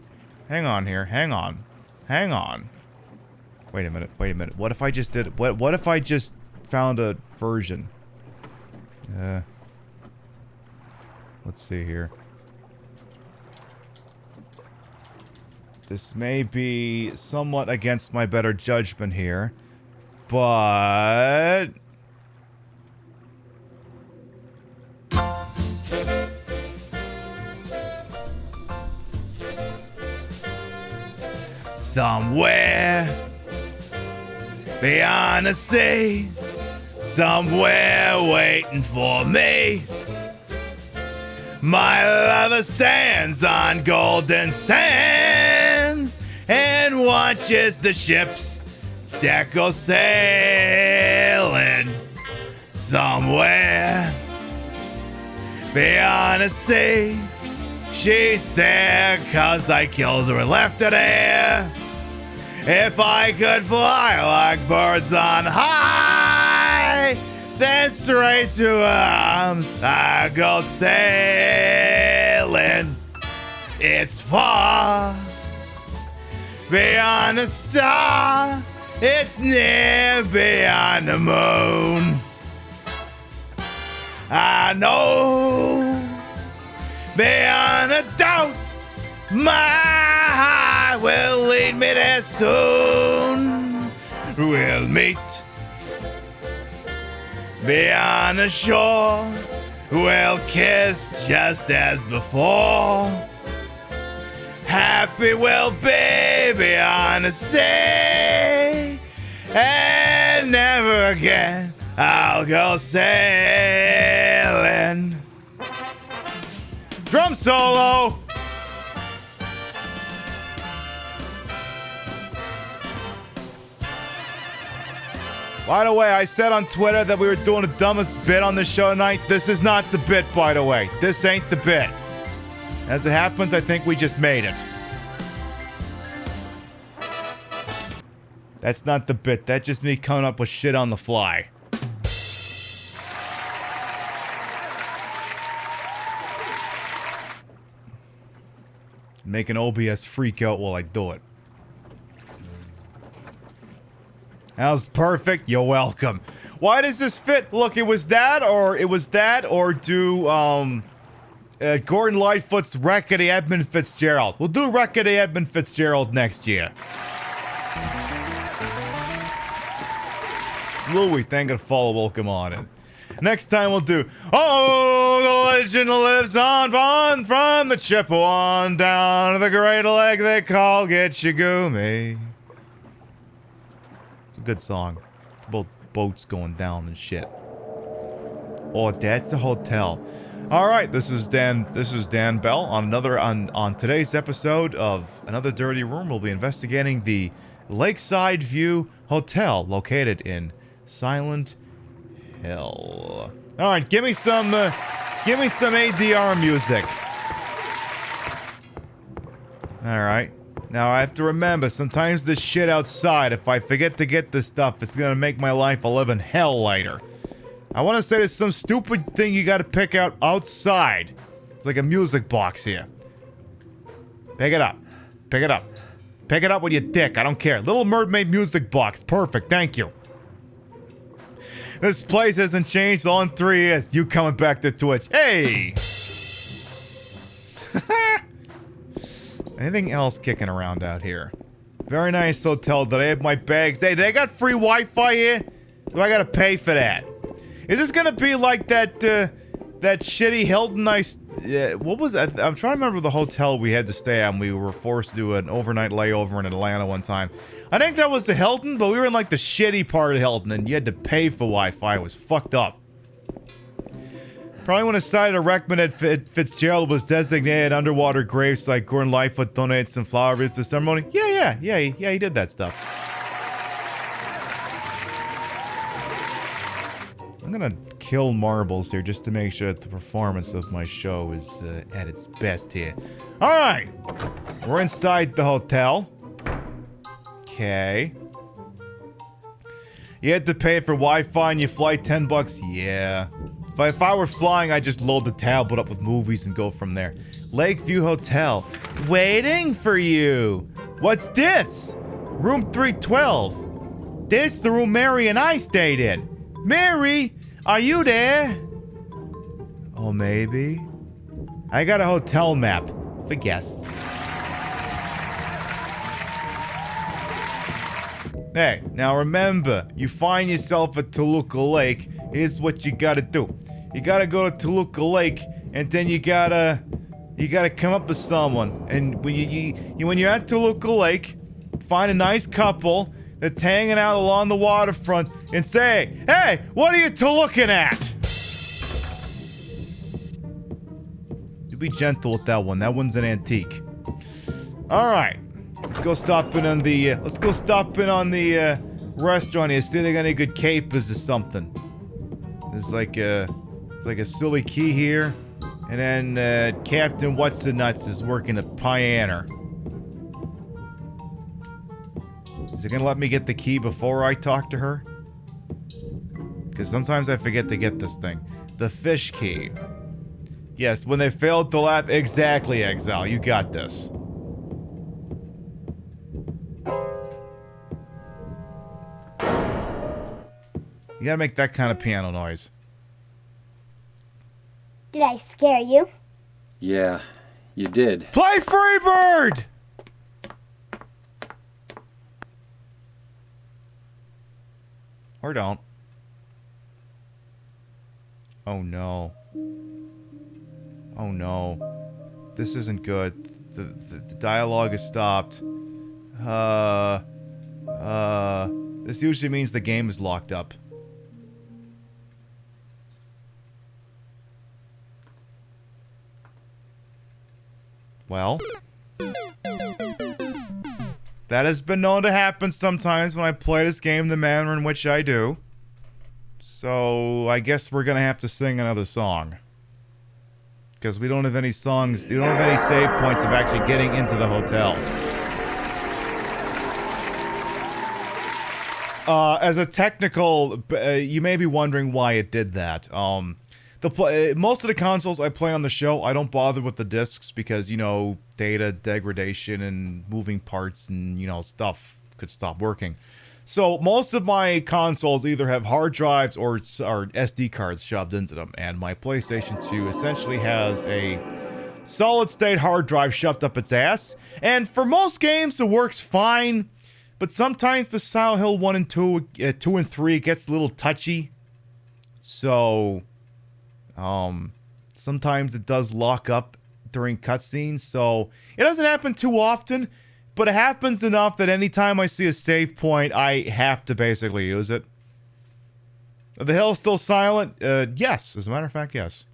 hang on here, hang on. Wait a minute. What if I just did, what if I just found a version? Let's see here. This may be somewhat against my better judgment here, but... Somewhere beyond the sea, somewhere waiting for me, my lover stands on golden sands and watches the ships that go sailing. Somewhere beyond the sea, she's there 'cause I killed her and left her there. If I could fly like birds on high, then straight to her arms I go sailing. It's far beyond the star, it's near beyond the moon. I know beyond a doubt my heart will lead me there soon. We'll meet beyond the shore, we'll kiss just as before. Happy we'll be beyond the sea, and never again I'll go sailing. Drum solo! By the way, I said on Twitter that we were doing the dumbest bit on the show tonight. This is not the bit, by the way. This ain't the bit. As it happens, I think we just made it. That's not the bit. That's just me coming up with shit on the fly. Make an OBS freak out while I do it. That was perfect. You're welcome. Why does this fit? Look, it was that, or do, Gordon Lightfoot's Wreckety Edmund Fitzgerald. We'll do Wreckety Edmund Fitzgerald next year. Louis, thank you for follow. Welcome on in. Next time we'll do, oh, the legend lives on from the Chippewa down to the Great Lake they call Gitchagumi. It's a good song. It's about boats going down and shit. Oh, that's a hotel. All right, this is Dan Bell on today's episode of Another Dirty Room. We'll be investigating the Lakeside View Hotel located in Silent Hill. All right, give me some ADR music. All right. Now I have to remember, sometimes this shit outside, if I forget to get this stuff, it's gonna make my life a living hell later. I want to say there's some stupid thing you gotta pick out outside. It's like a music box here. Pick it up. Pick it up. Pick it up with your dick. I don't care. Little Mermaid music box. Perfect. Thank you. This place hasn't changed all in 3 years. You coming back to Twitch. Hey! Anything else kicking around out here? Very nice hotel. Did I have my bags? Hey, they got free Wi-Fi here? Do I gotta pay for that? Is this gonna be like that shitty Hilton what was that? I'm trying to remember the hotel we had to stay at, and we were forced to do an overnight layover in Atlanta one time. I think that was the Hilton, but we were in like the shitty part of Hilton, and you had to pay for Wi-Fi. It was fucked up. Probably when I decided to recommend that Fitzgerald was designated underwater graves like Gordon Lightfoot donated some flowers to the ceremony. Yeah, he did that stuff. I'm gonna kill marbles here just to make sure that the performance of my show is at its best here. All right, We're inside the hotel. Okay. You had to pay for Wi-Fi and your flight, $10. Yeah. If I were flying, I'd just load the tablet up with movies and go from there. Lakeview Hotel. Waiting for you. What's this? Room 312. This the room Mary and I stayed in. Mary, are you there? Oh, maybe. I got a hotel map for guests. Hey, now remember, you find yourself at Toluca Lake, here's what you gotta do. You gotta go to Toluca Lake, and then you gotta come up with someone. And when you're at Toluca Lake, find a nice couple that's hanging out along the waterfront and say, "Hey, what are you looking at?" You be gentle with that one. That one's an antique. All right. Let's go stop in on the restaurant here. See if they got any good capers or something. There's like a silly key here, and then Captain What's the Nuts is working at Pioneer. Is it gonna let me get the key before I talk to her? Because sometimes I forget to get this thing. The fish key. Yes, when they failed to laugh. Exactly, Exile. You got this. You gotta make that kind of piano noise. Did I scare you? Yeah, you did. Play Freebird! Or don't. Oh no. Oh no. This isn't good. The dialogue is stopped. This usually means the game is locked up. Well, that has been known to happen sometimes when I play this game the manner in which I do. So, I guess we're gonna have to sing another song. Because we don't have any songs, we don't have any save points of actually getting into the hotel. As a technical, you may be wondering why it did that. Most of the consoles I play on the show, I don't bother with the discs because, you know, data degradation and moving parts and, you know, stuff could stop working. So most of my consoles either have hard drives or SD cards shoved into them, and my PlayStation 2 essentially has a solid-state hard drive shoved up its ass. And for most games, it works fine, but sometimes for Silent Hill 1 and 2, 2 and 3, it gets a little touchy. So sometimes it does lock up during cutscenes, so it doesn't happen too often, but it happens enough that anytime I see a save point, I have to basically use it. Are the hills still silent? Yes. As a matter of fact, yes.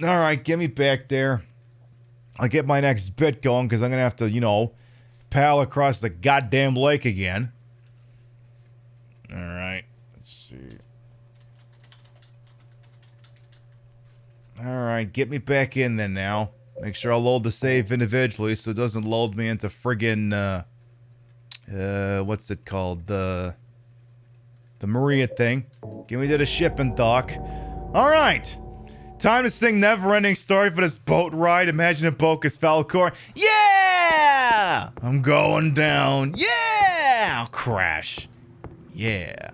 Alright, get me back there. I'll get my next bit going, because I'm going to have to, you know, paddle across the goddamn lake again. Alright, let's see. Alright, get me back in then now. Make sure I'll load the save individually so it doesn't load me into friggin', what's it called? The Maria thing. Get me to the shipping dock. Alright! Time to sing Never Ending Story for this boat ride. Imagine a Bocas Falcor. Yeah! I'm going down. Yeah! I'll crash. Yeah.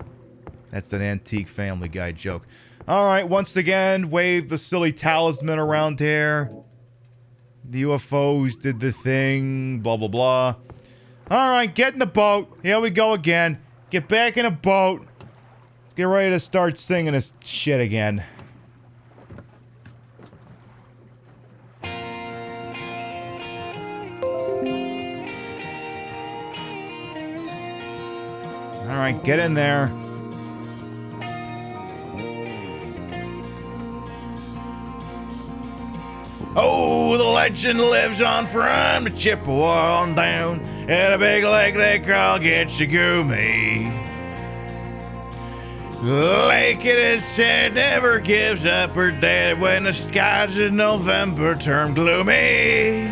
That's an antique Family Guy joke. Alright, once again, wave the silly talisman around here. The UFOs did the thing, blah, blah, blah. Alright, get in the boat. Here we go again. Get back in a boat. Let's get ready to start singing this shit again. Alright, get in there. Oh, the legend lives on from the Chippewa on down at a big lake they call Gitchagumi. The lake it is said never gives up her dead when the skies in November turn gloomy.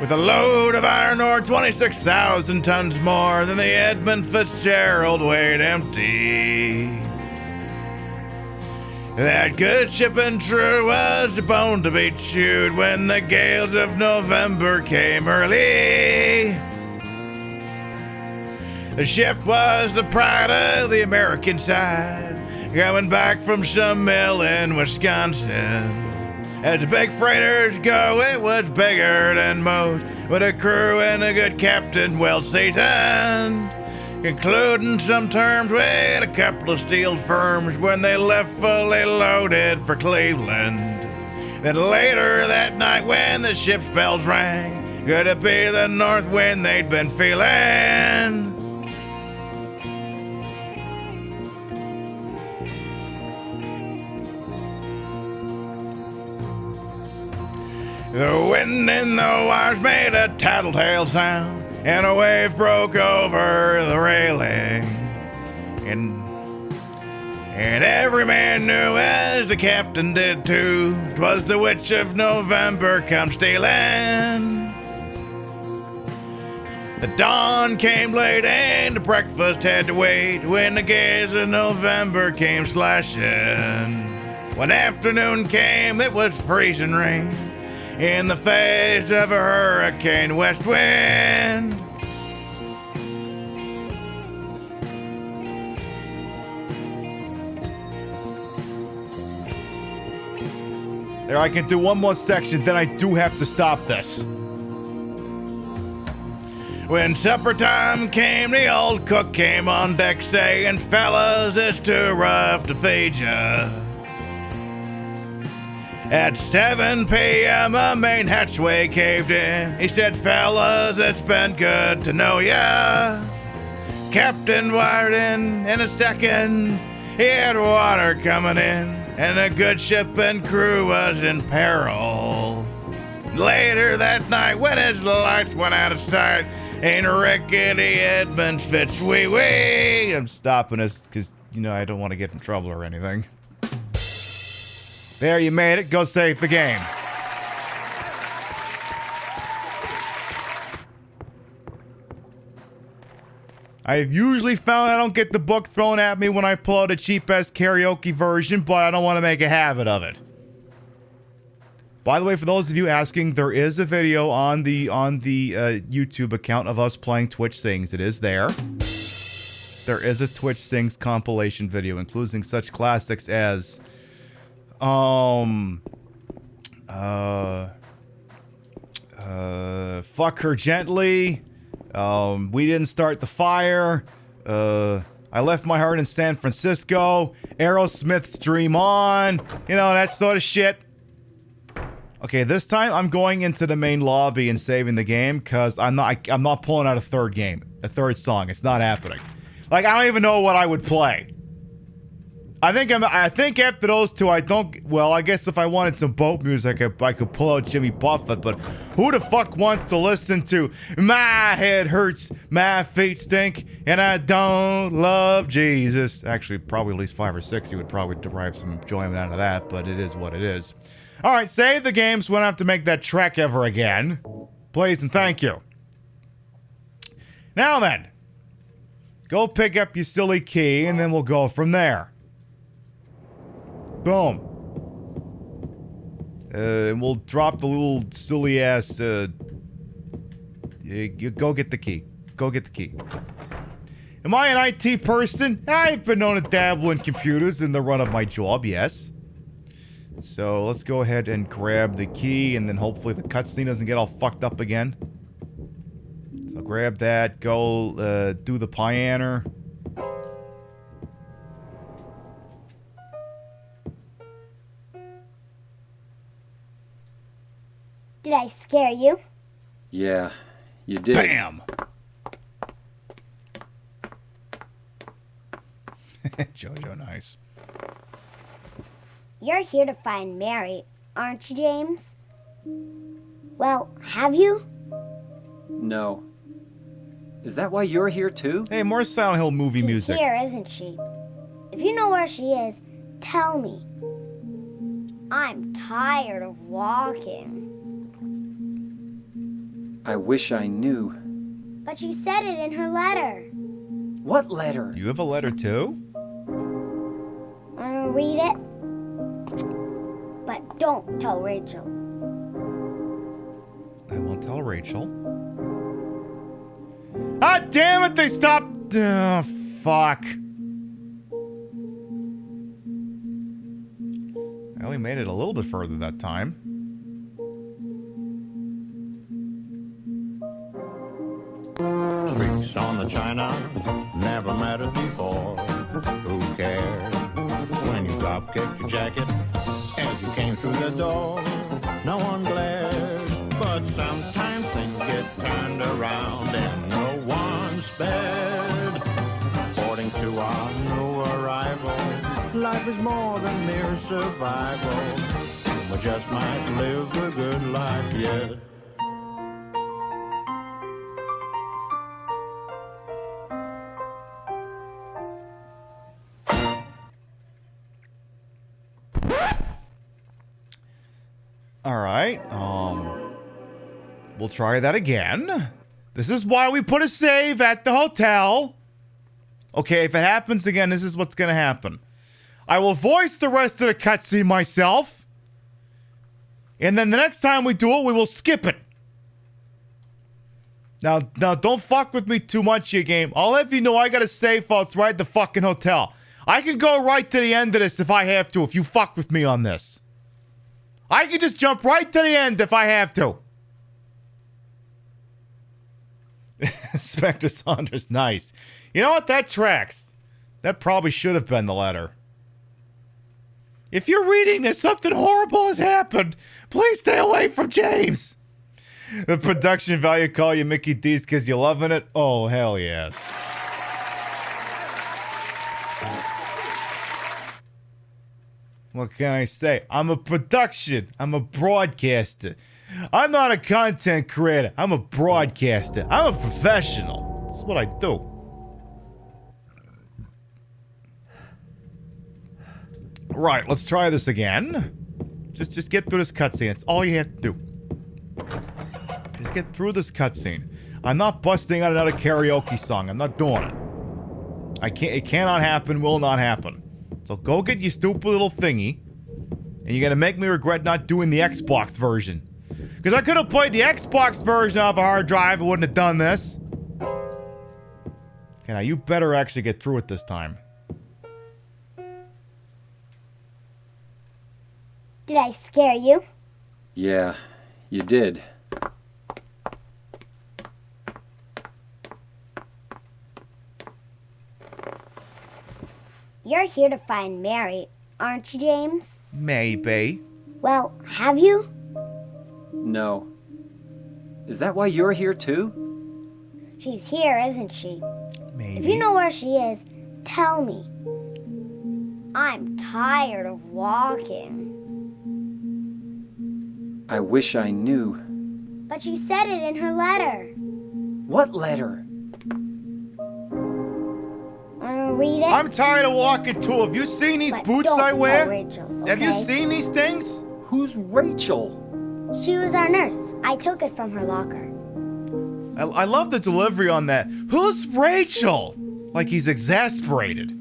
with a load of iron ore 26,000 tons more than the Edmund Fitzgerald weighed empty. That good ship and true was a bone to be chewed when the gales of November came early. The ship was the pride of the American side, coming back from some mill in Wisconsin. As the big freighters go, it was bigger than most, with a crew and a good captain well seasoned, concluding some terms with a couple of steel firms when they left fully loaded for Cleveland. Then later that night when the ship's bells rang, could it be the north wind they'd been feeling? The wind in the wires made a tattletale sound, and a wave broke over the railing. And every man knew, as the captain did too, 'twas the witch of November come stealing. The dawn came late and the breakfast had to wait when the gaze of November came slashing. When afternoon came, it was freezing rain in the face of a hurricane west wind. There, I can do one more section, then I do have to stop this. When supper time came, the old cook came on deck saying, "Fellas, it's too rough to feed ya." At 7 p.m., a main hatchway caved in. He said, "Fellas, it's been good to know ya." Captain wired in a second. He had water coming in, and the good ship and crew was in peril. Later that night, when his lights went out of sight, ain't rickety Edmunds Fitz wee. I'm stopping this because, I don't want to get in trouble or anything. There, you made it. Go save the game. I've usually found I don't get the book thrown at me when I pull out a cheap-ass karaoke version, but I don't want to make a habit of it. By the way, for those of you asking, there is a video on the YouTube account of us playing Twitch Sings. It is there. There is a Twitch Sings compilation video, including such classics as Fuck Her Gently, We Didn't Start the Fire, I Left My Heart in San Francisco, Aerosmith's Dream On, that sort of shit. Okay, this time I'm going into the main lobby and saving the game because I'm not pulling out a third song. It's not happening. Like, I don't even know what I would play. I think after those two, I guess if I wanted some boat music, I could pull out Jimmy Buffett, but who the fuck wants to listen to "My head hurts, my feet stink, and I don't love Jesus"? Actually, probably at least 5 or 6 you would probably derive some enjoyment out of that, but it is what it is. Alright, save the game so we don't have to make that trek ever again. Please and thank you. Now then, go pick up your silly key, and then we'll go from there. Boom. And we'll drop the little silly ass, you go get the key. Go get the key. Am I an IT person? I've been known to dabble in computers in the run of my job, yes. So let's go ahead and grab the key, and then hopefully the cutscene doesn't get all fucked up again. So grab that, go do the piano. Did I scare you? Yeah, you did. Bam! Jojo, nice. You're here to find Mary, aren't you, James? Well, have you? No. Is that why you're here too? Hey, more Silent Hill movie music. She's here, isn't she? If you know where she is, tell me. I'm tired of walking. I wish I knew. But she said it in her letter. What letter? You have a letter too? Wanna read it? But don't tell Rachel. I won't tell Rachel. Ah, damn it, they stopped. Oh, fuck. I only made it a little bit further that time. Streaks on the china never mattered before. Who cared when you drop kicked your jacket as you came through the door? No one glared, but sometimes things get turned around and no one spared. According to our new arrival, life is more than mere survival. We just might live the good life yet. Alright, we'll try that again. This is why we put a save at the hotel. Okay, if it happens again, this is what's gonna happen. I will voice the rest of the cutscene myself. And then the next time we do it, we will skip it. Now, don't fuck with me too much, you game. I'll let you know I got a save file. It's right at the fucking hotel. I can go right to the end of this if I have to, if you fuck with me on this. I can just jump right to the end if I have to. Inspector Saunders, nice. You know what? That tracks. That probably should have been the letter. If you're reading this, something horrible has happened. Please stay away from James. The production value call you Mickey D's because you're loving it? Oh, hell yes. What can I say? I'm a production. I'm a broadcaster. I'm not a content creator. I'm a broadcaster. I'm a professional. That's what I do. Right, let's try this again. Just get through this cutscene. That's all you have to do. Just get through this cutscene. I'm not busting out another karaoke song. I'm not doing it. It cannot happen, will not happen. So go get your stupid little thingy. And you're gonna make me regret not doing the Xbox version. Because I could have played the Xbox version off a hard drive. I wouldn't have done this. Okay, now you better actually get through it this time. Did I scare you? Yeah, you did. You're here to find Mary, aren't you, James? Maybe. Well, have you? No. Is that why you're here too? She's here, isn't she? Maybe. If you know where she is, tell me. I'm tired of walking. I wish I knew. But she said it in her letter. What letter? Wanna read it? I'm tired of walking too. Have you seen these boots I wear? Rachel, okay? Have you seen these things? Who's Rachel? She was our nurse. I took it from her locker. I love the delivery on that. Who's Rachel? Like he's exasperated.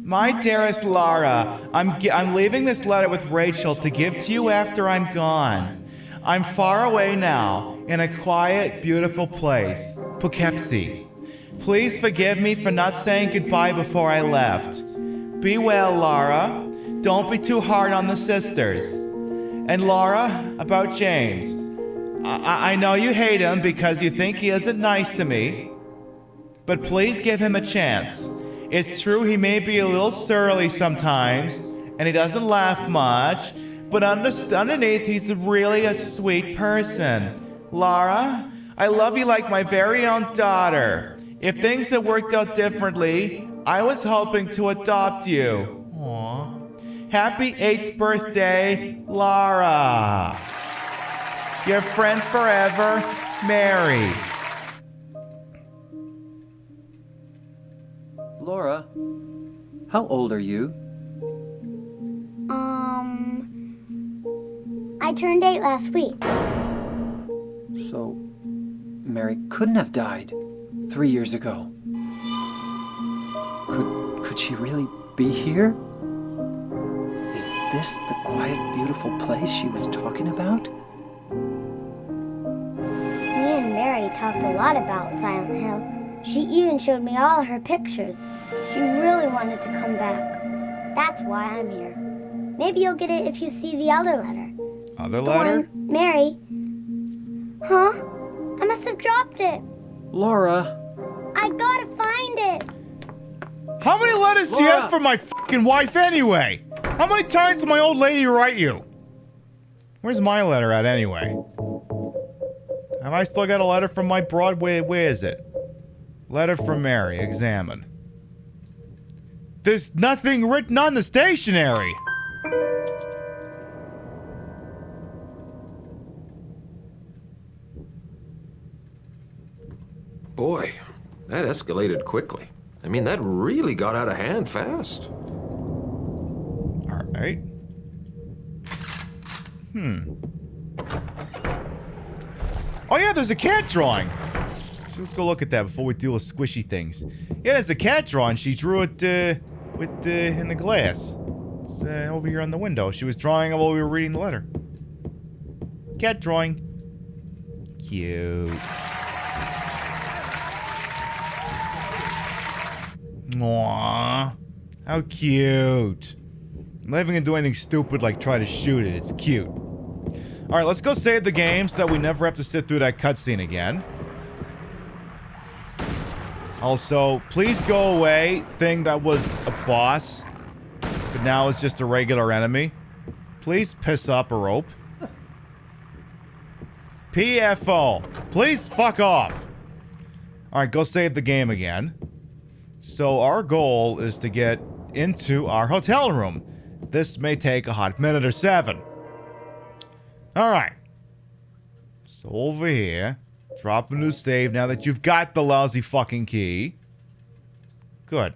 My dearest Lara, I'm leaving this letter with Rachel to give to you after I'm gone. I'm far away now, in a quiet, beautiful place, Poughkeepsie. Please forgive me for not saying goodbye before I left. Be well, Lara. Don't be too hard on the sisters. And Laura, about James. I know you hate him because you think he isn't nice to me. But please give him a chance. It's true he may be a little surly sometimes, and he doesn't laugh much, but underneath he's really a sweet person. Lara, I love you like my very own daughter. If things had worked out differently, I was hoping to adopt you. Aww. Happy 8th birthday, Lara. Your friend forever, Mary. Laura, how old are you? I turned 8 last week. So, Mary couldn't have died 3 years ago. Could she really be here? Is this the quiet, beautiful place she was talking about? Me and Mary talked a lot about Silent Hill. She even showed me all her pictures. She really wanted to come back. That's why I'm here. Maybe you'll get it if you see the other letter. Other letter? Mary. Huh? I must have dropped it. Laura. I gotta find it. How many letters do you have from my fucking wife anyway? How many times did my old lady write you? Where's my letter at anyway? Have I still got a letter from my Broadway? Where is it? Letter from Mary. Examine. There's nothing written on the stationery. Boy, that escalated quickly. I mean, that really got out of hand fast. All right. Oh yeah, there's a cat drawing. So let's go look at that before we deal with squishy things. Yeah, there's a cat drawing. She drew it in the glass. It's over here on the window. She was drawing it while we were reading the letter. Cat drawing. Cute. Aww. How cute. I'm not even gonna do anything stupid like try to shoot it. It's cute. Alright, let's go save the game so that we never have to sit through that cutscene again. Also, please go away, thing that was a boss, but now is just a regular enemy. Please piss up a rope. PFO. Please fuck off. Alright, go save the game again. So our goal is to get into our hotel room. This may take a hot minute or 7. Alright. So over here, drop a new save now that you've got the lousy fucking key. Good.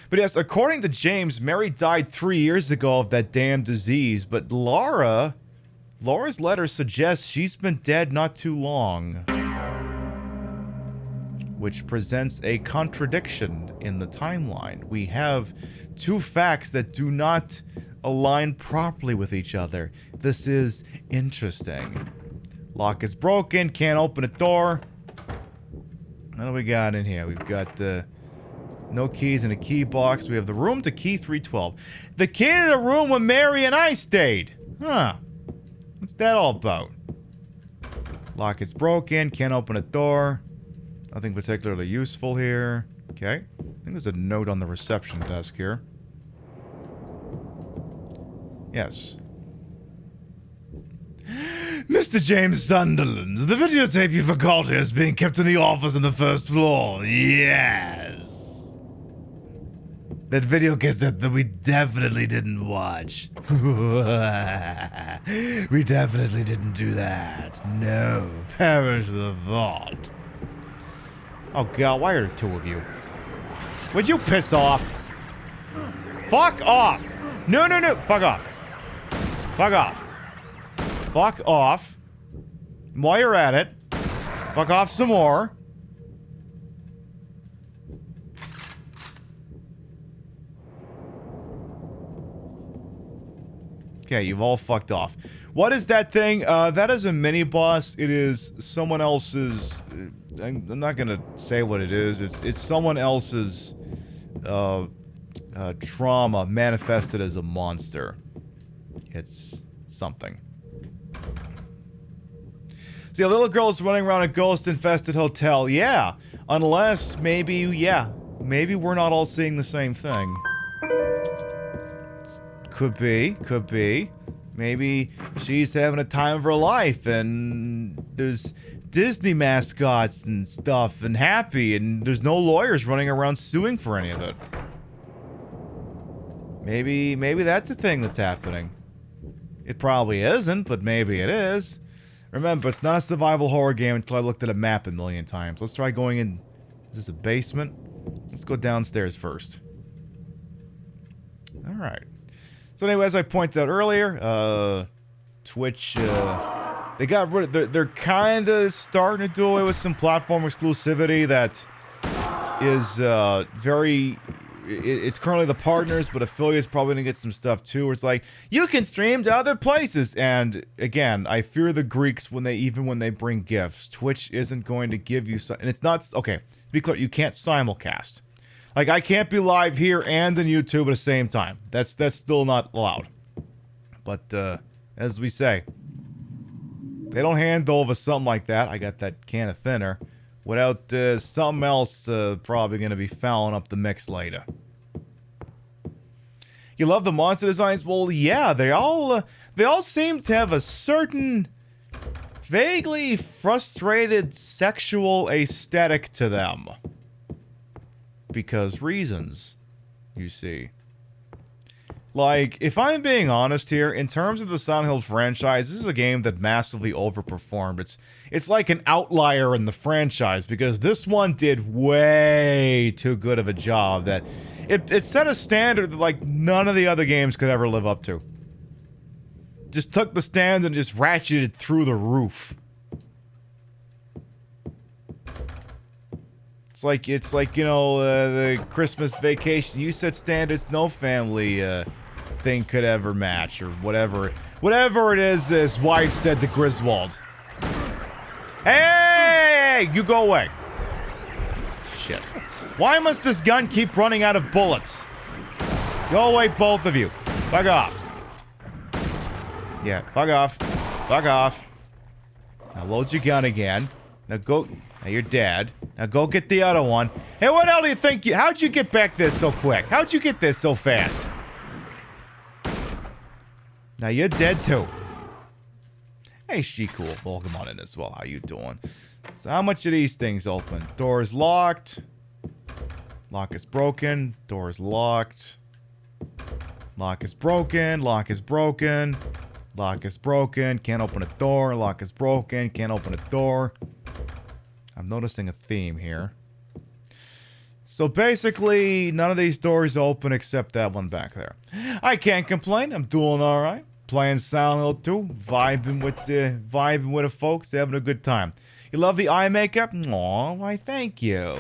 But yes, according to James, Mary died 3 years ago of that damn disease, but Laura's letter suggests she's been dead not too long. Which presents a contradiction in the timeline. We have 2 facts that do not align properly with each other. This is interesting. Lock is broken, can't open a door. What do we got in here? We've got no keys in a key box. We have the room to key 312. The key to the room where Mary and I stayed. Huh. What's that all about? Lock is broken, can't open a door. Nothing particularly useful here. Okay. I think there's a note on the reception desk here. Yes. Mr. James Sunderland, the videotape you forgot here is being kept in the office on the 1st floor. Yes. That video cassette that we definitely didn't watch. We definitely didn't do that. No. Perish the thought. Oh god, why are there 2 of you? Would you piss off? Fuck off! No, no, no! Fuck off. Fuck off. Fuck off. While you're at it, fuck off some more. Okay, you've all fucked off. What is that thing? That is a mini-boss. It is someone else's... I'm not gonna say what it is. It's someone else's trauma manifested as a monster. It's something. See, a little girl is running around a ghost-infested hotel. Yeah, unless maybe, maybe we're not all seeing the same thing. Could be, could be. Maybe she's having a time of her life and there's Disney mascots and stuff and happy and there's no lawyers running around suing for any of it. Maybe that's a thing that's happening. It probably isn't, but maybe it is. Remember, it's not a survival horror game until I looked at a map a million times. Let's try going in. Is this a basement? Let's go downstairs first. Alright. So anyway, as I pointed out earlier, Twitch, they got rid of, they're kind of starting to do away with some platform exclusivity that is it's currently the partners, but affiliates probably gonna get some stuff too, where it's like, you can stream to other places. And again, I fear the Greeks when they bring gifts. Twitch isn't going to give you, and it's not, okay, to be clear, you can't simulcast. Like, I can't be live here and on YouTube at the same time. That's still not allowed. But, as we say, they don't hand over something like that. I got that can of thinner. Without something else probably going to be fouling up the mix later. You love the monster designs? Well, yeah, they all seem to have a certain vaguely frustrated sexual aesthetic to them. Because reasons, you see. Like, if I'm being honest here, in terms of the Silent Hill franchise, this is a game that massively overperformed. It's like an outlier in the franchise, because this one did way too good of a job that it set a standard that, like, none of the other games could ever live up to. Just took the standard and just ratcheted it through the roof. It's like, you know, the Christmas Vacation. You set standards no family thing could ever match, or whatever it is his wife said to Griswold. Hey, you go away. Shit. Why must this gun keep running out of bullets? Go away, both of you. Fuck off. Yeah, fuck off. Fuck off. Now load your gun again. Now go. Now you're dead. Now go get the other one. Hey, what hell do you think? How'd you get back there so quick? How'd you get there so fast? Now you're dead too. Hey, she cool. Welcome on in as well. How you doing? So how much are these things open? Door is locked. Lock is broken. Door is locked. Lock is broken. Lock is broken. Lock is broken. Can't open a door. Lock is broken. Can't open a door. I'm noticing a theme here. So basically, none of these doors open except that one back there. I can't complain. I'm doing all right. Playing Silent Hill 2, vibing with the folks, having a good time. You love the eye makeup? Aw, why thank you.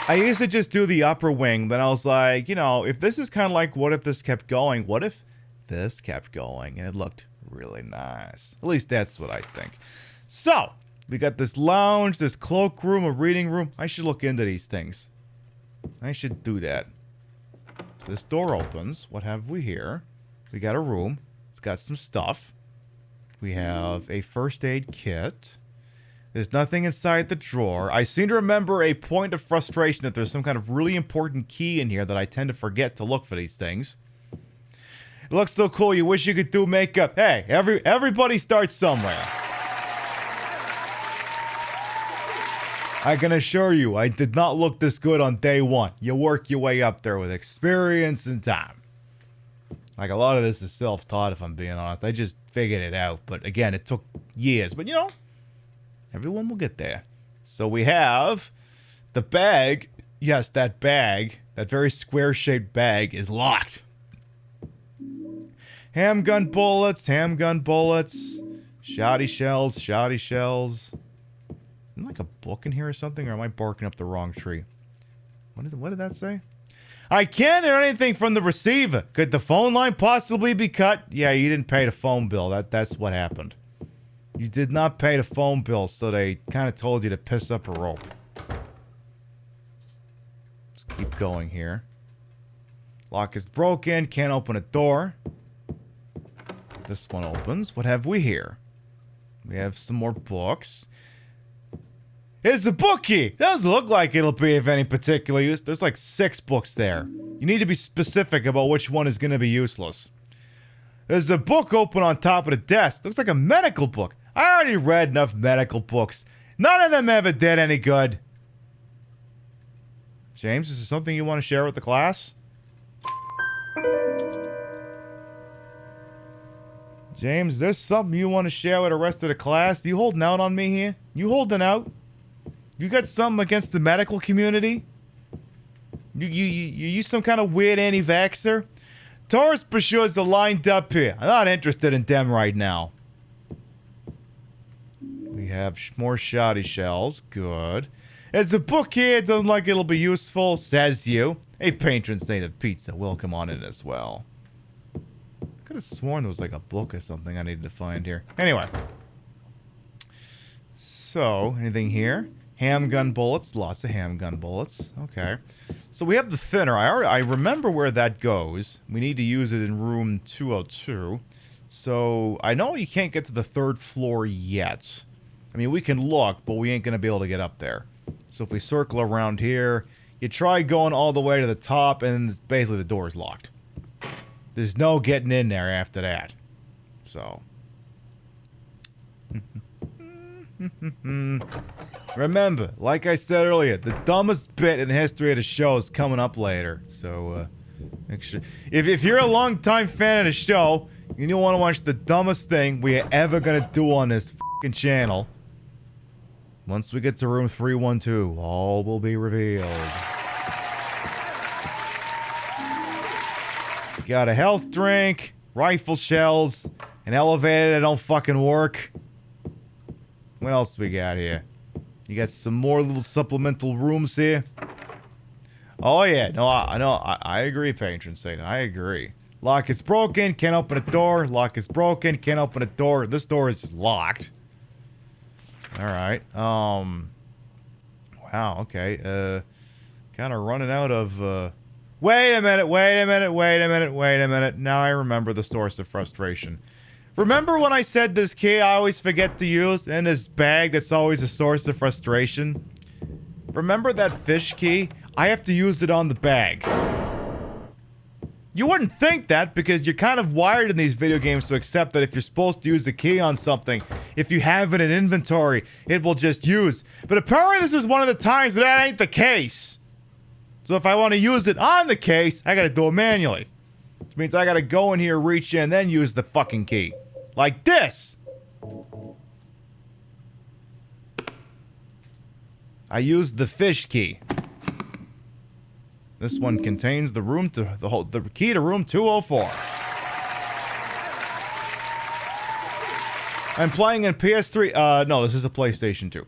I used to just do the upper wing, then I was like, you know, if this is kind of like, what if this kept going? What if this kept going? And it looked really nice. At least that's what I think. So, we got this lounge, this cloakroom, a reading room. I should look into these things. I should do that. This door opens. What have we here? We got a room. It's got some stuff. We have a first aid kit. There's nothing inside the drawer. I seem to remember a point of frustration that there's some kind of really important key in here that I tend to forget to look for these things. It looks so cool. You wish you could do makeup. Hey, everybody starts somewhere. I can assure you, I did not look this good on day one. You work your way up there with experience and time. Like, a lot of this is self-taught, if I'm being honest. I just figured it out. But again, it took years. But you know, everyone will get there. So we have the bag. Yes, that bag, that very square-shaped bag, is locked. Handgun bullets, shotty shells. Isn't like a book in here or something, or am I barking up the wrong tree? What did that say? I can't hear anything from the receiver. Could the phone line possibly be cut? Yeah, you didn't pay the phone bill. That's what happened. You did not pay the phone bill, so they kind of told you to piss up a rope. Let's keep going here. Lock is broken. Can't open a door. This one opens. What have we here? We have some more books. It's a book key. Doesn't look like it'll be of any particular use. There's like 6 books there. You need to be specific about which one is going to be useless. There's a book open on top of the desk. Looks like a medical book. I already read enough medical books. None of them ever did any good. James, is there something you want to share with the class? James, there's something you want to share with the rest of the class? You holding out on me here? You holding out? You got something against the medical community? You some kind of weird anti-vaxxer? Tourist brochures are lined up here. I'm not interested in them right now. We have more shoddy shells. Good. There's a book here. Doesn't like it'll be useful, says you. A patron's native pizza will come on in as well. Could have sworn there was like a book or something I needed to find here. Anyway. So, anything here? Handgun bullets. Lots of handgun bullets. Okay. So we have the thinner. I remember where that goes. We need to use it in room 202. So, I know you can't get to the 3rd floor yet. I mean, we can look, but we ain't going to be able to get up there. So if we circle around here, you try going all the way to the top, and basically the door is locked. There's no getting in there after that. So. Remember, like I said earlier, the dumbest bit in the history of the show is coming up later. So, make sure. If you're a long-time fan of the show, and you want to watch the dumbest thing we are ever going to do on this f***ing channel, once we get to room 312, all will be revealed. Got a health drink, rifle shells, an elevator that don't fucking work. What else we got here? You got some more little supplemental rooms here. Oh yeah, no, I agree, Patron Saint. I agree. Lock is broken, can't open a door. Lock is broken, can't open a door. This door is just locked. Alright, wow, okay, kind of running out of, wait a minute, now I remember the source of frustration. Remember when I said this key I always forget to use, in this bag that's always a source of frustration? Remember that fish key? I have to use it on the bag. You wouldn't think that, because you're kind of wired in these video games to accept that if you're supposed to use the key on something, if you have it in inventory, it will just use. But apparently this is one of the times that ain't the case. So if I want to use it on the case, I gotta do it manually. Which means I gotta go in here, reach in, then use the fucking key. Like this! I used the fish key. This one contains the room to the key to room 204. I'm playing in PS3. No, this is a PlayStation 2.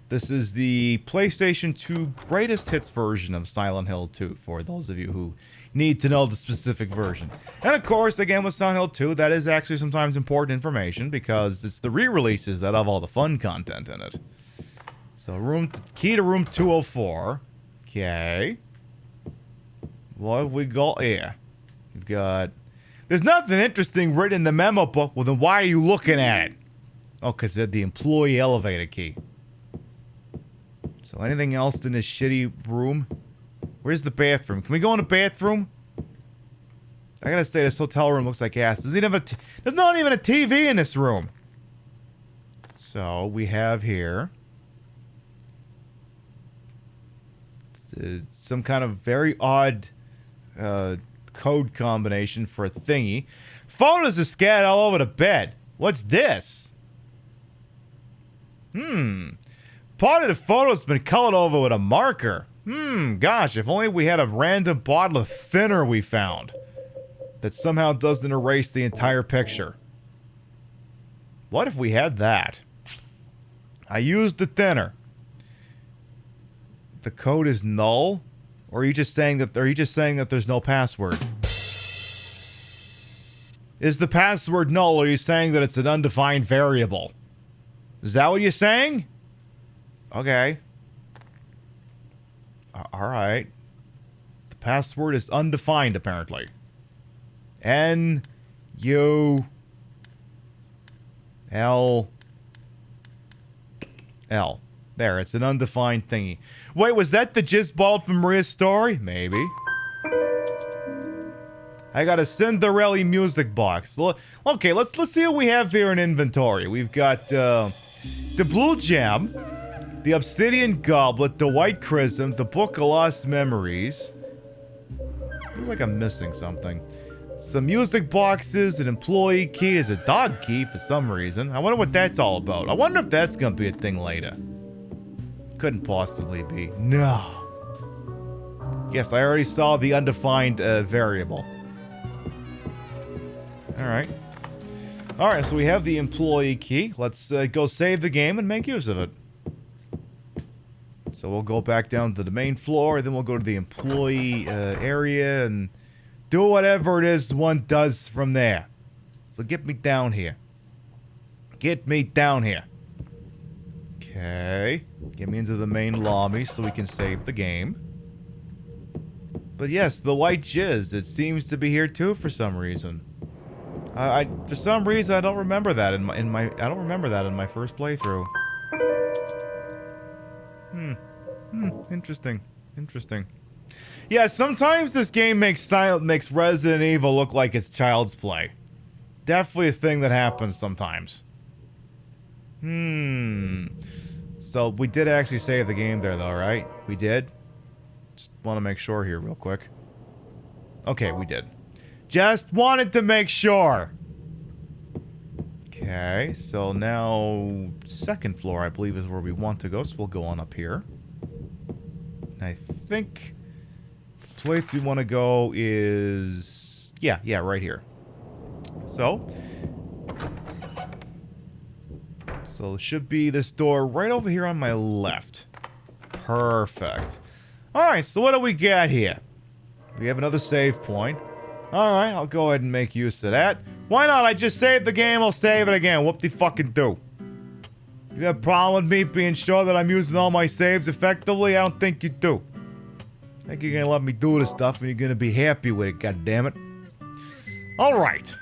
This is the PlayStation 2 greatest hits version of Silent Hill 2, for those of you who need to know the specific version. And of course, again with Silent Hill 2, that is actually sometimes important information, because it's the re-releases that have all the fun content in it. So key to room 204. Okay. What have we got here? We've got... There's nothing interesting written in the memo book. Well, then why are you looking at it? Oh, because they're the employee elevator key. So anything else in this shitty room? Where's the bathroom? Can we go in the bathroom? I gotta say, this hotel room looks like ass. There's not even a TV in this room. So, we have here... some kind of very odd... code combination for a thingy. Photos are scattered all over the bed. What's this? Part of the photo's been colored over with a marker. Gosh, if only we had a random bottle of thinner we found that somehow doesn't erase the entire picture. What if we had that? I used the thinner. The code is null? Or are you just saying that there's no password? Is the password null, or are you saying that it's an undefined variable? Is that what you're saying? Okay. Alright. The password is undefined, apparently. N-U-L-L. There, it's an undefined thingy. Wait, was that the jizz ball from Maria's story? Maybe. I got a Cinderella music box. Okay, let's see what we have here in inventory. We've got the blue gem, the obsidian goblet, the white chrism, the book of lost memories. Feels like I'm missing something. Some music boxes, an employee key, there's a dog key for some reason. I wonder what that's all about. I wonder if that's gonna be a thing later. Couldn't possibly be. No. Yes, I already saw the undefined variable. Alright. Alright, so we have the employee key. Let's go save the game and make use of it. So we'll go back down to the main floor, then we'll go to the employee area and do whatever it is one does from there. So get me down here. Get me down here. Okay. Get me into the main lobby so we can save the game. But yes, the white jizz, it seems to be here too for some reason. For some reason I don't remember that in my I don't remember that in my first playthrough. Interesting. Interesting. Yeah, sometimes this game makes Resident Evil look like it's child's play. Definitely a thing that happens sometimes. So we did actually save the game there though, right? We did? Just want to make sure here real quick. Okay, we did. Just wanted to make sure. Okay, so now second floor I believe is where we want to go, so we'll go on up here. And I think the place we want to go is... Yeah, right here. So it should be this door right over here on my left. Perfect. Alright, so what do we got here? We have another save point. Alright, I'll go ahead and make use of that. Why not? I just saved the game, I'll save it again. Whoop-de-fucking-do. You have a problem with me being sure that I'm using all my saves effectively? I don't think you do. I think you're gonna let me do this stuff and you're gonna be happy with it, goddammit. Alright.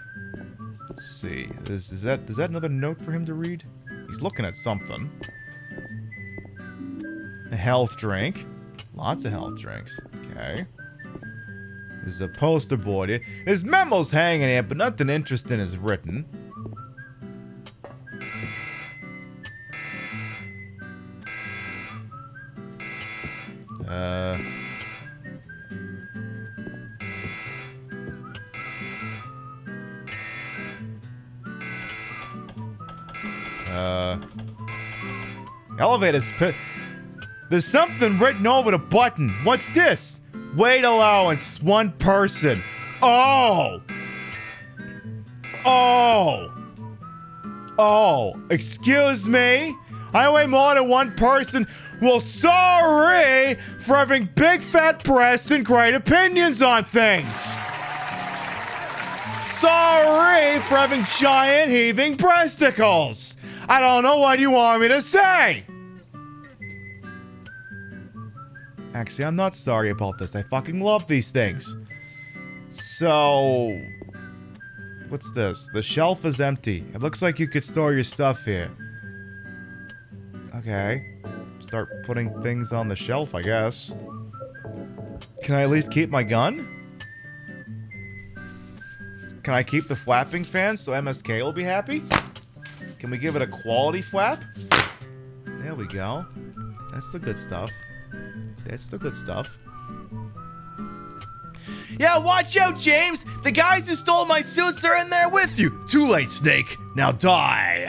Let's see. Is that another note for him to read? He's looking at something. A health drink. Lots of health drinks. Okay. There's a poster board here. There's memos hanging here, but nothing interesting is written. Elevators. There's something written over the button. What's this? Weight allowance, 1 person. Oh, excuse me? I weigh more than 1 person. Well, sorry for having big fat breasts and great opinions on things. Sorry for having giant heaving breasticles. I don't know what you want me to say. Actually, I'm not sorry about this. I fucking love these things. So... what's this? The shelf is empty. It looks like you could store your stuff here. Okay. Start putting things on the shelf, I guess. Can I at least keep my gun? Can I keep the flapping fan so MSK will be happy? Can we give it a quality flap? There we go. That's the good stuff. That's the good stuff. Yeah, watch out, James! The guys who stole my suits are in there with you! Too late, Snake. Now die!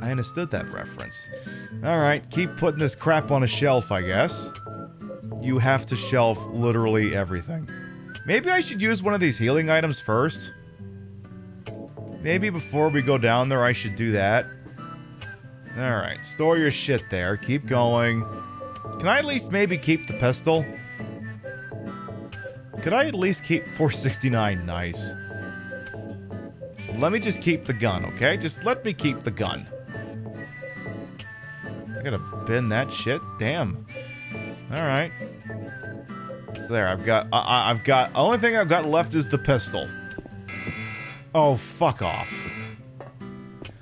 I understood that reference. Alright, keep putting this crap on a shelf, I guess. You have to shelf literally everything. Maybe I should use one of these healing items first. Maybe before we go down there, I should do that. Alright, store your shit there. Keep going. Can I at least maybe keep the pistol? Could I at least keep 469? Nice. Let me just keep the gun, okay? Just let me keep the gun. I gotta bin that shit? Damn. Alright. So there, I've got... only thing I've got left is the pistol. Oh, fuck off.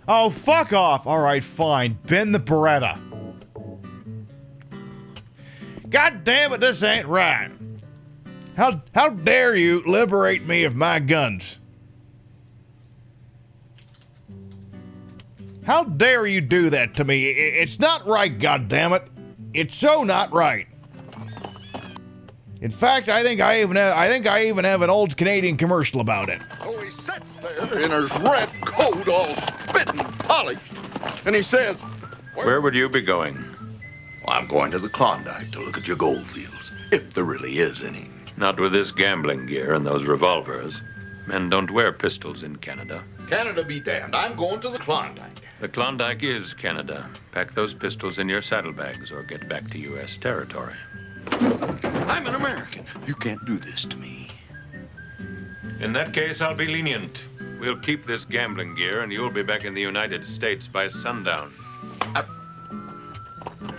Oh, fuck off! Alright, fine. Bin the Beretta. God damn it, this ain't right. How dare you liberate me of my guns? How dare you do that to me? It's not right, goddammit. It's so not right. In fact, I think I even have an old Canadian commercial about it. So he sits there in his red coat, all spit and polished, and he says, Where would you be going? I'm going to the Klondike to look at your gold fields, if there really is any. Not with this gambling gear and those revolvers. Men don't wear pistols in Canada. Canada be damned. I'm going to the Klondike. The Klondike is Canada. Pack those pistols in your saddlebags or get back to U.S. territory. I'm an American. You can't do this to me. In that case, I'll be lenient. We'll keep this gambling gear and you'll be back in the United States by sundown.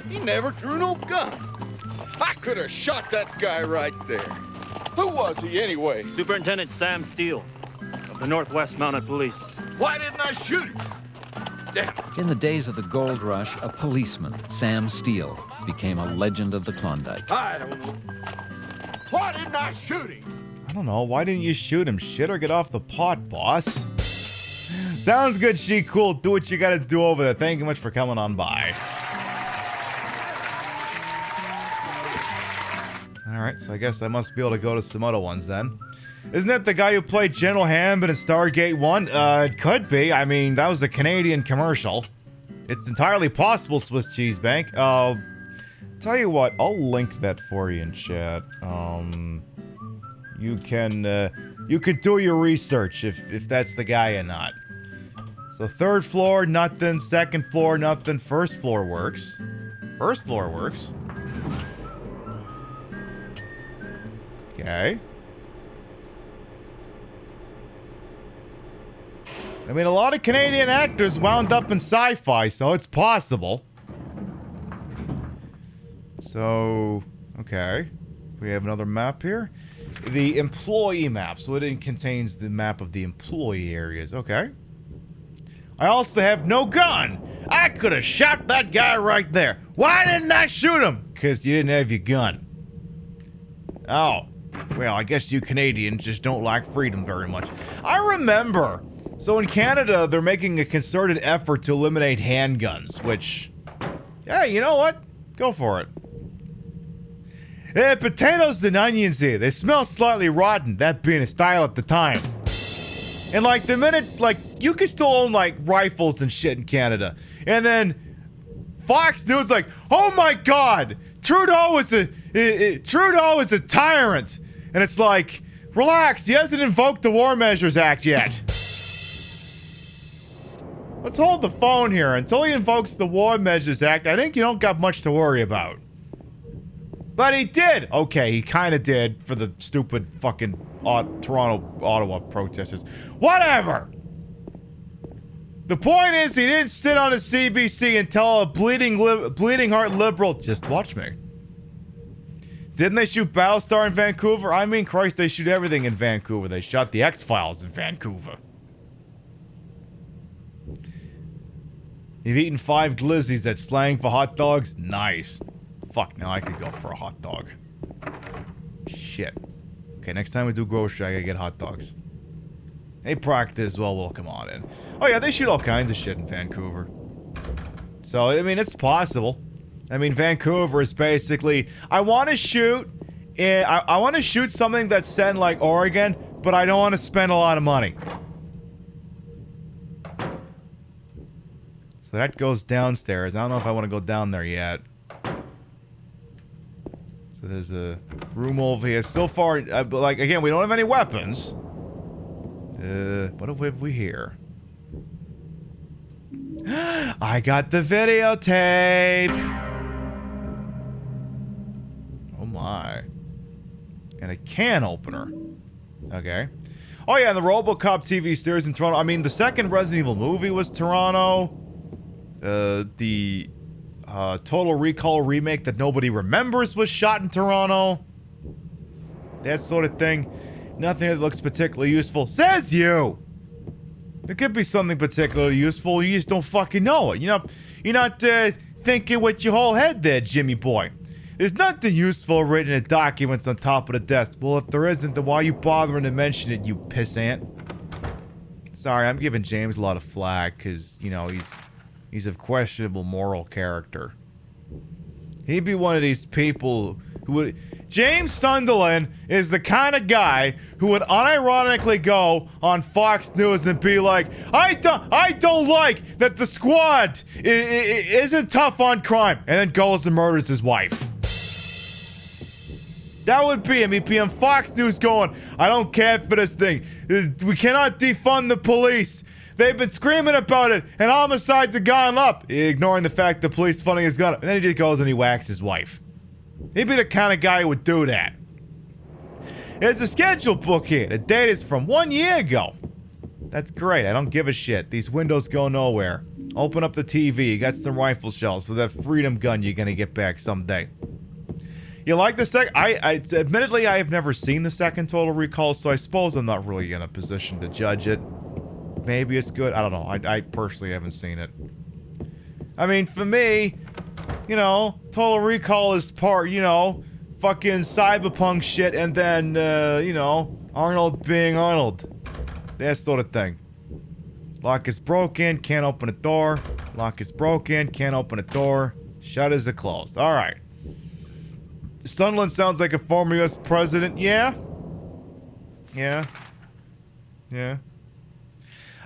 He never drew no gun. I could have shot that guy right there. Who was he anyway? Superintendent Sam Steele of the Northwest Mounted Police. Why didn't I shoot him? Damn. In the days of the gold rush, a policeman, Sam Steele, became a legend of the Klondike. I don't know. Why didn't I shoot him? I don't know. Why didn't you shoot him? Shit or get off the pot, boss. Sounds good, She Cool. Do what you gotta do over there. Thank you much for coming on by. Alright, so I guess I must be able to go to some other ones then. Isn't that the guy who played General Hammond in Stargate 1? It could be. I mean, that was a Canadian commercial. It's entirely possible, Swiss Cheese Bank. Tell you what, I'll link that for you in chat. You can do your research if that's the guy or not. So 3rd floor, nothing. 2nd floor, nothing. 1st floor works. 1st floor works. Okay. I mean, a lot of Canadian actors wound up in sci-fi, so it's possible. So, okay. We have another map here. The employee map, so it contains the map of the employee areas. Okay. I also have no gun. I could have shot that guy right there. Why didn't I shoot him? Because you didn't have your gun. Oh. Well, I guess you Canadians just don't like freedom very much. I remember. So in Canada, they're making a concerted effort to eliminate handguns, which, yeah, you know what? Go for it. Potatoes and onions here. They smell slightly rotten, that being a style at the time. And like the minute, like, you can still own like rifles and shit in Canada. And then Fox News like, oh my God, Trudeau is a tyrant. And it's like, relax, he hasn't invoked the War Measures Act yet. Let's hold the phone here. Until he invokes the War Measures Act, I think you don't got much to worry about. But he did. Okay, he kind of did for the stupid fucking Toronto, Ottawa protesters. Whatever. The point is, he didn't sit on a CBC and tell a bleeding heart liberal, just watch me. Didn't they shoot Battlestar in Vancouver? I mean, Christ, they shoot everything in Vancouver. They shot the X-Files in Vancouver. You've eaten 5 glizzies. That's slang for hot dogs? Nice. Fuck, now I could go for a hot dog. Shit. Okay, next time we do grocery, I gotta get hot dogs. Hey, Proctor as well, welcome on in. Oh yeah, they shoot all kinds of shit in Vancouver. So, I mean, it's possible. I mean, Vancouver is basically, I want to shoot something that's set in like Oregon, but I don't want to spend a lot of money. So that goes downstairs. I don't know if I want to go down there yet. So there's a room over here. So far, but like, again, we don't have any weapons. What have we here? I got the videotape. Oh my. And a can opener. Okay. Oh yeah, and the RoboCop TV series in Toronto. I mean, the second Resident Evil movie was Toronto. The Total Recall remake that nobody remembers was shot in Toronto. That sort of thing. Nothing that looks particularly useful. Says you! There could be something particularly useful, you just don't fucking know it. You're not thinking with your whole head there, Jimmy boy. There's nothing useful written in documents on top of the desk. Well, if there isn't, then why are you bothering to mention it, you pissant? Sorry, I'm giving James a lot of flack, because, you know, he's of questionable moral character. He'd be one of these people who would... James Sunderland is the kind of guy who would unironically go on Fox News and be like, I don't like that the squad isn't tough on crime, and then goes and murders his wife. That would be him. He'd be on Fox News going, I don't care for this thing. We cannot defund the police. They've been screaming about it, and homicides have gone up. Ignoring the fact the police funding has gone up. And then he just goes and he whacks his wife. He'd be the kind of guy who would do that. There's a schedule book here. The date is from 1 year ago. That's great. I don't give a shit. These windows go nowhere. Open up the TV. You got some rifle shells for that freedom gun you're gonna get back someday. You like the second? Admittedly, I have never seen the second Total Recall, so I suppose I'm not really in a position to judge it. Maybe it's good. I don't know. I personally haven't seen it. I mean, for me, you know, Total Recall is part, you know, fucking cyberpunk shit, and then, you know, Arnold being Arnold. That sort of thing. Lock is broken, can't open a door. Lock is broken, can't open a door. Shutters are closed. Alright. Sunderland sounds like a former US president. Yeah. Yeah. Yeah.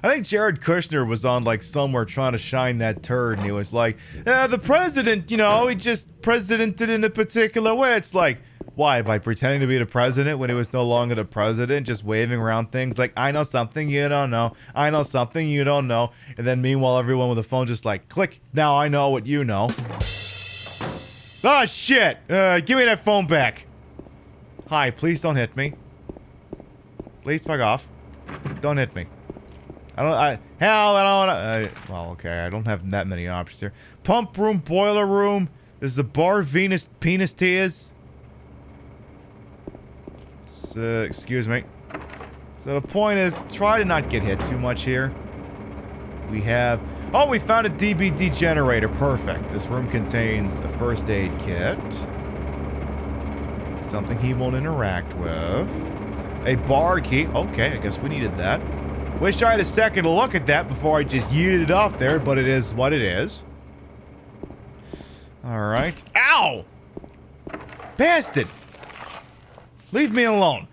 I think Jared Kushner was on, like, somewhere trying to shine that turd, and he was like, the president, you know, he just presidented in a particular way. It's like, why? By pretending to be the president when he was no longer the president, just waving around things like, I know something you don't know. I know something you don't know. And then meanwhile, everyone with a phone just like, click, now I know what you know. Oh, shit. Give me that phone back. Hi, please don't hit me. Please fuck off. Don't hit me. I don't wanna, well, okay, I don't have that many options here. Pump room, boiler room. There's the bar Venus penis tears. So, excuse me. So the point is, try to not get hit too much here. We have, oh, we found a DBD generator, perfect. This room contains a first aid kit. Something he won't interact with. A bar key, okay, I guess we needed that. Wish I had a second to look at that before I just yeeted it off there, but it is what it is. Alright. Ow! Bastard! Leave me alone.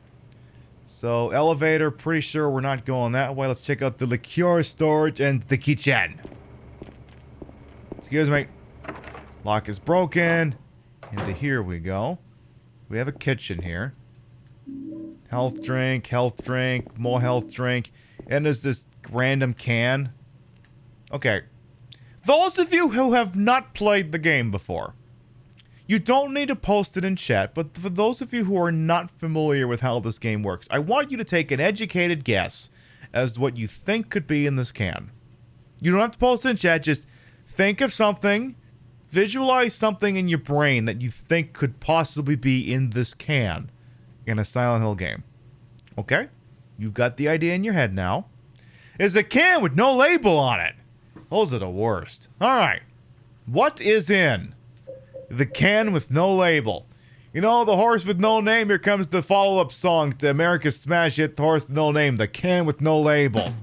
So, elevator, pretty sure we're not going that way. Let's check out the liqueur storage and the kitchen. Excuse me. Lock is broken. Into here we go. We have a kitchen here. Health drink, more health drink. And there's this random can. Okay. Those of you who have not played the game before, you don't need to post it in chat, but for those of you who are not familiar with how this game works, I want you to take an educated guess as to what you think could be in this can. You don't have to post it in chat, just think of something, visualize something in your brain that you think could possibly be in this can in a Silent Hill game. Okay? You've got the idea in your head now. It's a can with no label on it. Those are the worst. Alright. What is in the can with no label? You know, the horse with no name. Here comes the follow-up song to America's Smash Hit, The Horse with No Name. The can with no label.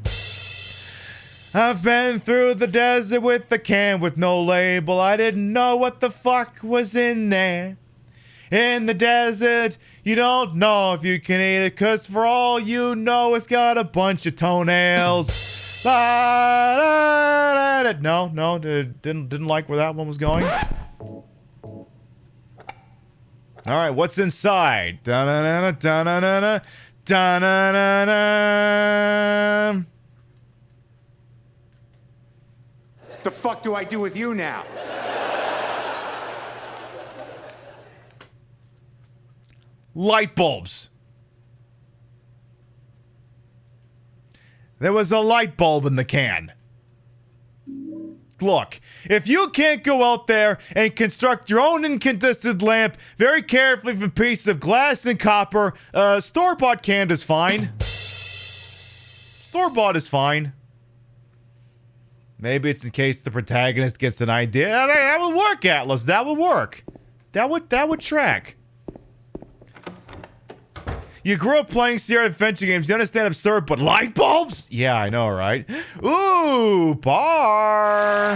I've been through the desert with the can with no label. I didn't know what the fuck was in there. In the desert, you don't know if you can eat it, 'cause for all you know, it's got a bunch of toenails. No, didn't like where that one was going. Alright, what's inside? Da-na-na-na, da-na-na-na, da-na-na-na. The fuck do I do with you now? Light bulbs. There was a light bulb in the can. Look, if you can't go out there and construct your own incandescent lamp very carefully from a piece of glass and copper, store-bought can is fine. Store-bought is fine. Maybe it's in case the protagonist gets an idea. That would work, Atlas. That would work. That would track. You grew up playing Sierra adventure games. You understand absurd, but light bulbs? Yeah, I know, right? Ooh, bar.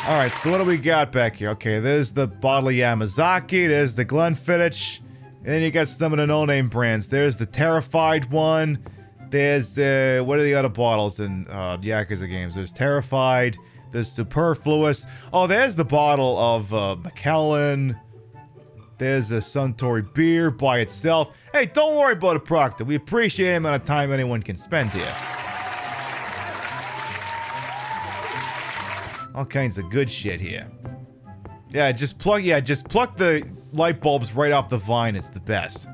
All right, so what do we got back here? Okay, there's the bottle of Yamazaki. There's the Glenfiddich. And then you got some of the no-name brands. There's the Terrified one. There's what are the other bottles in Yakuza games? There's Terrified. There's Superfluous. Oh, there's the bottle of Macallan. There's a Suntory beer by itself. Hey, don't worry about it, Proctor. We appreciate the amount of time anyone can spend here. All kinds of good shit here. Yeah, just pluck the light bulbs right off the vine. It's the best.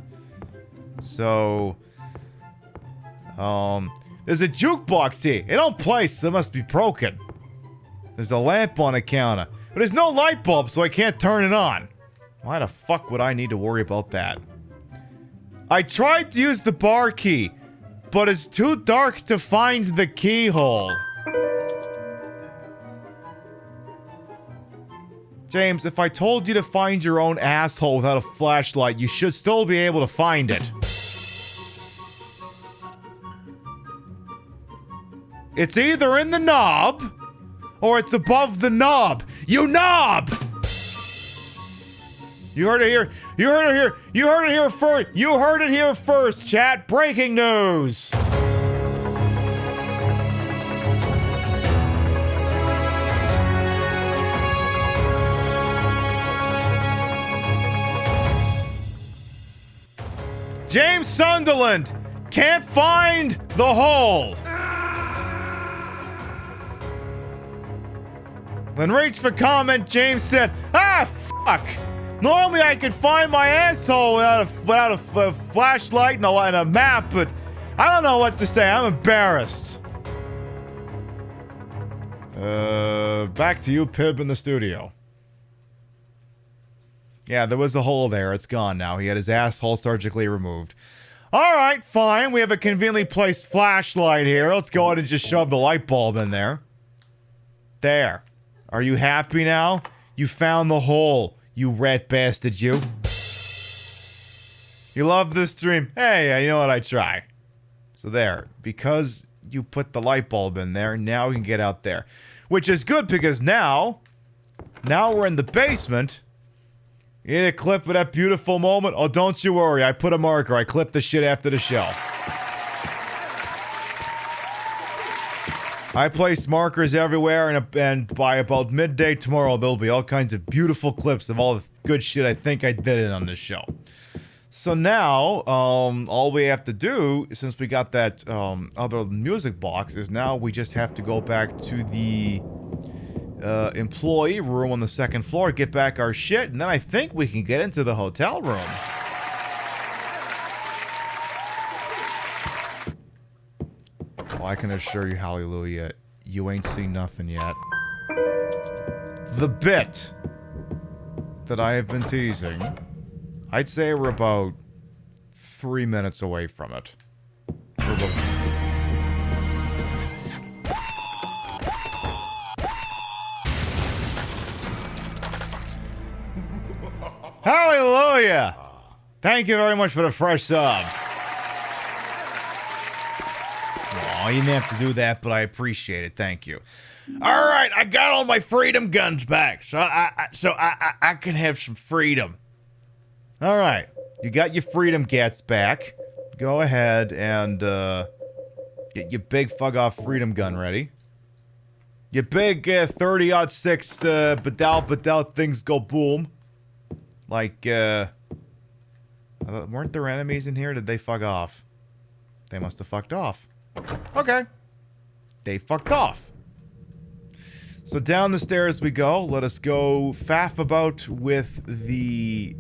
So, there's a jukebox here. It don't play, so it must be broken. There's a lamp on the counter, but there's no light bulb, so I can't turn it on. Why the fuck would I need to worry about that? I tried to use the bar key, but it's too dark to find the keyhole. James, if I told you to find your own asshole without a flashlight, you should still be able to find it. It's either in the knob, or it's above the knob. You knob! You heard it here. You heard it here. You heard it here first. You heard it here first, chat. Breaking news. James Sunderland can't find the hole. When reached for comment, James said, "Ah, fuck. Normally I could find my asshole without a flashlight and a map, but I don't know what to say. I'm embarrassed." Back to you, Pib, in the studio. Yeah, there was a hole there. It's gone now. He had his asshole surgically removed. Alright, fine. We have a conveniently placed flashlight here. Let's go ahead and just shove the light bulb in there. There. Are you happy now? You found the hole, you rat bastard, you. You love this stream? Hey, you know what? I try. So there. Because you put the light bulb in there, now we can get out there. Which is good because now we're in the basement. You need a clip of that beautiful moment? Oh, don't you worry. I put a marker. I clipped the shit after the show. I placed markers everywhere, and by about midday tomorrow, there'll be all kinds of beautiful clips of all the good shit I think I did on this show. So now, all we have to do, since we got that other music box, is now we just have to go back to the employee room on the second floor, get back our shit, and then I think we can get into the hotel room. Well, I can assure you, hallelujah, you ain't seen nothing yet. The bit that I have been teasing, I'd say we're about 3 minutes away from it. Hallelujah! Thank you very much for the fresh sub. Oh, you didn't have to do that, but I appreciate it. Thank you. All right, I got all my freedom guns back, so I can have some freedom. All right, you got your freedom gats back. Go ahead and get your big fuck-off freedom gun ready. Your big 30-06 Badal things go boom. Like, weren't there enemies in here? Did they fuck off? They must have fucked off. Okay. They fucked off. So down the stairs we go. Let us go faff about with the,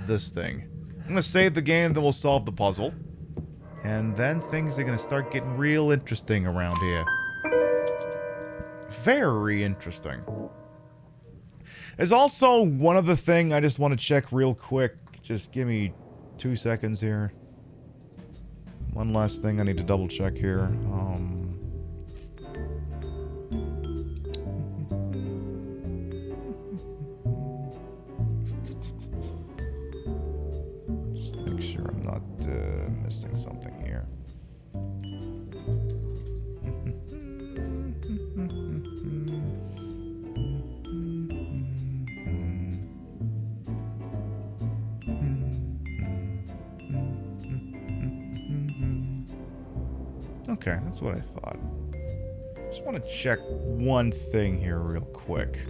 this thing. I'm gonna save the game, then we'll solve the puzzle. And then things are gonna start getting real interesting around here. Very interesting. There's also one other thing I just want to check real quick. Just give me 2 seconds here. One last thing I need to double check here. Just make sure I'm not missing something here. Okay, that's what I thought. Just want to check one thing here real quick.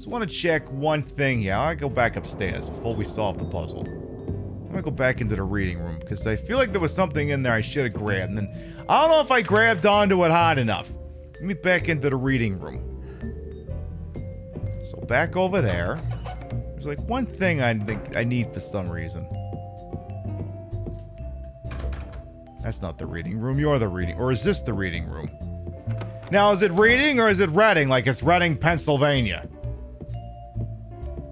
Just want to check one thing here. I go back upstairs before we solve the puzzle. I'm gonna go back into the reading room because I feel like there was something in there I should have grabbed. And then I don't know if I grabbed onto it hard enough. Let me back into the reading room. So back over there. There's like one thing I think I need for some reason. That's not the reading room. You're the reading. Or is this the reading room? Now, is it reading or is it Reading? Like it's Reading, Pennsylvania.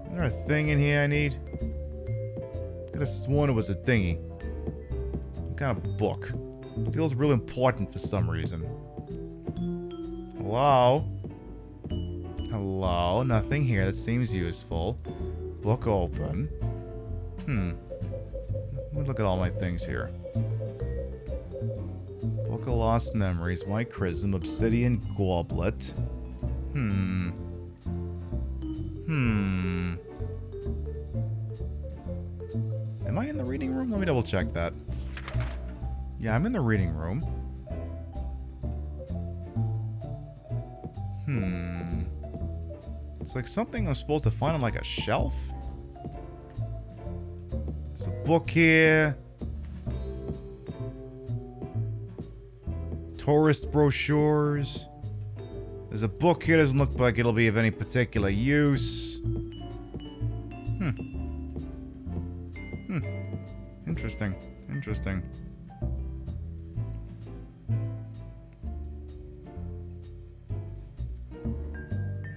Is there a thing in here I need? I could have sworn it was a thingy. Some kind of book. It feels real important for some reason. Hello? Hello? Nothing here that seems useful. Book open. Let me look at all my things here. Book of Lost Memories, White Chrism, Obsidian Goblet. Am I in the reading room? Let me double check that. Yeah, I'm in the reading room. It's like something I'm supposed to find on like a shelf. There's a book here. Tourist brochures. There's a book here. Doesn't look like it'll be of any particular use. Interesting. Interesting.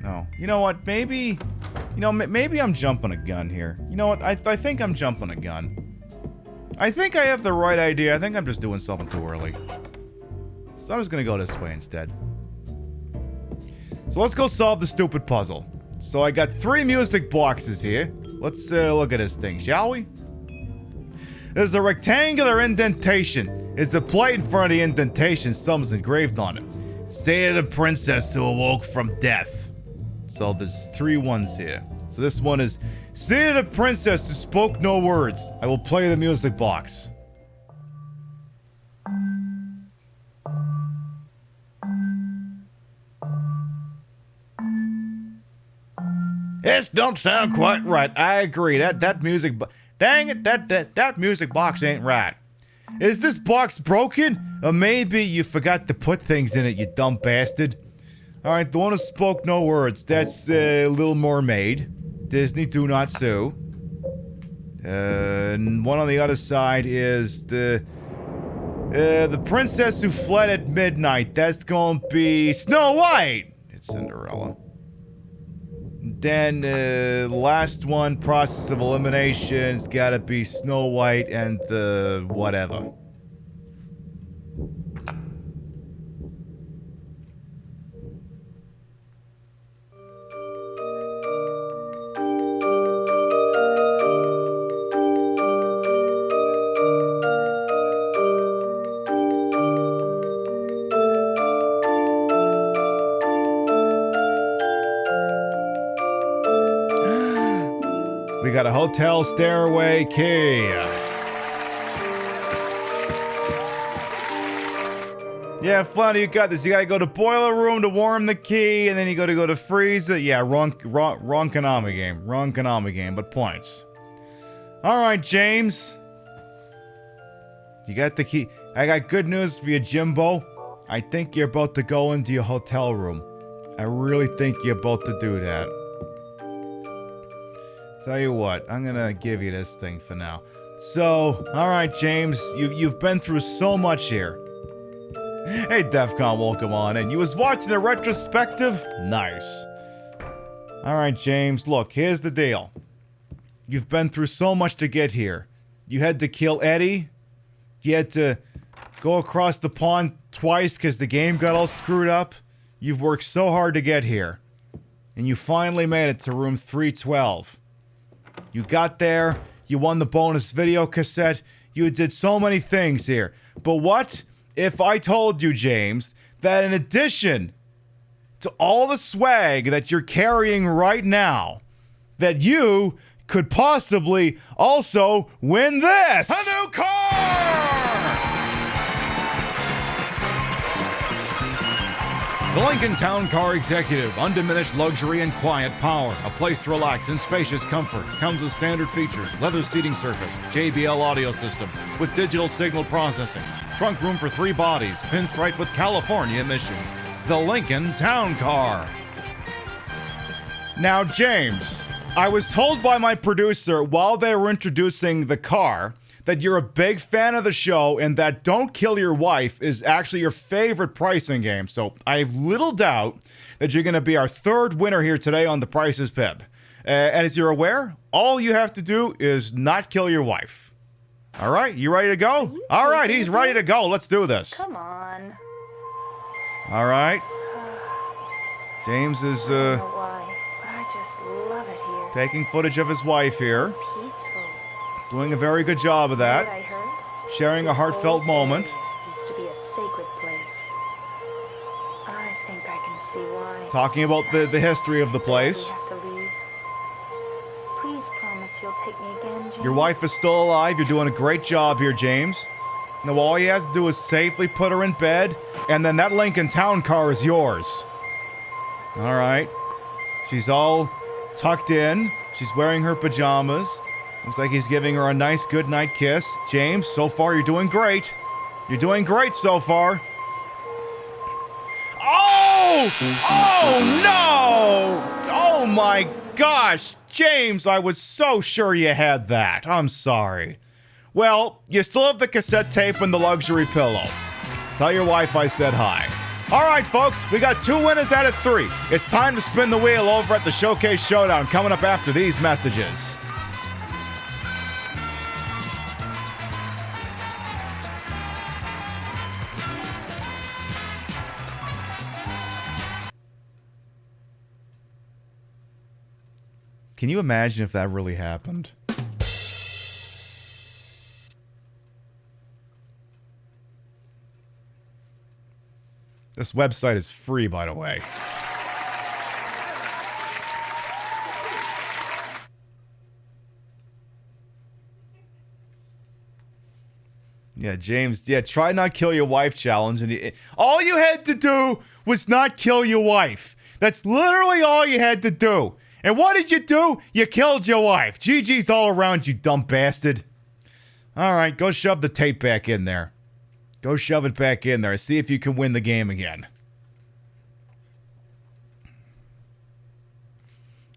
No. You know what? Maybe... maybe I'm jumping a gun here. You know what? I think I'm jumping a gun. I think I have the right idea. I think I'm just doing something too early. So I'm just gonna go this way instead. So let's go solve the stupid puzzle. So I got 3 music boxes here. Let's look at this thing, shall we? There's a rectangular indentation. Is the plate in front of the indentation, something's engraved on it. Say to the princess who awoke from death. So there's 3 ones here. So this one is, say to the princess who spoke no words. I will play the music box. This don't sound quite right. I agree. That music... Dang it, that music box ain't right. Is this box broken? Or maybe you forgot to put things in it, you dumb bastard. Alright, the one who spoke no words. That's Little Mermaid. Disney, do not sue. And one on the other side is the princess who fled at midnight. That's gonna be Snow White. It's Cinderella. Then, last one, process of elimination's gotta be Snow White and the whatever. We got a hotel stairway key. Yeah, Flounder, you got this. You gotta go to boiler room to warm the key, and then you gotta go to freezer. Yeah, wrong Konami game. Wrong Konami game, but points. Alright, James. You got the key. I got good news for you, Jimbo. I think you're about to go into your hotel room. I really think you're about to do that. Tell you what, I'm gonna give you this thing for now. So, alright, James, you've been through so much here. Hey, DEFCON, welcome on in. You was watching the retrospective? Nice. Alright, James, look, here's the deal. You've been through so much to get here. You had to kill Eddie. You had to go across the pond twice because the game got all screwed up. You've worked so hard to get here. And you finally made it to room 312. You got there, you won the bonus video cassette, you did so many things here. But what if I told you, James, that in addition to all the swag that you're carrying right now, that you could possibly also win this? A new car! The Lincoln Town Car Executive, undiminished luxury and quiet power. A place to relax in spacious comfort. Comes with standard features, leather seating surface, JBL audio system with digital signal processing. Trunk room for 3 bodies, pinstriped with California emissions. The Lincoln Town Car. Now, James, I was told by my producer while they were introducing the car that you're a big fan of the show and that Don't Kill Your Wife is actually your favorite pricing game. So I have little doubt that you're going to be our 3rd winner here today on The Price is Pib. And as you're aware, all you have to do is not kill your wife. All right, you ready to go? All right, he's ready to go. Let's do this. Come on. All right. James is I don't know why, but I just love it here. taking footage of his wife here. Peaceful. Doing a very good job of that. You know what I heard? Sharing a heartfelt moment. Used to be a sacred place. I think I can see why. Talking about the history of the place. We have to leave. Please promise you'll take me again, James. Your wife is still alive. You're doing a great job here, James. Now all he has to do is safely put her in bed, and then that Lincoln Town Car is yours. All right. She's all tucked in. She's wearing her pajamas. Looks like he's giving her a nice goodnight kiss. James, so far you're doing great. You're doing great so far. Oh! Oh, no! Oh, my gosh. James, I was so sure you had that. I'm sorry. Well, you still have the cassette tape and the luxury pillow. Tell your wife I said hi. All right, folks, we got 2 winners out of 3. It's time to spin the wheel over at the Showcase Showdown coming up after these messages. Can you imagine if that really happened? This website is free, by the way. Yeah, James, try not kill your wife challenge. And all you had to do was not kill your wife. That's literally all you had to do. And what did you do? You killed your wife. GG's all around, you dumb bastard. All right, go shove the tape back in there. Go shove it back in there. See if you can win the game again.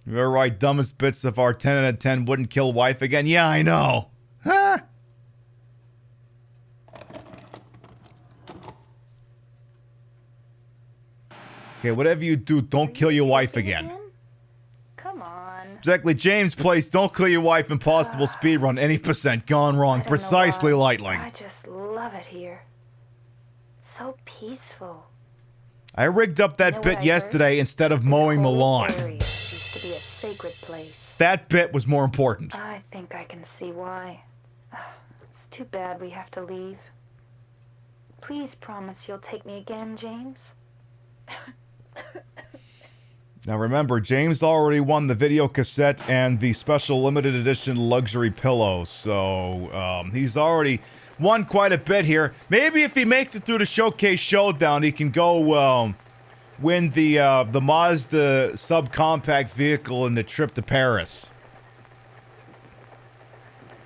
You're right. Dumbest bits of our 10 out of 10 wouldn't kill wife again. Yeah, I know. Huh? Okay, whatever you do, don't kill your wife again. Come on. Exactly. James plays Don't Kill Your Wife Impossible Speedrun. Any % gone wrong. Precisely lightning. I just love it here. So peaceful. I rigged up that bit yesterday instead of mowing the lawn. Used to be a sacred place. That bit was more important. I think I can see why. It's too bad we have to leave. Please promise you'll take me again, James. Now remember, James already won the video cassette and the special limited edition luxury pillow, so he's already won quite a bit here. Maybe if he makes it through the Showcase Showdown, he can go win the Mazda subcompact vehicle in the trip to Paris.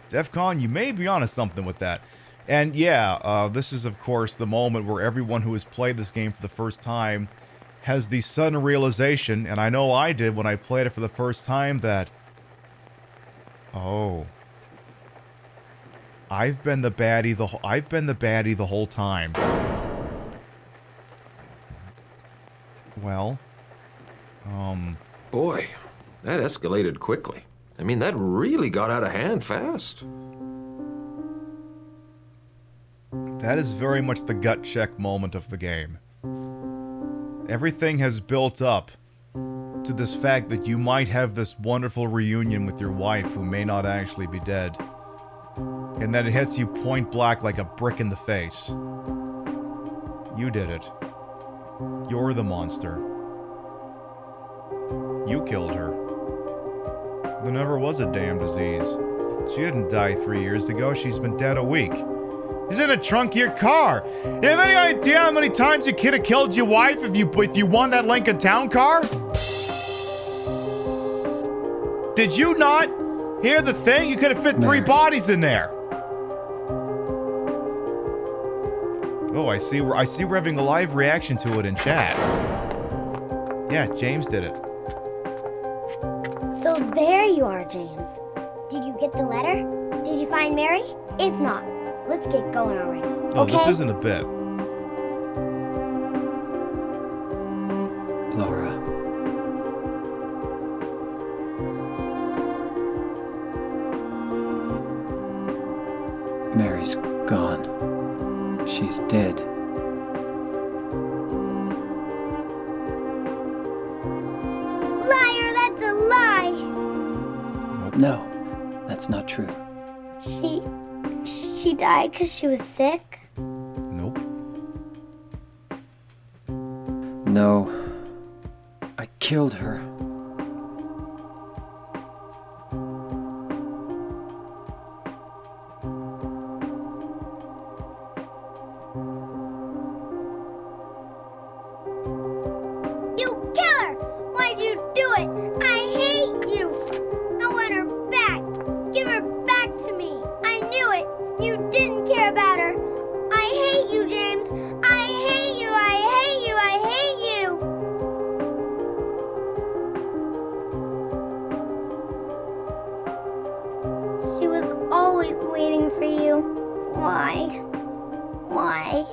DEFCON, you may be onto something with that. And yeah, this is of course the moment where everyone who has played this game for the first time has the sudden realization, and I know I did when I played it for the first time, that oh, I've been the baddie the whole time. Well, boy, that escalated quickly. I mean, that really got out of hand fast. That is very much the gut check moment of the game. Everything has built up to this fact that you might have this wonderful reunion with your wife who may not actually be dead. And that it hits you point blank like a brick in the face. You did it. You're the monster. You killed her. There never was a damn disease. She didn't die 3 years ago. She's been dead a week. He's in the trunk of your car. You have any idea how many times you could have killed your wife if you won that Lincoln Town car? Did you not hear the thing? You could have fit 3 bodies in there. Oh, I see we're having a live reaction to it in chat. Yeah, James did it. So there you are, James. Did you get the letter? Did you find Mary? If not, let's get going already. Oh, okay? This isn't a bit. Laura. Mary's gone. She's dead. Liar, that's a lie. No, that's not true. She died because she was sick? Nope. No, I killed her. You killer! Why'd you do it? I hate you! I want her back! Give her back to me! I knew it! You didn't care about her! I hate you, James! I hate you! I hate you! I hate you! She was always waiting for you. Why? Why?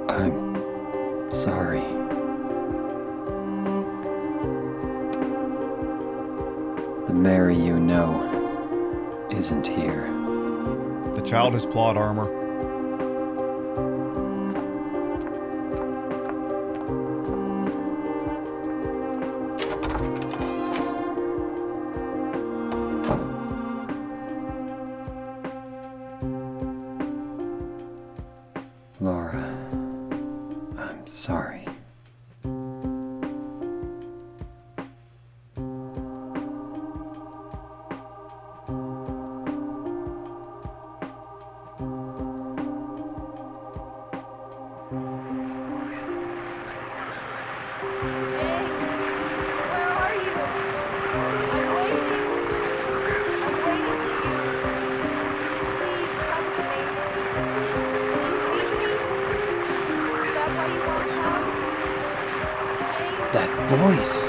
I'm sorry. The Mary you know isn't here. The child has plot armor. Laura, I'm sorry. That voice.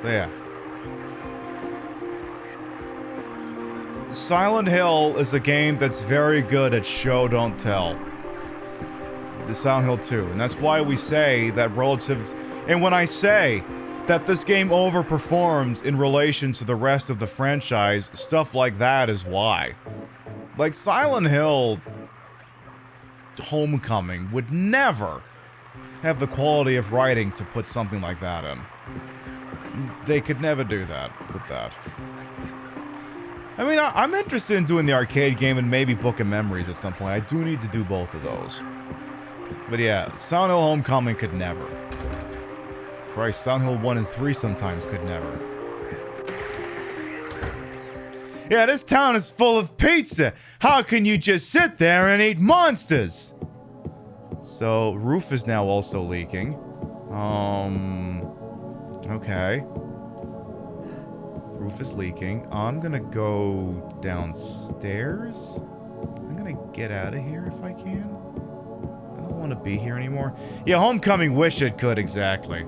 Yeah. Silent Hill is a game that's very good at show don't tell. The Silent Hill 2. And that's why we say that relative. And when I say that this game overperforms in relation to the rest of the franchise, stuff like that is why. Like Silent Hill Homecoming would never have the quality of writing to put something like that in. They could never do that with that. I mean, I'm interested in doing the arcade game and maybe Book of Memories at some point. I do need to do both of those. But yeah, Silent Hill Homecoming could never. Christ, Silent Hill 1 and 3 sometimes could never. Yeah, this town is full of pizza. How can you just sit there and eat monsters? So, roof is now also leaking. Okay. Roof is leaking. I'm gonna go downstairs. I'm gonna get out of here if I can. I don't want to be here anymore. Yeah, Homecoming wish it could, exactly.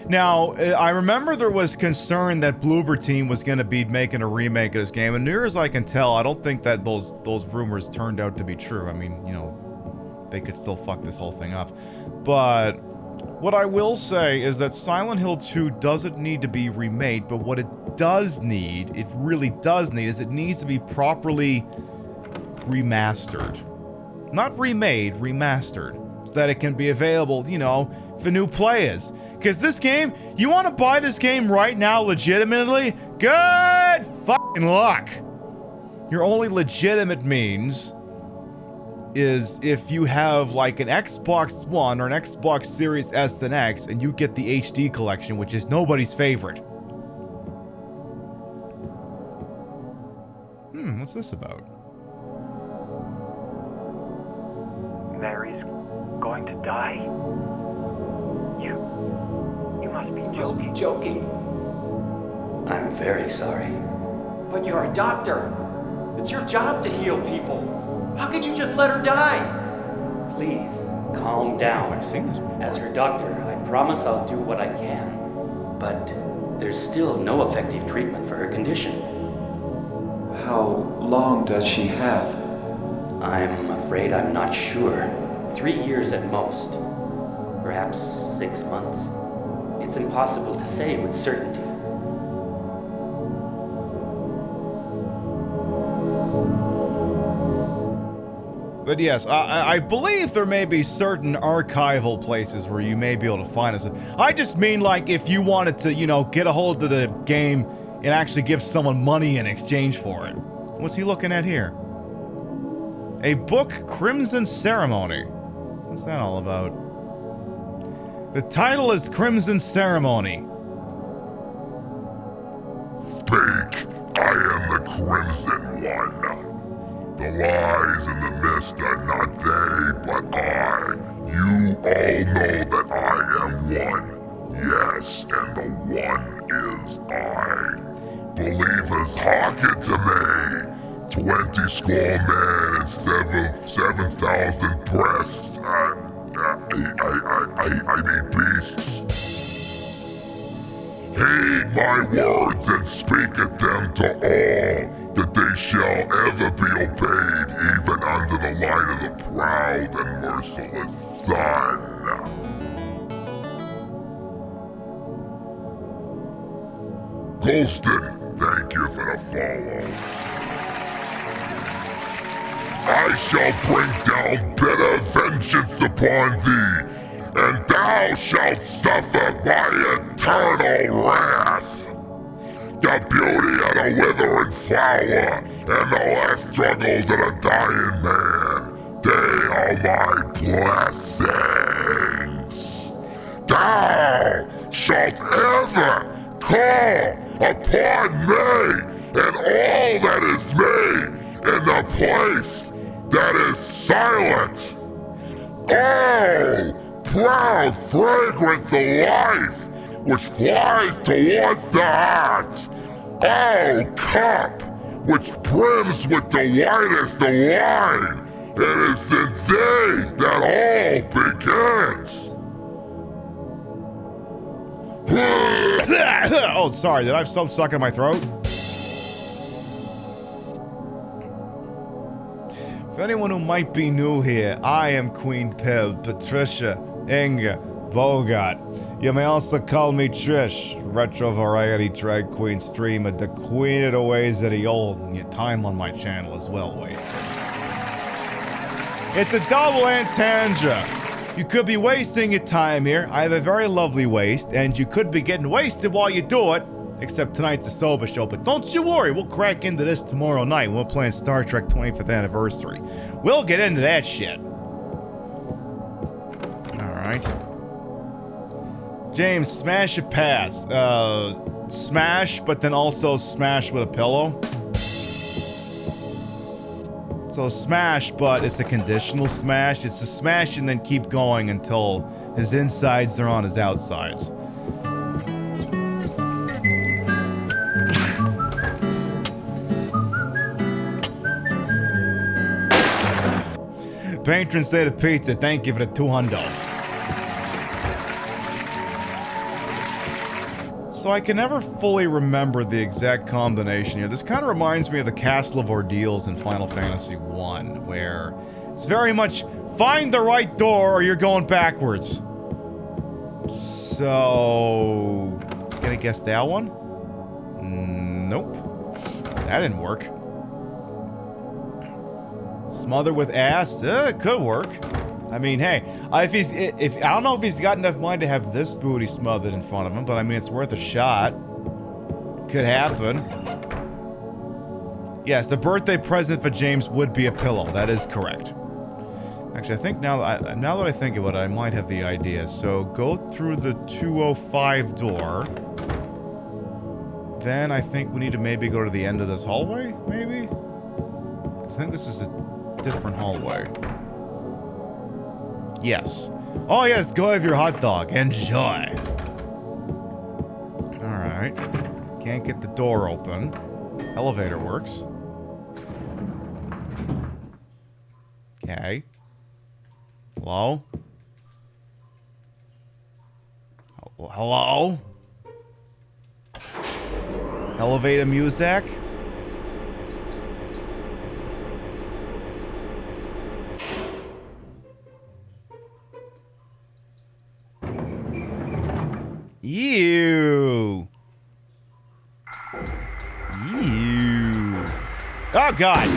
Now, I remember there was concern that Bloober Team was going to be making a remake of this game, and near as I can tell, I don't think that those rumors turned out to be true. I mean, you know, they could still fuck this whole thing up. But What I will say is that Silent Hill 2 doesn't need to be remade, but what it does need, it really does need, is it needs to be properly remastered. Not remade, remastered. So that it can be available, you know, for new players. Because this game, you want to buy this game right now legitimately? Good fucking luck! Your only legitimate means is if you have like an Xbox One or an Xbox Series S and X and you get the HD collection, which is nobody's favorite. What's this about? Mary's going to die? You must be joking. I'm very sorry. But you're a doctor. It's your job to heal people. How can you just let her die? Please, calm down. I've seen this before. As her doctor, I promise I'll do what I can. But there's still no effective treatment for her condition. How long does she have? I'm afraid I'm not sure. 3 years at most. Perhaps 6 months. It's impossible to say with certainty. But yes, I believe there may be certain archival places where you may be able to find this. I just mean like if you wanted to, you know, get a hold of the game and actually give someone money in exchange for it. What's he looking at here? A book, Crimson Ceremony. What's that all about? The title is Crimson Ceremony. Speak. I am the Crimson One. The lies and the mist are not they, but I. You all know that I am one. Yes, and the one is I. Believers, hearken to me. 20 score men and 7,000 breasts. I mean beasts. Heed my words and speak at them to all, that they shall ever be obeyed, even under the light of the proud and merciless sun. Golston, thank you for the follow. I shall bring down bitter vengeance upon thee, and thou shalt suffer my eternal wrath. The beauty of the withering flower and the last struggles of the dying man, they are my blessings. Thou shalt ever call upon me and all that is me in the place that is silent. Oh, proud fragrance of life, which flies towards the heart. Oh, cup, which brims with the whitest of wine. It is in thee that all begins. Oh, sorry, did I have something stuck in my throat? For anyone who might be new here, I am Queen Pib, Patricia, Inga, Bogart. You may also call me Trish, retro variety drag queen streamer, the queen of the ways of the old, and your time on my channel is well wasted. It's a double entendre. You could be wasting your time here. I have a very lovely waist, and you could be getting wasted while you do it. Except tonight's a sober show, but don't you worry, we'll crack into this tomorrow night when we're playing Star Trek 25th Anniversary. We'll get into that shit. Alright. James, smash a pass. Smash, but then also smash with a pillow. So smash, but it's a conditional smash. It's a smash and then keep going until his insides are on his outsides. Patron State of Pizza, thank you for the $200. So I can never fully remember the exact combination here. This kind of reminds me of the Castle of Ordeals in Final Fantasy I, where it's very much find the right door or you're going backwards. So... Can I guess that one? Nope. That didn't work. Smother with ass? It could work. I mean, hey, if I don't know if he's got enough money to have this booty smothered in front of him, but I mean, it's worth a shot. Could happen. Yes, the birthday present for James would be a pillow. That is correct. Actually, I think now that I think about it, I might have the idea. So go through the 205 door. Then I think we need to maybe go to the end of this hallway, maybe? 'Cause I think this is a different hallway. Yes. Oh yes, go have your hot dog. Enjoy. Alright. Can't get the door open. Elevator works. Okay. Hello? Hello? Elevator music? Ew. Ew. Oh God.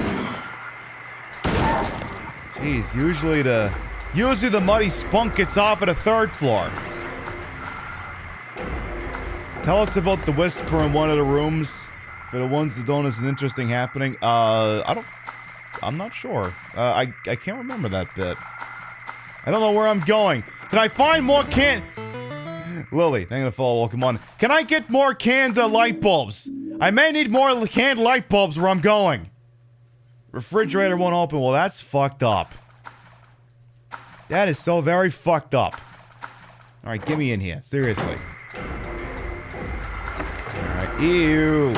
Jeez, usually the muddy spunk gets off at the 3rd floor. Tell us about the whisper in one of the rooms. For the ones that don't, is an interesting happening. I'm not sure. I can't remember that bit. I don't know where I'm going. Can I find more Lily, thank you for the follow. Welcome on. Can I get more canned light bulbs? I may need more canned light bulbs where I'm going. Refrigerator won't open. Well, that's fucked up. That is so very fucked up. Alright, get me in here. Seriously. Alright. Ew.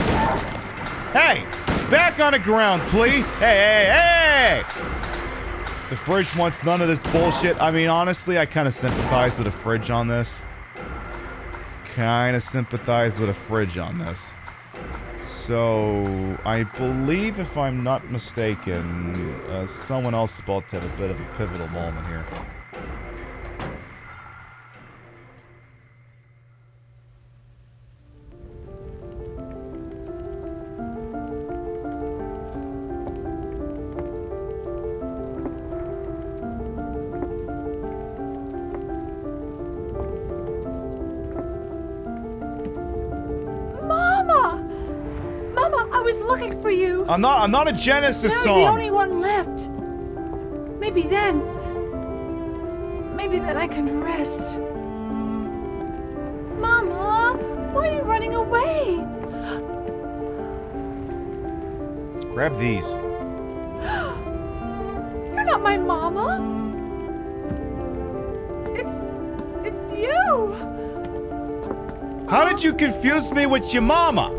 Hey! Back on the ground, please! Hey! The fridge wants none of this bullshit. I mean, honestly, I kind of sympathize with a fridge on this. So, I believe, if I'm not mistaken, someone else is about to have a bit of a pivotal moment here. Looking for you. I'm not a Genesis song. You're the only one left. Maybe then I can rest. Mama, why are you running away? Grab these. You're not my mama. It's you. How did you confuse me with your mama?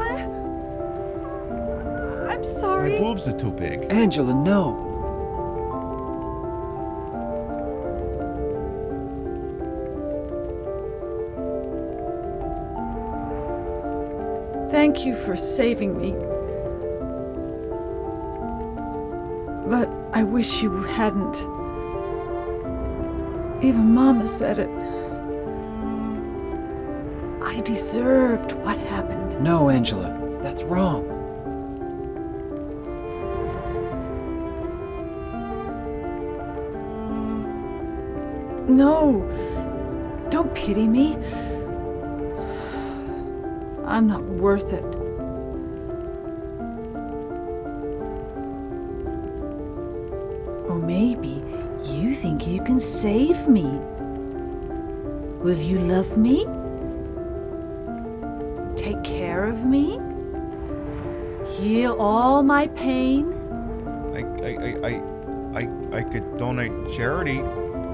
I'm sorry. My boobs are too big. Angela, no. Thank you for saving me. But I wish you hadn't. Even Mama said it. I deserved what happened. No, Angela, that's wrong. No, don't pity me. I'm not worth it. Or maybe you think you can save me. Will you love me? Take care of me? Heal all my pain? I could donate charity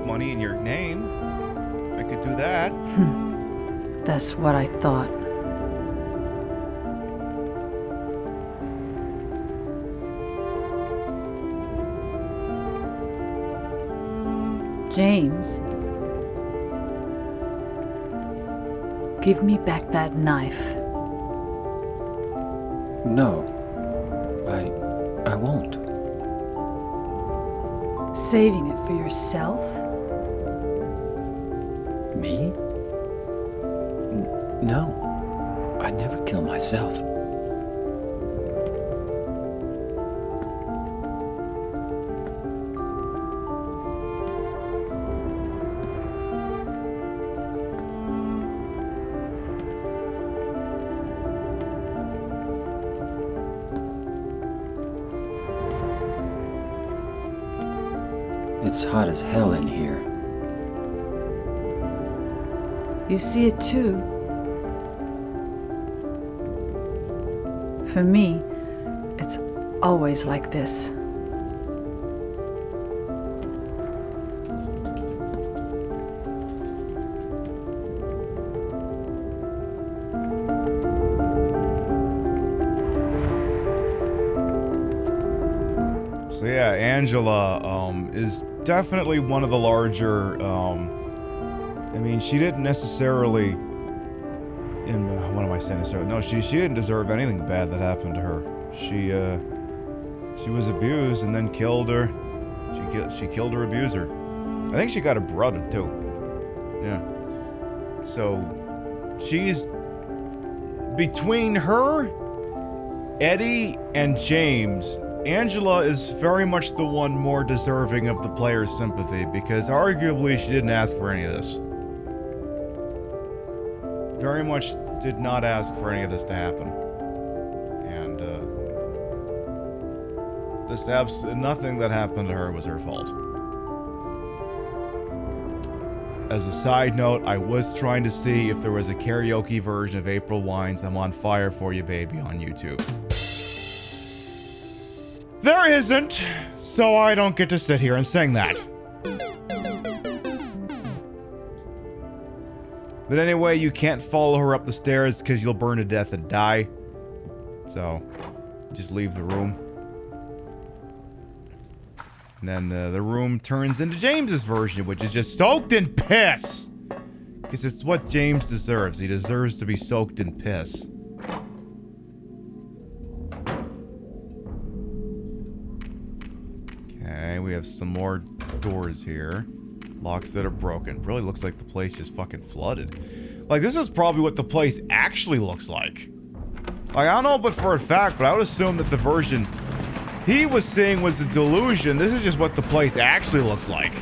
money in your name. I could do that. That's what I thought. James, give me back that knife. No, I won't. Saving it for yourself? Me? No, I'd never kill myself. It's hot as hell in here. You see it too. For me, it's always like this. So yeah, Angela is definitely one of the larger. I mean, she didn't necessarily. What am I saying? No, she didn't deserve anything bad that happened to her. She was abused and then killed her. She killed her abuser. I think she got her brother too. Yeah. So she's between her, Eddie, and James. Angela is very much the one more deserving of the player's sympathy because arguably she didn't ask for any of this. Very much did not ask for any of this to happen. And nothing that happened to her was her fault. As a side note, I was trying to see if there was a karaoke version of April Wine's I'm on Fire for You Baby on YouTube. There isn't, so I don't get to sit here and sing that. But anyway, you can't follow her up the stairs because you'll burn to death and die. So, just leave the room. And then the room turns into James's version, which is just soaked in piss. Because it's what James deserves. He deserves to be soaked in piss. Okay, we have some more doors here. Locks that are broken. Really looks like the place just fucking flooded. Like, this is probably what the place actually looks like. Like, I don't know but for a fact, but I would assume that the version he was seeing was a delusion. This is just what the place actually looks like.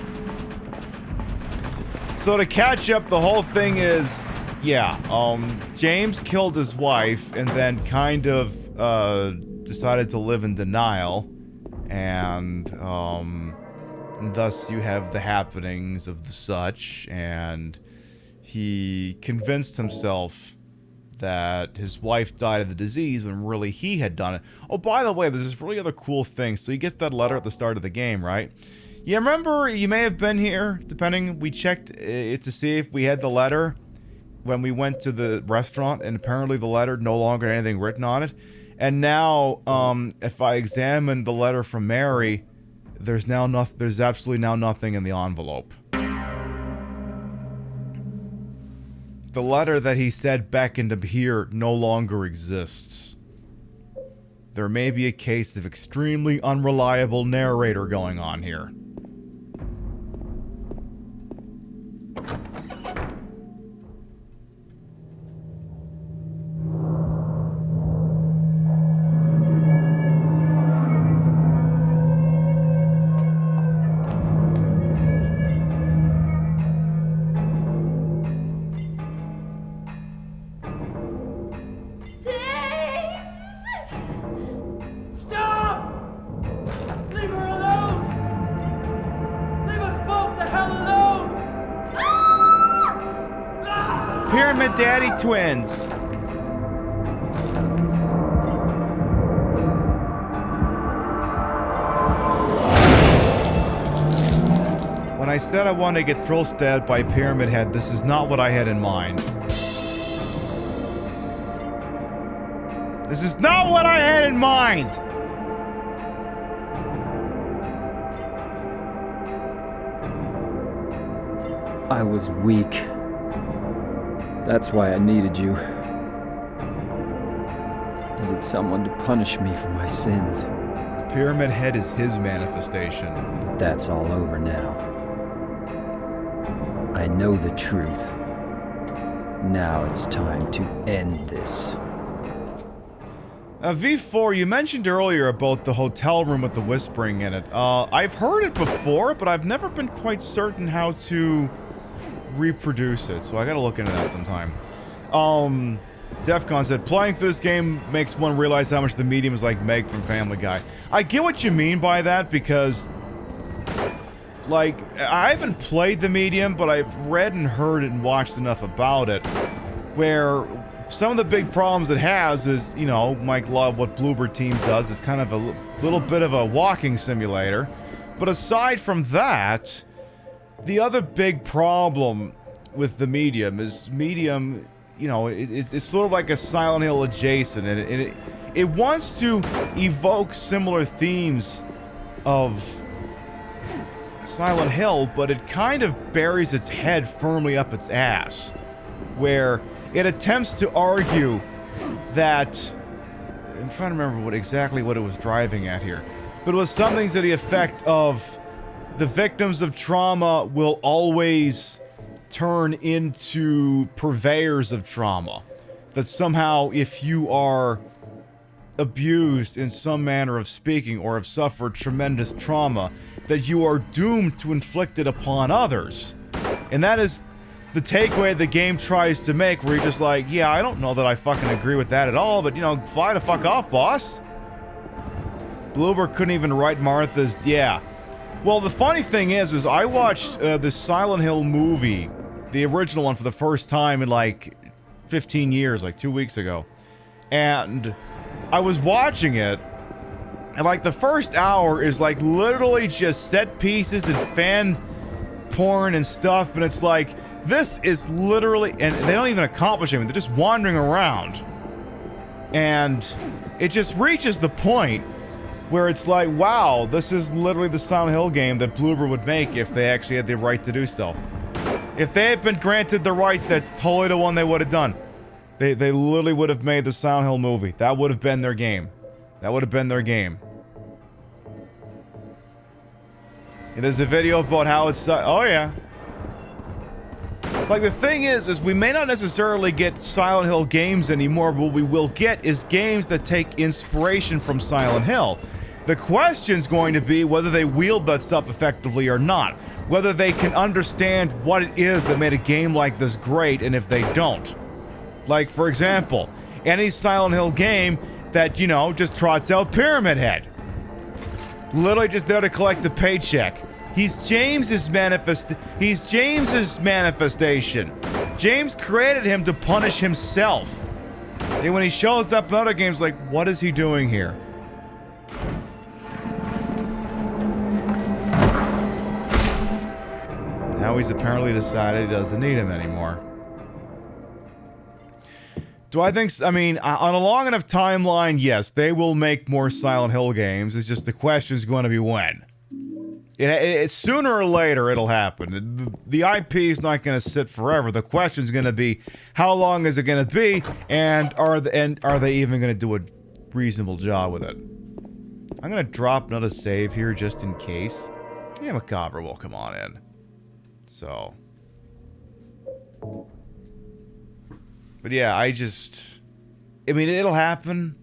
So to catch up, the whole thing is, yeah, James killed his wife and then kind of decided to live in denial. And thus you have the happenings of the such, and he convinced himself that his wife died of the disease when really he had done it. Oh, by the way, there's this really other cool thing. So he gets that letter at the start of the game, right? Yeah, remember, you may have been here, depending, we checked it to see if we had the letter when we went to the restaurant, and apparently the letter no longer had anything written on it. And now, if I examine the letter from Mary, there's absolutely now nothing in the envelope. The letter that he said beckoned to here no longer exists. There may be a case of extremely unreliable narrator going on here. Daddy twins. When I said I wanted to get thrill stabbed by Pyramid Head, this is not what I had in mind. This is not what I had in mind. I was weak. That's why I needed you. Needed someone to punish me for my sins. The Pyramid Head is his manifestation. But that's all over now. I know the truth. Now it's time to end this. V4, you mentioned earlier about the hotel room with the whispering in it. I've heard it before, but I've never been quite certain how to reproduce it, so I gotta look into that sometime. Defcon said, playing through this game makes one realize how much the medium is like Meg from Family Guy. I get what you mean by that, because, like, I haven't played the medium, but I've read and heard and watched enough about it, where some of the big problems it has is, you know, Mike Love, what Bloober Team does is kind of a little bit of a walking simulator. But aside from that, the other big problem with the medium is medium, you know, it's sort of like a Silent Hill adjacent, and it wants to evoke similar themes of Silent Hill, but it kind of buries its head firmly up its ass, where it attempts to argue that, I'm trying to remember exactly what it was driving at here, but it was something to the effect of the victims of trauma will always turn into purveyors of trauma. That somehow if you are abused in some manner of speaking or have suffered tremendous trauma, that you are doomed to inflict it upon others. And that is the takeaway the game tries to make, where you're just like, yeah, I don't know that I fucking agree with that at all, but, you know, fly the fuck off, boss. Bloober couldn't even write Martha's, yeah. Well, the funny thing is I watched the Silent Hill movie, the original one, for the first time in, like, 15 years, like 2 weeks ago. And I was watching it, and, like, the first hour is, like, literally just set pieces and fan porn and stuff, and it's like, this is literally, and they don't even accomplish anything, they're just wandering around. And it just reaches the point where it's like, wow, this is literally the Silent Hill game that Bloober would make if they actually had the right to do so. If they had been granted the rights, that's totally the one they would have done. They literally would have made the Silent Hill movie. That would have been their game. That would have been their game. And there's a video about how it's, oh yeah. Like, the thing is we may not necessarily get Silent Hill games anymore, but what we will get is games that take inspiration from Silent Hill. The question's going to be whether they wield that stuff effectively or not. Whether they can understand what it is that made a game like this great, and if they don't. Like, for example, any Silent Hill game that, you know, just trots out Pyramid Head. Literally just there to collect the paycheck. He's James's manifestation. James created him to punish himself. And when he shows up in other games, like, what is he doing here? Now he's apparently decided he doesn't need him anymore. Do I think, I mean, on a long enough timeline, yes, they will make more Silent Hill games. It's just the question's going to be when. Sooner or later, it'll happen. The IP is not going to sit forever. The question's going to be, how long is it going to be, and are they even going to do a reasonable job with it? I'm going to drop another save here just in case. Yeah, Macabre will come on in. So. But yeah, I mean, it'll happen.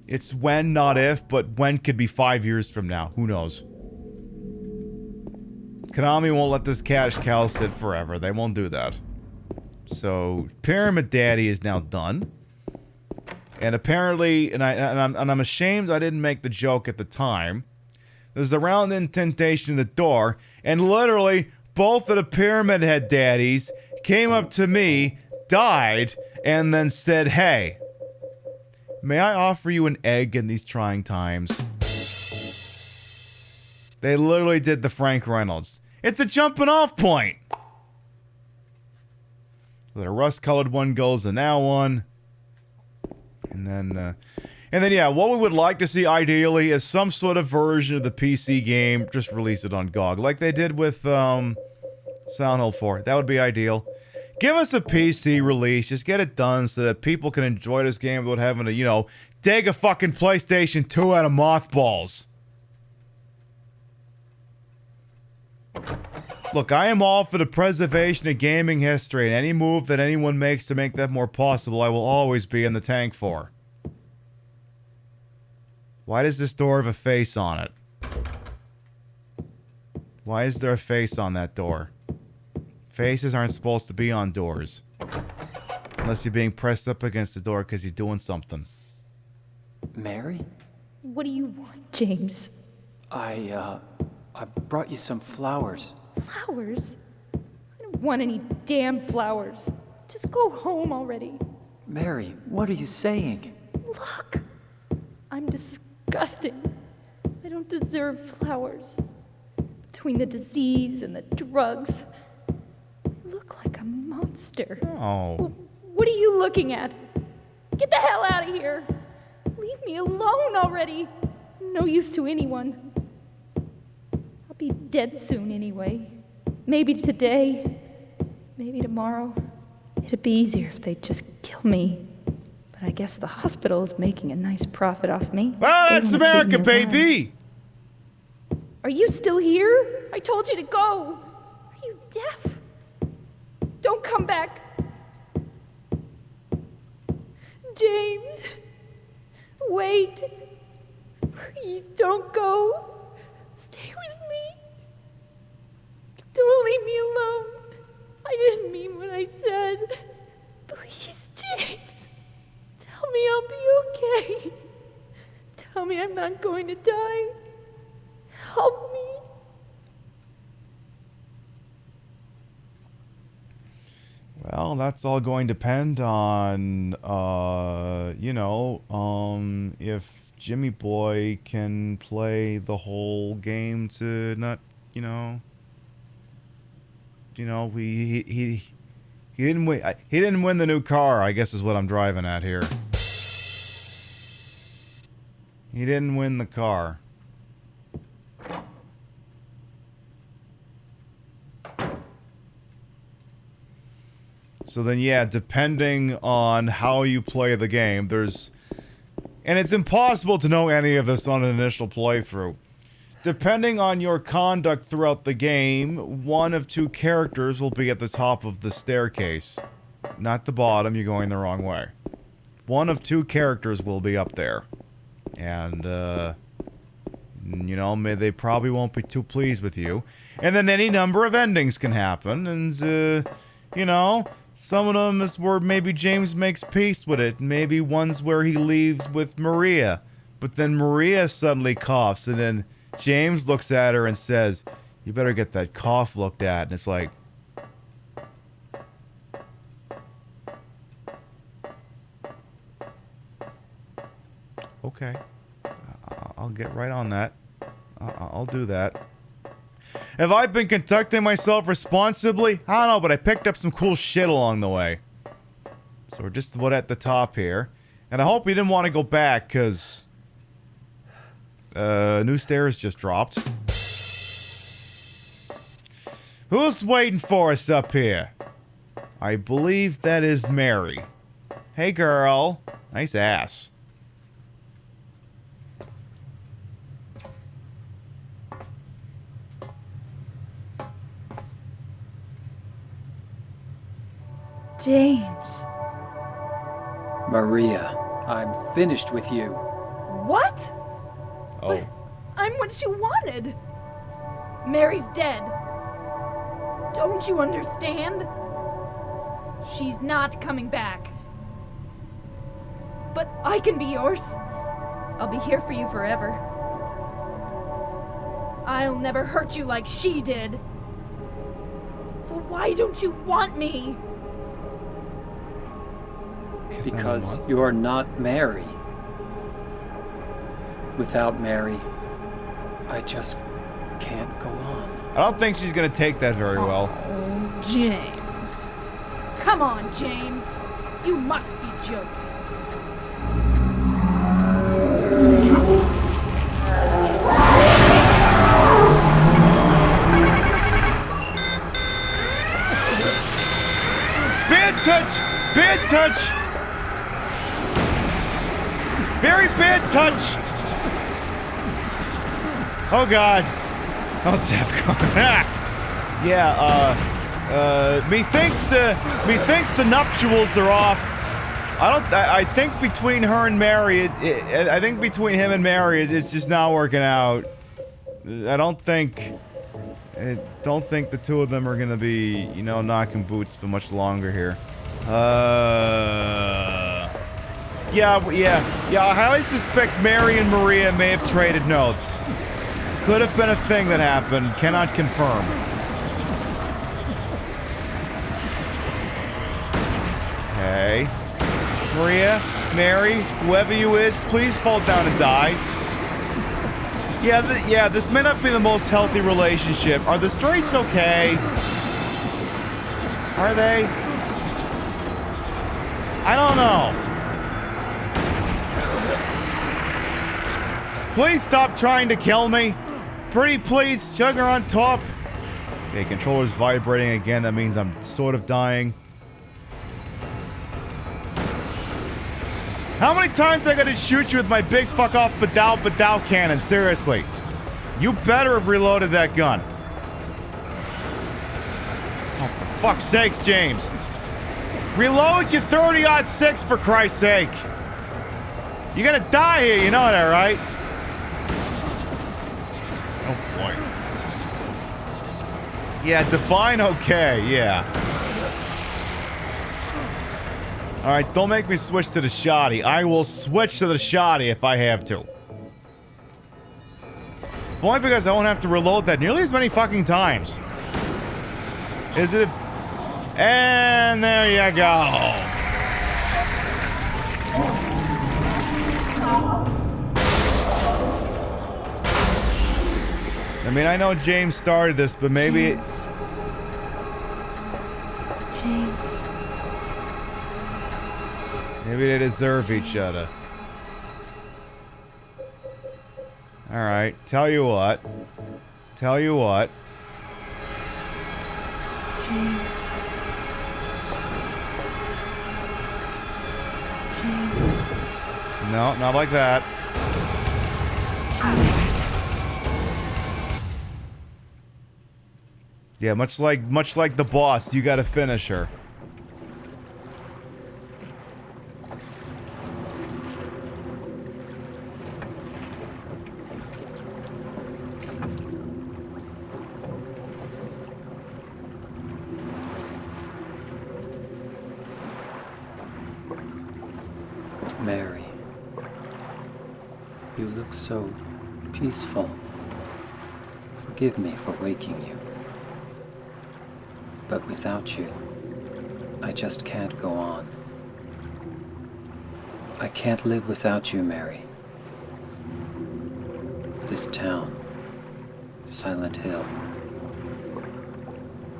It's when, not if, but when could be 5 years from now. Who knows? Konami won't let this cash cow sit forever. They won't do that. So, Pyramid Daddy is now done. And apparently, and I'm ashamed I didn't make the joke at the time. There's a round indentation in the door, and literally, both of the Pyramid Head daddies came up to me, died, and then said, hey, may I offer you an egg in these trying times? They literally did the Frank Reynolds. It's a jumping off point. The rust-colored one goes to now one. And then, yeah, what we would like to see ideally is some sort of version of the PC game. Just release it on GOG, like they did with Silent Hill 4. That would be ideal. Give us a PC release. Just get it done so that people can enjoy this game without having to, you know, dig a fucking PlayStation 2 out of mothballs. Look, I am all for the preservation of gaming history, and any move that anyone makes to make that more possible, I will always be in the tank for. Why does this door have a face on it? Why is there a face on that door? Faces aren't supposed to be on doors. Unless you're being pressed up against the door because you're doing something. Mary? What do you want, James? I brought you some flowers. Flowers? I don't want any damn flowers. Just go home already. Mary, what are you saying? Look, I'm disgusting. I don't deserve flowers. Between the disease and the drugs, I look like a monster. Oh. What are you looking at? Get the hell out of here. Leave me alone already. No use to anyone. I'll be dead soon anyway. Maybe today, maybe tomorrow. It'd be easier if they'd just kill me. But I guess the hospital is making a nice profit off me. Well, that's America, baby! Are you still here? I told you to go. Are you deaf? Don't come back. James, wait. Please don't go. Stay with me. Don't leave me alone. I didn't mean what I said. Please, James. Tell me I'll be okay. Tell me I'm not going to die. Help me. Well, that's all going to depend on, if Jimmy Boy can play the whole game to not, he didn't win. He didn't win the new car, I guess is what I'm driving at here. He didn't win the car. So then, yeah, depending on how you play the game, and it's impossible to know any of this on an initial playthrough. Depending on your conduct throughout the game, one of two characters will be at the top of the staircase. Not the bottom, you're going the wrong way. One of two characters will be up there. And, they probably won't be too pleased with you. And then any number of endings can happen, and, some of them is where maybe James makes peace with it. Maybe one's where he leaves with Maria. But then Maria suddenly coughs, and then James looks at her and says, "You better get that cough looked at." And it's like, okay, I'll get right on that. I'll do that. Have I been conducting myself responsibly? I don't know, but I picked up some cool shit along the way. So we're just about at the top here. And I hope you didn't want to go back, because new stairs just dropped. Who's waiting for us up here? I believe that is Mary. Hey, girl. Nice ass. James. Maria, I'm finished with you. What? Oh. I'm what you wanted. Mary's dead. Don't you understand? She's not coming back. But I can be yours. I'll be here for you forever. I'll never hurt you like she did. So why don't you want me? Because you're not Mary. Without Mary, I just can't go on. I don't think she's gonna take that very well. Oh, James. Come on, James. You must be joking. Bad touch! Bad touch! Very bad touch! Oh, God. Oh, Defcon. Methinks the nuptials are off. I think between her and Mary, I think between him and Mary, it's just not working out. I don't think the two of them are gonna be, you know, knocking boots for much longer here. Yeah, I highly suspect Mary and Maria may have traded notes. Could have been a thing that happened. Cannot confirm. Okay. Maria, Mary, whoever you is, please fall down and die. Yeah, this may not be the most healthy relationship. Are the straights okay? Are they? I don't know. Please stop trying to kill me. Pretty please, sugar on top. Okay, controller's vibrating again. That means I'm sort of dying. How many times I gotta shoot you with my big fuck off Badow cannon? Seriously. You better have reloaded that gun. Oh, for fuck's sakes, James. Reload your 30-06 for Christ's sake. You're gonna die here, you know that, right? Oh boy. Yeah, define okay, yeah. Alright, don't make me switch to the shoddy. I will switch to the shoddy if I have to. Only because I won't have to reload that nearly as many fucking times. Is it? And there you go. I mean, I know James started this, but maybe... James. Maybe they deserve each other. Alright, tell you what. James. No, not like that. Yeah, much like the boss, you gotta finish her. Mary, you look so peaceful. Forgive me for waking you. But without you, I just can't go on. I can't live without you, Mary. This town, Silent Hill,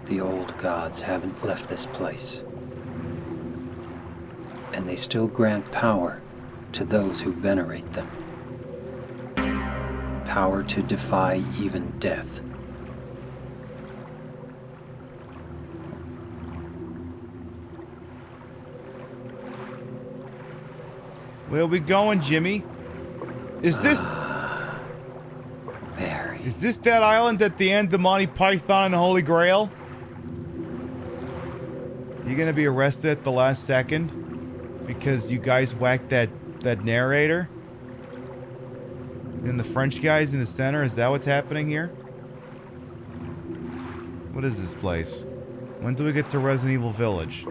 the old gods haven't left this place. And they still grant power to those who venerate them. Power to defy even death. Where are we going, Jimmy? Is this... Mary. Is this that island at the end of Monty Python and the Holy Grail? You gonna be arrested at the last second? Because you guys whacked that narrator? And the French guy's in the center? Is that what's happening here? What is this place? When do we get to Resident Evil Village?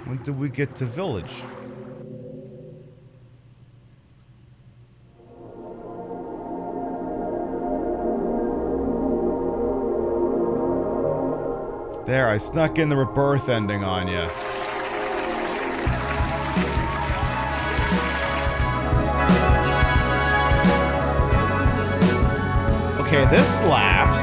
When do we get to Village? There, I snuck in the rebirth ending on you. Okay, this slaps.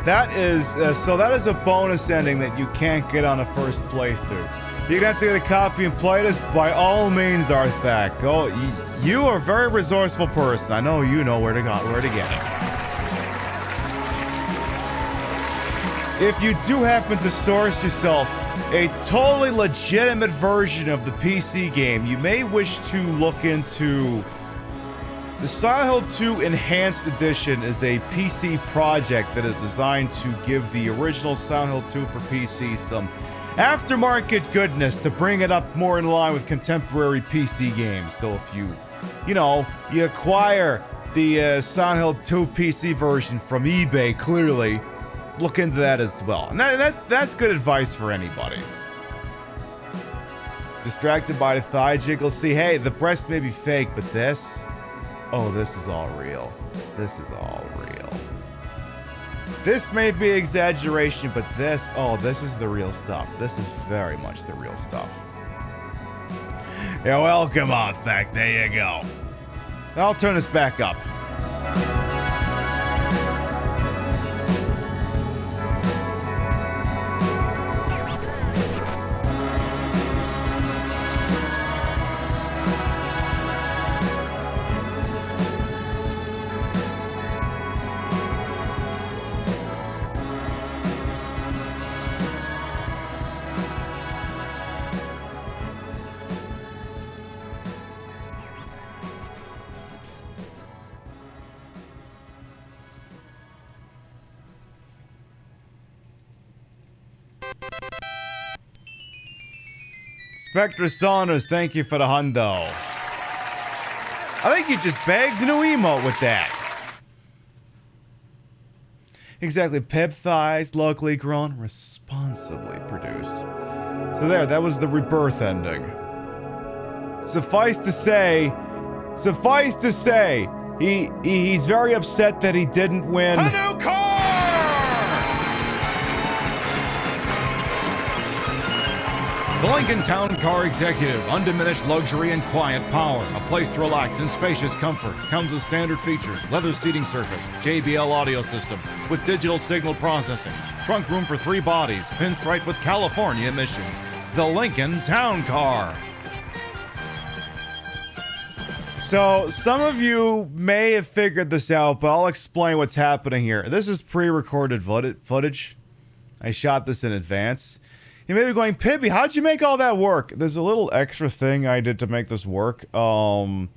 That is a bonus ending that you can't get on a first playthrough. You're gonna have to get a copy and play this by all means, Arthak. Go, you are a very resourceful person. I know you know where to get it. If you do happen to source yourself a totally legitimate version of the PC game, you may wish to look into the Silent Hill 2 Enhanced Edition. Is a PC project that is designed to give the original Silent Hill 2 for PC some aftermarket goodness to bring it up more in line with contemporary PC games. So if you acquire the Silent Hill 2 PC version from eBay, clearly, look into that as well. And that's good advice for anybody. Distracted by the thigh jiggle. See, hey, the breast may be fake, but this... Oh, this is all real. This is all real. This may be exaggeration, but this is the real stuff. This is very much the real stuff. You're welcome, Arthak. There you go. I'll turn this back up. Spectre Saunders, thank you for the hundo. I think you just bagged a new emote with that. Exactly. Pep thighs, locally grown, responsibly produced. So there, that was the rebirth ending. Suffice to say, he's very upset that he didn't win. A new car! The Lincoln Town Car Executive, undiminished luxury and quiet power. A place to relax in spacious comfort. Comes with standard features, leather seating surface, JBL audio system with digital signal processing. Trunk room for 3 bodies, pinstripe with California emissions. The Lincoln Town Car. So, some of you may have figured this out, but I'll explain what's happening here. This is pre-recorded footage. I shot this in advance. You may be going, Pibby, how'd you make all that work? There's a little extra thing I did to make this work. So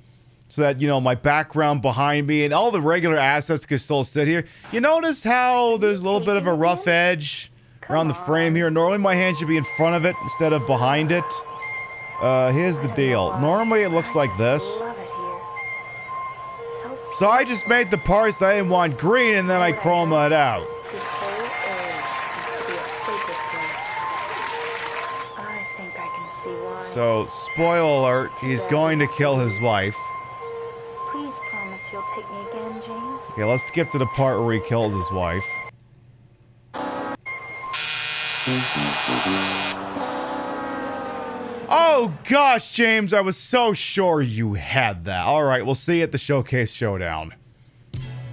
that, my background behind me and all the regular assets can still sit here. You notice how there's a little bit of a rough edge around the frame here? Normally my hand should be in front of it instead of behind it. Here's the deal. Normally it looks like this. So I just made the parts that I didn't want green and then I chroma it out. So, spoiler alert, he's going to kill his wife. Please promise you'll take me again, James. Okay, let's skip to the part where he kills his wife. Oh gosh, James, I was so sure you had that. Alright, we'll see you at the Showcase Showdown.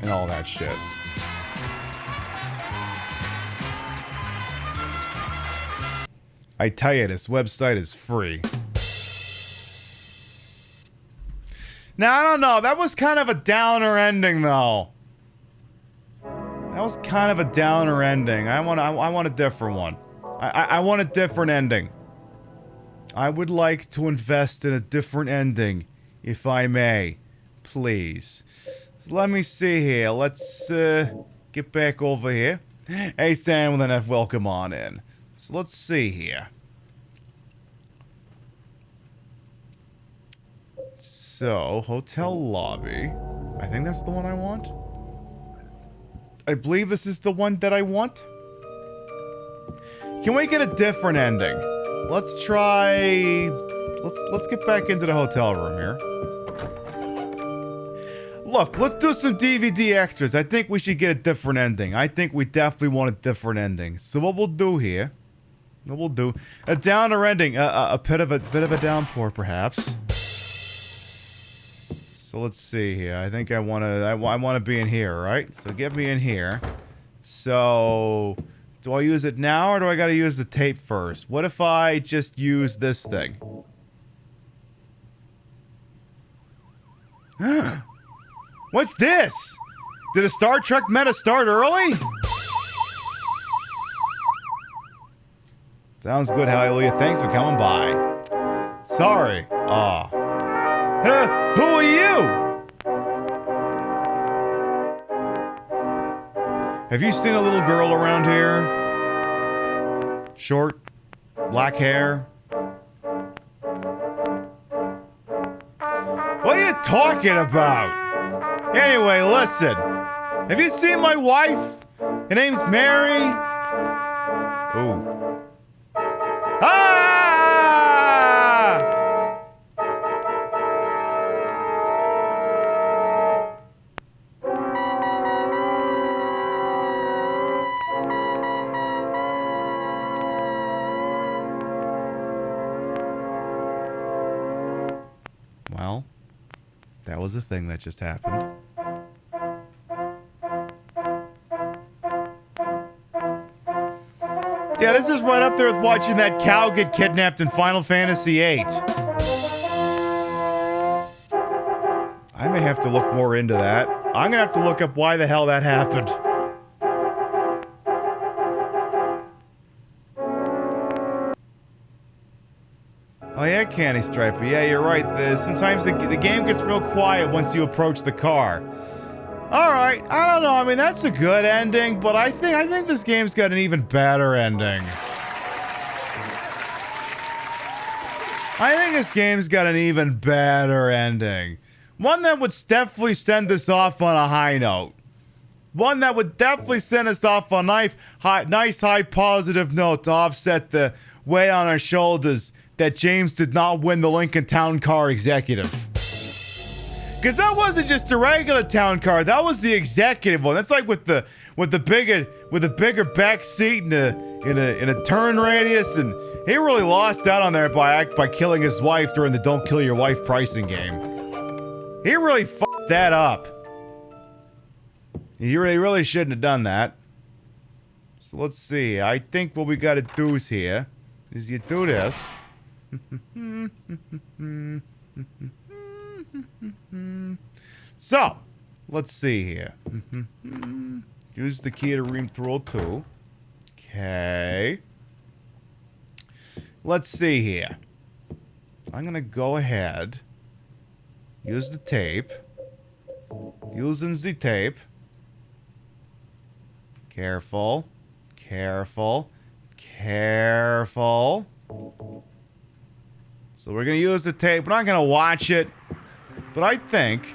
And all that shit. I tell you, this website is free. Now, I don't know. That was kind of a downer ending, though. That was kind of a downer ending. I want a different one. I want a different ending. I would like to invest in a different ending, if I may. Please. So let me see here. Let's get back over here. Hey, Sam with an F, welcome on in. So let's see here. So, hotel lobby. I think that's the one I want. I believe this is the one that I want. Can we get a different ending? Let's try... Let's get back into the hotel room here. Look, let's do some DVD extras. I think we should get a different ending. I think we definitely want a different ending. So what we'll do here... We'll do a downer ending, a bit of a downpour, perhaps. So let's see here. I think I want to be in here, right? So get me in here. So, do I use it now or do I gotta use the tape first? What if I just use this thing? What's this? Did a Star Trek meta start early? Sounds good, hallelujah. Thanks for coming by. Sorry. Aw. Who are you? Have you seen a little girl around here? Short, black hair. What are you talking about? Anyway, listen. Have you seen my wife? Her name's Mary. Ooh. Ah! Well, that was the thing that just happened. Yeah, this is right up there with watching that cow get kidnapped in Final Fantasy VIII. I may have to look more into that. I'm gonna have to look up why the hell that happened. Oh yeah, Candy Striper. Yeah, you're right. Sometimes the game gets real quiet once you approach the car. Alright, I don't know. I mean, that's a good ending, but I think this game's got an even better ending. I think this game's got an even better ending. One that would definitely send us off on a high note. One that would definitely send us off on a nice high positive note to offset the weight on our shoulders that James did not win the Lincoln Town Car Executive. Because that wasn't just a regular town car, that was the executive one. That's like with the bigger back seat in a turn radius, and he really lost out on there by killing his wife during the Don't Kill Your Wife pricing game. He really fucked that up. He really shouldn't have done that. So let's see. I think what we gotta do is here is you do this. So, let's see here. Use the key to room 202. Okay. Let's see here. I'm gonna go ahead. Use the tape. Using the tape. Careful. Careful. Careful. So we're gonna use the tape. We're not gonna watch it. But I think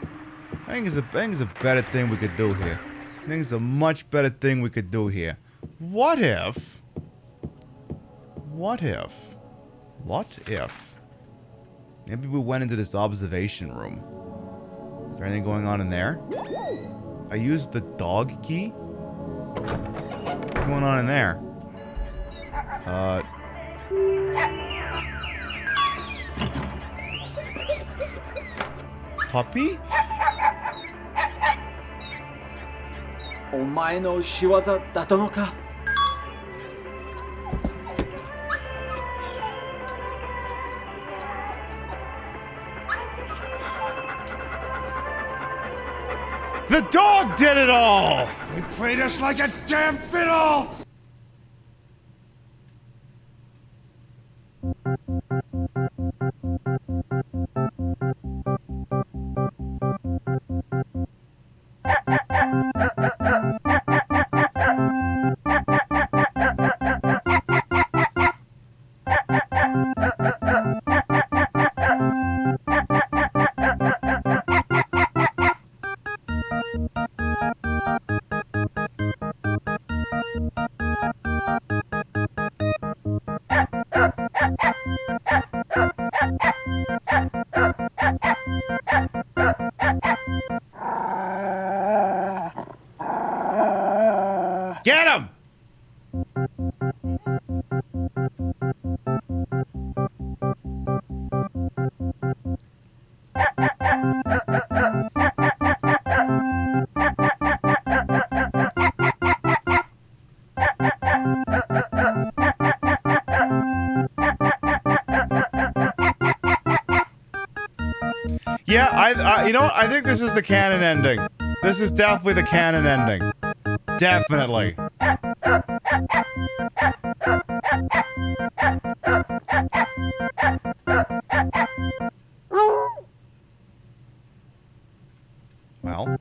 it's a better thing we could do here. I think it's a much better thing we could do here. What if maybe we went into this observation room? Is there anything going on in there? I used the dog key? What's going on in there? Puppy? お前の仕業だったのか? The dog did it all! They played us like a damn fiddle! Get him! Yeah, I you know what? I think this is the canon ending. This is definitely the canon ending. Definitely. Well.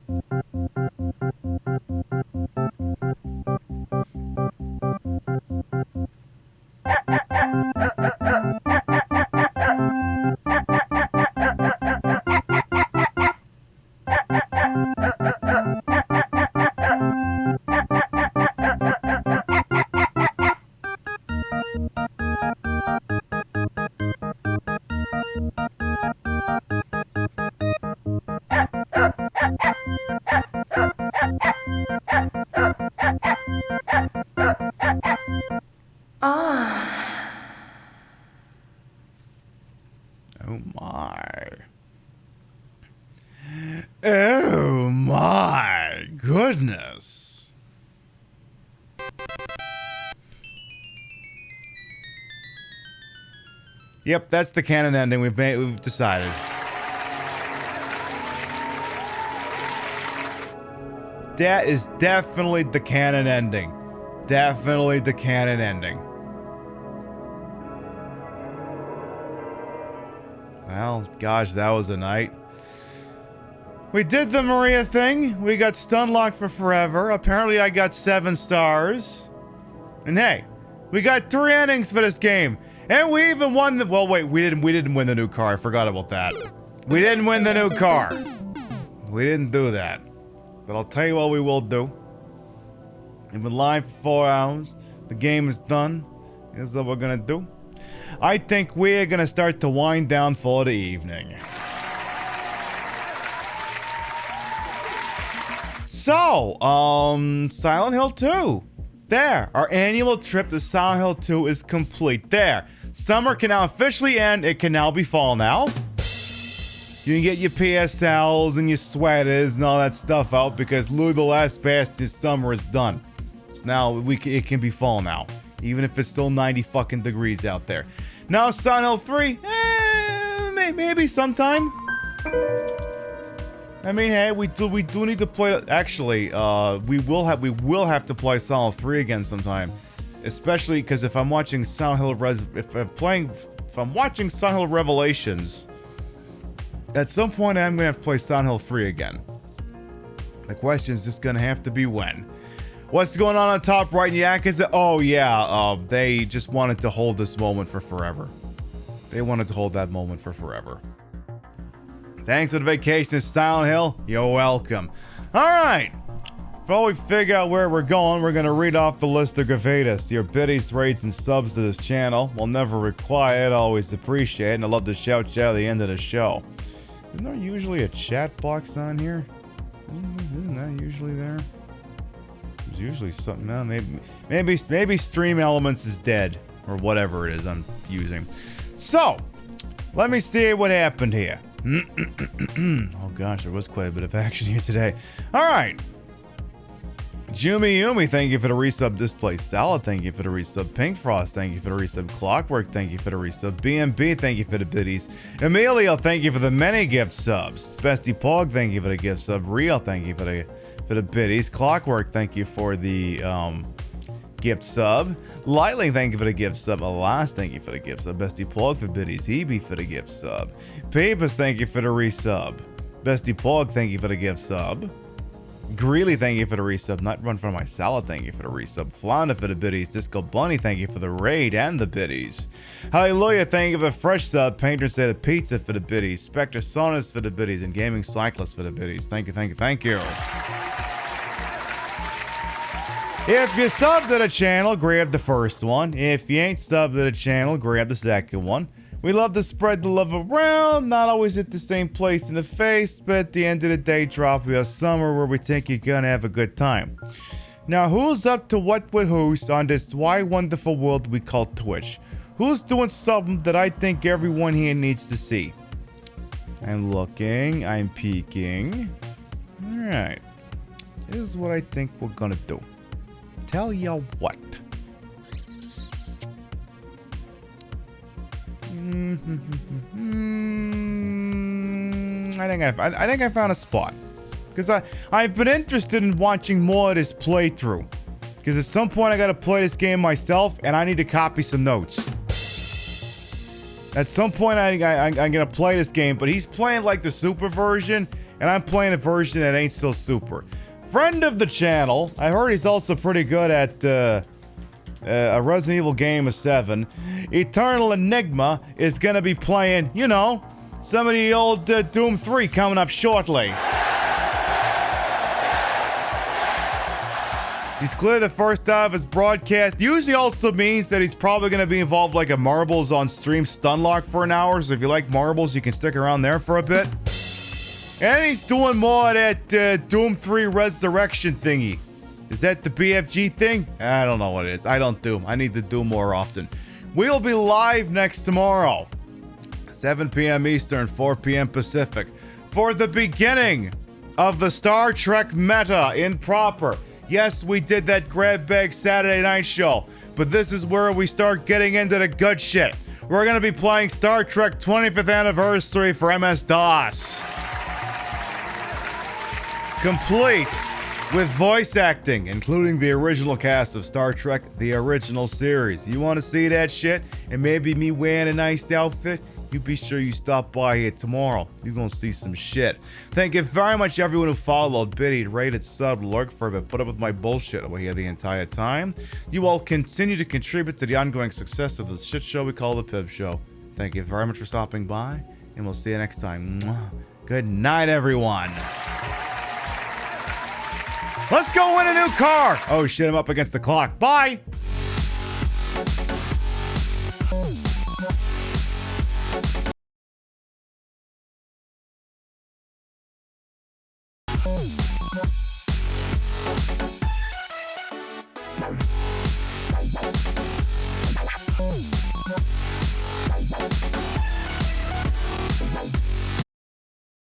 Oh my. Oh my goodness. Yep, that's the canon ending. We've decided. That is definitely the canon ending. Definitely the canon ending. Well, gosh, that was a night. We did the Maria thing. We got stun locked for forever. Apparently I got 7 stars. And hey, we got 3 endings for this game. And we even won the... Well, wait, we didn't win the new car. I forgot about that. We didn't win the new car. We didn't do that. But I'll tell you what we will do. We've been live for 4 hours. The game is done. Here's what we're gonna do. I think we're gonna start to wind down for the evening. So, Silent Hill 2. There, our annual trip to Silent Hill 2 is complete. There, summer can now officially end. It can now be fall now. You can get your PS towels and your sweaters and all that stuff out because Lou the Last Bastard's summer is done. So now it can be fall now, even if it's still 90 fucking degrees out there. Now Silent Hill 3, maybe sometime. I mean, hey, we do need to play. Actually, we will have to play Silent Hill 3 again sometime, especially because if I'm watching Silent Hill if I'm watching Silent Hill Revelations, at some point I'm gonna have to play Silent Hill 3 again. The question is just gonna have to be when. What's going on top right in Yakuza? Oh yeah, they just wanted to hold this moment for forever. They wanted to hold that moment for forever. Thanks for the vacation to Silent Hill. You're welcome. Alright. Before we figure out where we're going, we're going to read off the list of gravatas. Your biddies, rates, and subs to this channel. We'll never require it, always appreciate it, and I love to shout you out at the end of the show. Isn't there usually a chat box on here? Isn't that usually there? There's usually something else. Maybe Stream Elements is dead, or whatever it is I'm using. So, let me see what happened here. Oh gosh, there was quite a bit of action here today. Alright. Yumi, thank you for the resub. Display Salad, thank you for the resub. Pink Frost, thank you for the resub. Clockwork, thank you for the resub. BMB, thank you for the biddies. Emilio, thank you for the many gift subs. Bestie Pog, thank you for the gift sub. Real, thank you for the biddies. Clockwork, thank you for the gift sub. Lightling, thank you for the gift sub. Alas, thank you for the gift sub. Bestie Pog for biddies. Hebe for the gift sub. Papers, thank you for the resub. Bestie Pog, thank you for the gift sub. Greeley, thank you for the resub. Not Run for My Salad, thank you for the resub. Flounder for the biddies. Disco Bunny, thank you for the raid and the biddies. Hallelujah, thank you for the fresh sub. Painter said the pizza for the biddies. Spectre Sonus for the biddies. And Gaming Cyclist for the biddies. Thank you, thank you, thank you. If you sub to the channel, grab the first one. If you ain't subbed to the channel, grab the second one. We love to spread the love around, not always at the same place in the face, but at the end of the day, drop you a summer where we think you're gonna have a good time. Now, who's up to what with who's on this why wonderful world we call Twitch? Who's doing something that I think everyone here needs to see? I'm looking, I'm peeking. Alright. Here's what I think we're gonna do. Tell ya what. I think I found a spot. Because I've been interested in watching more of this playthrough. Because at some point I gotta play this game myself, and I need to copy some notes. At some point I'm gonna play this game, but he's playing like the super version, and I'm playing a version that ain't so super. Friend of the channel, I heard he's also pretty good at a Resident Evil game of 7. Eternal Enigma is gonna be playing, you know, some of the old Doom 3 coming up shortly. He's cleared the first half of his broadcast. Usually also means that he's probably going to be involved like a Marbles on stream Stunlock for an hour. So if you like Marbles, you can stick around there for a bit. And he's doing more of that Doom 3 Resurrection thingy. Is that the BFG thing? I don't know what it is. I don't Doom. I need to do more often. We'll be live next tomorrow. 7 p.m. Eastern, 4 p.m. Pacific. For the beginning of the Star Trek meta in proper. Yes, we did that grab bag Saturday night show, but this is where we start getting into the good shit. We're going to be playing Star Trek 25th Anniversary for MS-DOS. Complete with voice acting, including the original cast of Star Trek, the original series. You want to see that shit? And maybe me wearing a nice outfit? You be sure you stop by here tomorrow. You're gonna see some shit. Thank you very much everyone who followed, biddied, rated, subbed, lurked for a bit, put up with my bullshit over here the entire time. You all continue to contribute to the ongoing success of this shit show we call the Pib Show. Thank you very much for stopping by, and we'll see you next time. Mwah. Good night, everyone. Let's go win a new car. Oh shit, I'm up against the clock. Bye.